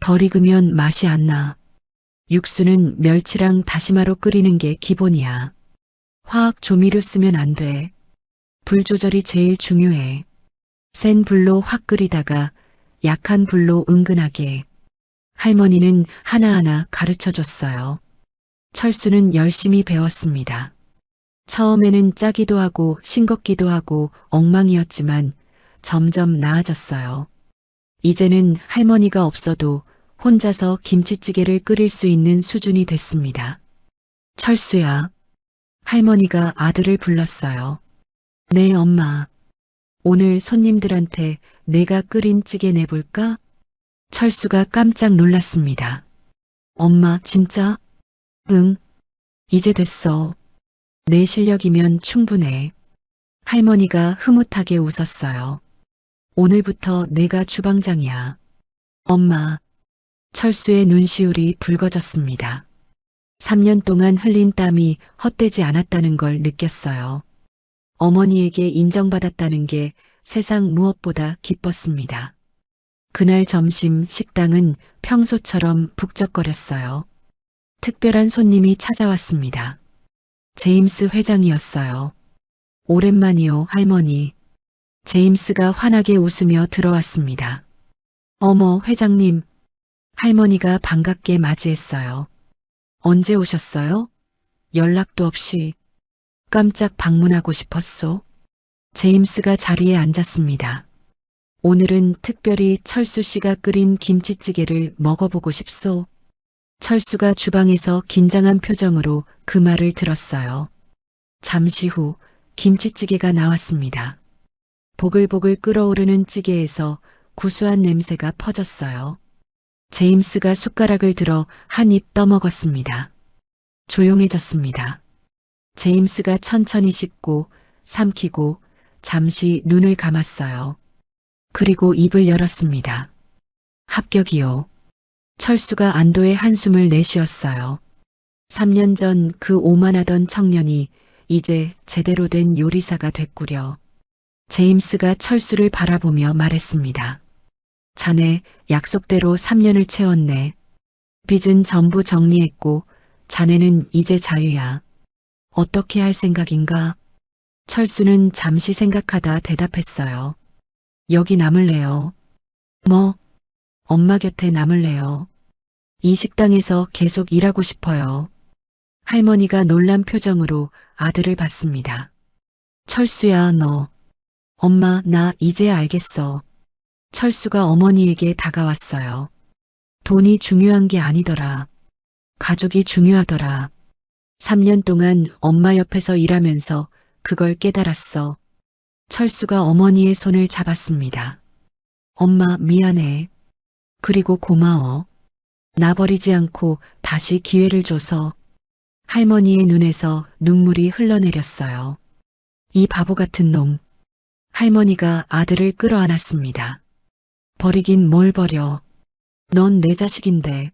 덜 익으면 맛이 안 나. 육수는 멸치랑 다시마로 끓이는 게 기본이야. 화학 조미료 쓰면 안 돼. 불 조절이 제일 중요해. 센 불로 확 끓이다가 약한 불로 은근하게. 할머니는 하나하나 가르쳐 줬어요. 철수는 열심히 배웠습니다. 처음에는 짜기도 하고 싱겁기도 하고 엉망이었지만 점점 나아졌어요. 이제는 할머니가 없어도 혼자서 김치찌개를 끓일 수 있는 수준이 됐습니다. 철수야. 할머니가 아들을 불렀어요. 네, 엄마. 오늘 손님들한테 내가 끓인 찌개 내볼까? 철수가 깜짝 놀랐습니다. 엄마, 진짜? 응. 이제 됐어. 내 실력이면 충분해. 할머니가 흐뭇하게 웃었어요. 오늘부터 내가 주방장이야. 엄마. 철수의 눈시울이 붉어졌습니다. 3년 동안 흘린 땀이 헛되지 않았다는 걸 느꼈어요. 어머니에게 인정받았다는 게 세상 무엇보다 기뻤습니다. 그날 점심 식당은 평소처럼 북적거렸어요. 특별한 손님이 찾아왔습니다. 제임스 회장이었어요. 오랜만이요, 할머니. 제임스가 환하게 웃으며 들어왔습니다. 어머, 회장님. 할머니가 반갑게 맞이했어요. 언제 오셨어요? 연락도 없이. 깜짝 방문하고 싶었소. 제임스가 자리에 앉았습니다. 오늘은 특별히 철수 씨가 끓인 김치찌개를 먹어보고 싶소. 철수가 주방에서 긴장한 표정으로 그 말을 들었어요. 잠시 후 김치찌개가 나왔습니다. 보글보글 끓어오르는 찌개에서 구수한 냄새가 퍼졌어요. 제임스가 숟가락을 들어 한 입 떠먹었습니다. 조용해졌습니다. 제임스가 천천히 씹고 삼키고 잠시 눈을 감았어요. 그리고 입을 열었습니다. 합격이요. 철수가 안도의 한숨을 내쉬었어요. 3년 전 그 오만하던 청년이 이제 제대로 된 요리사가 됐구려. 제임스가 철수를 바라보며 말했습니다. 자네 약속대로 3년을 채웠네. 빚은 전부 정리했고 자네는 이제 자유야. 어떻게 할 생각인가? 철수는 잠시 생각하다 대답했어요. 여기 남을래요. 뭐? 엄마 곁에 남을래요. 이 식당에서 계속 일하고 싶어요. 할머니가 놀란 표정으로 아들을 봤습니다. 철수야, 너. 엄마, 나 이제 알겠어. 철수가 어머니에게 다가왔어요. 돈이 중요한 게 아니더라. 가족이 중요하더라. 3년 동안 엄마 옆에서 일하면서 그걸 깨달았어. 철수가 어머니의 손을 잡았습니다. 엄마, 미안해. 그리고 고마워. 나 버리지 않고 다시 기회를 줘서. 할머니의 눈에서 눈물이 흘러내렸어요. 이 바보 같은 놈. 할머니가 아들을 끌어안았습니다. 버리긴 뭘 버려. 넌 내 자식인데.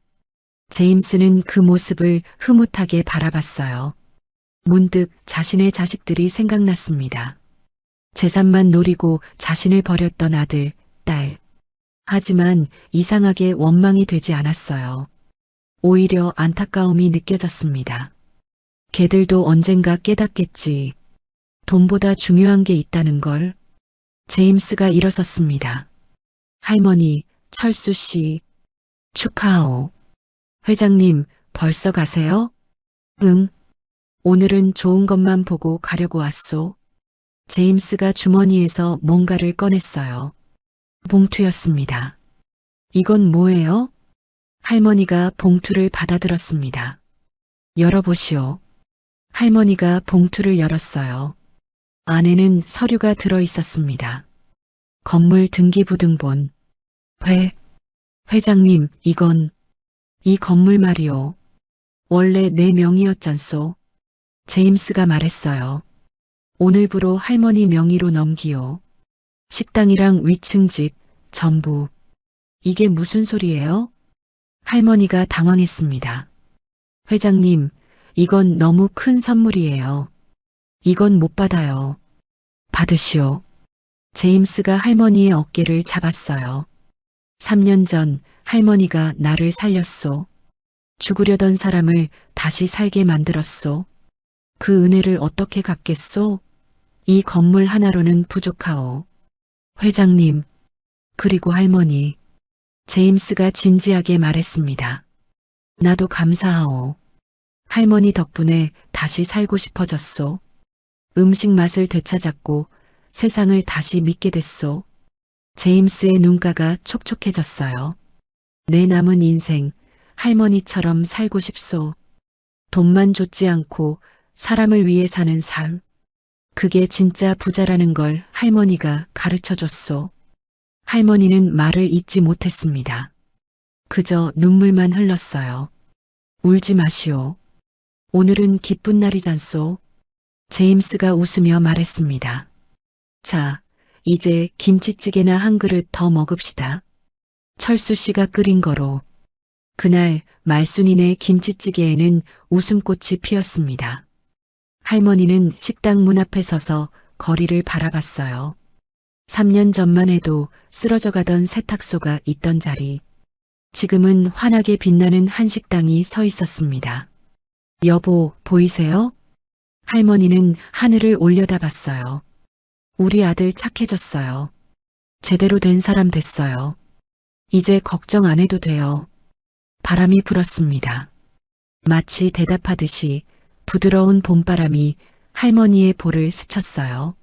제임스는 그 모습을 흐뭇하게 바라봤어요. 문득 자신의 자식들이 생각났습니다. 재산만 노리고 자신을 버렸던 아들, 딸. 하지만 이상하게 원망이 되지 않았어요. 오히려 안타까움이 느껴졌습니다. 걔들도 언젠가 깨닫겠지. 돈보다 중요한 게 있다는 걸. 제임스가 일어섰습니다. 할머니, 철수 씨. 축하하오. 회장님, 벌써 가세요? 응. 오늘은 좋은 것만 보고 가려고 왔소. 제임스가 주머니에서 뭔가를 꺼냈어요. 봉투였습니다. 이건 뭐예요? 할머니가 봉투를 받아들었습니다. 열어보시오. 할머니가 봉투를 열었어요. 안에는 서류가 들어 있었습니다. 건물 등기부등본. 회장님, 이 건물 말이오. 원래 내 명의였잖소. 제임스가 말했어요. 오늘부로 할머니 명의로 넘기오. 식당이랑 위층 집, 전부. 이게 무슨 소리예요? 할머니가 당황했습니다. 회장님, 이건 너무 큰 선물이에요. 이건 못 받아요. 받으시오. 제임스가 할머니의 어깨를 잡았어요. 3년 전 할머니가 나를 살렸소. 죽으려던 사람을 다시 살게 만들었소. 그 은혜를 어떻게 갚겠소? 이 건물 하나로는 부족하오. 회장님, 그리고 할머니. 제임스가 진지하게 말했습니다. 나도 감사하오. 할머니 덕분에 다시 살고 싶어졌소. 음식 맛을 되찾았고 세상을 다시 믿게 됐소. 제임스의 눈가가 촉촉해졌어요. 내 남은 인생 할머니처럼 살고 싶소. 돈만 쫓지 않고 사람을 위해 사는 삶. 그게 진짜 부자라는 걸 할머니가 가르쳐줬소. 할머니는 말을 잇지 못했습니다. 그저 눈물만 흘렀어요. 울지 마시오. 오늘은 기쁜 날이잖소. 제임스가 웃으며 말했습니다. 자, 이제 김치찌개나 한 그릇 더 먹읍시다. 철수 씨가 끓인 거로. 그날 말순이네 김치찌개에는 웃음꽃이 피었습니다. 할머니는 식당 문 앞에 서서 거리를 바라봤어요. 3년 전만 해도 쓰러져 가던 세탁소가 있던 자리. 지금은 환하게 빛나는 한식당이 서 있었습니다. 여보, 보이세요? 할머니는 하늘을 올려다봤어요. 우리 아들 착해졌어요. 제대로 된 사람 됐어요. 이제 걱정 안 해도 돼요. 바람이 불었습니다. 마치 대답하듯이 부드러운 봄바람이 할머니의 볼을 스쳤어요.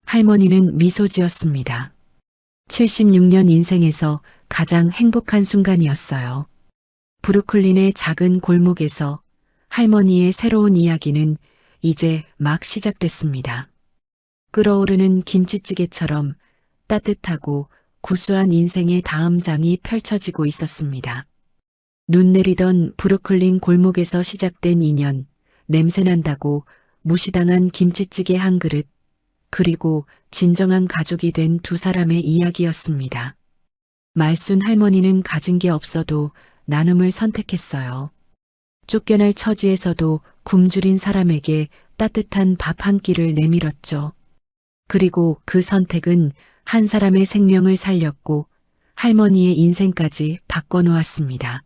할머니는 미소 지었습니다. 76년 인생에서 가장 행복한 순간이었어요. 브루클린의 작은 골목에서 할머니의 새로운 이야기는 이제 막 시작됐습니다. 끓어오르는 김치찌개처럼 따뜻하고 구수한 인생의 다음 장이 펼쳐지고 있었습니다. 눈 내리던 브루클린 골목에서 시작된 인연, 냄새난다고 무시당한 김치찌개 한 그릇, 그리고 진정한 가족이 된 두 사람의 이야기였습니다. 말순 할머니는 가진 게 없어도 나눔을 선택했어요. 쫓겨날 처지에서도 굶주린 사람에게 따뜻한 밥 한 끼를 내밀었죠. 그리고 그 선택은 한 사람의 생명을 살렸고 할머니의 인생까지 바꿔놓았습니다.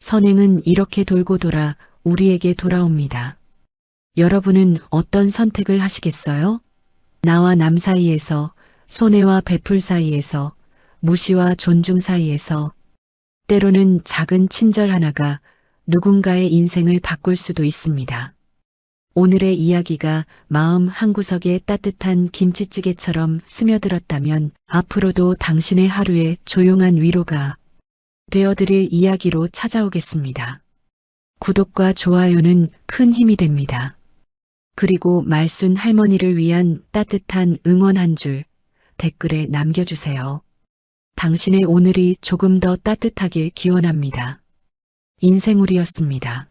선행은 이렇게 돌고 돌아 우리에게 돌아옵니다. 여러분은 어떤 선택을 하시겠어요? 나와 남 사이에서, 손해와 베풀 사이에서, 무시와 존중 사이에서, 때로는 작은 친절 하나가 누군가의 인생을 바꿀 수도 있습니다. 오늘의 이야기가 마음 한구석에 따뜻한 김치찌개처럼 스며들었다면 앞으로도 당신의 하루에 조용한 위로가 되어드릴 이야기로 찾아오겠습니다. 구독과 좋아요는 큰 힘이 됩니다. 그리고 말순 할머니를 위한 따뜻한 응원 한 줄 댓글에 남겨주세요. 당신의 오늘이 조금 더 따뜻하길 기원합니다. 인생우리였습니다.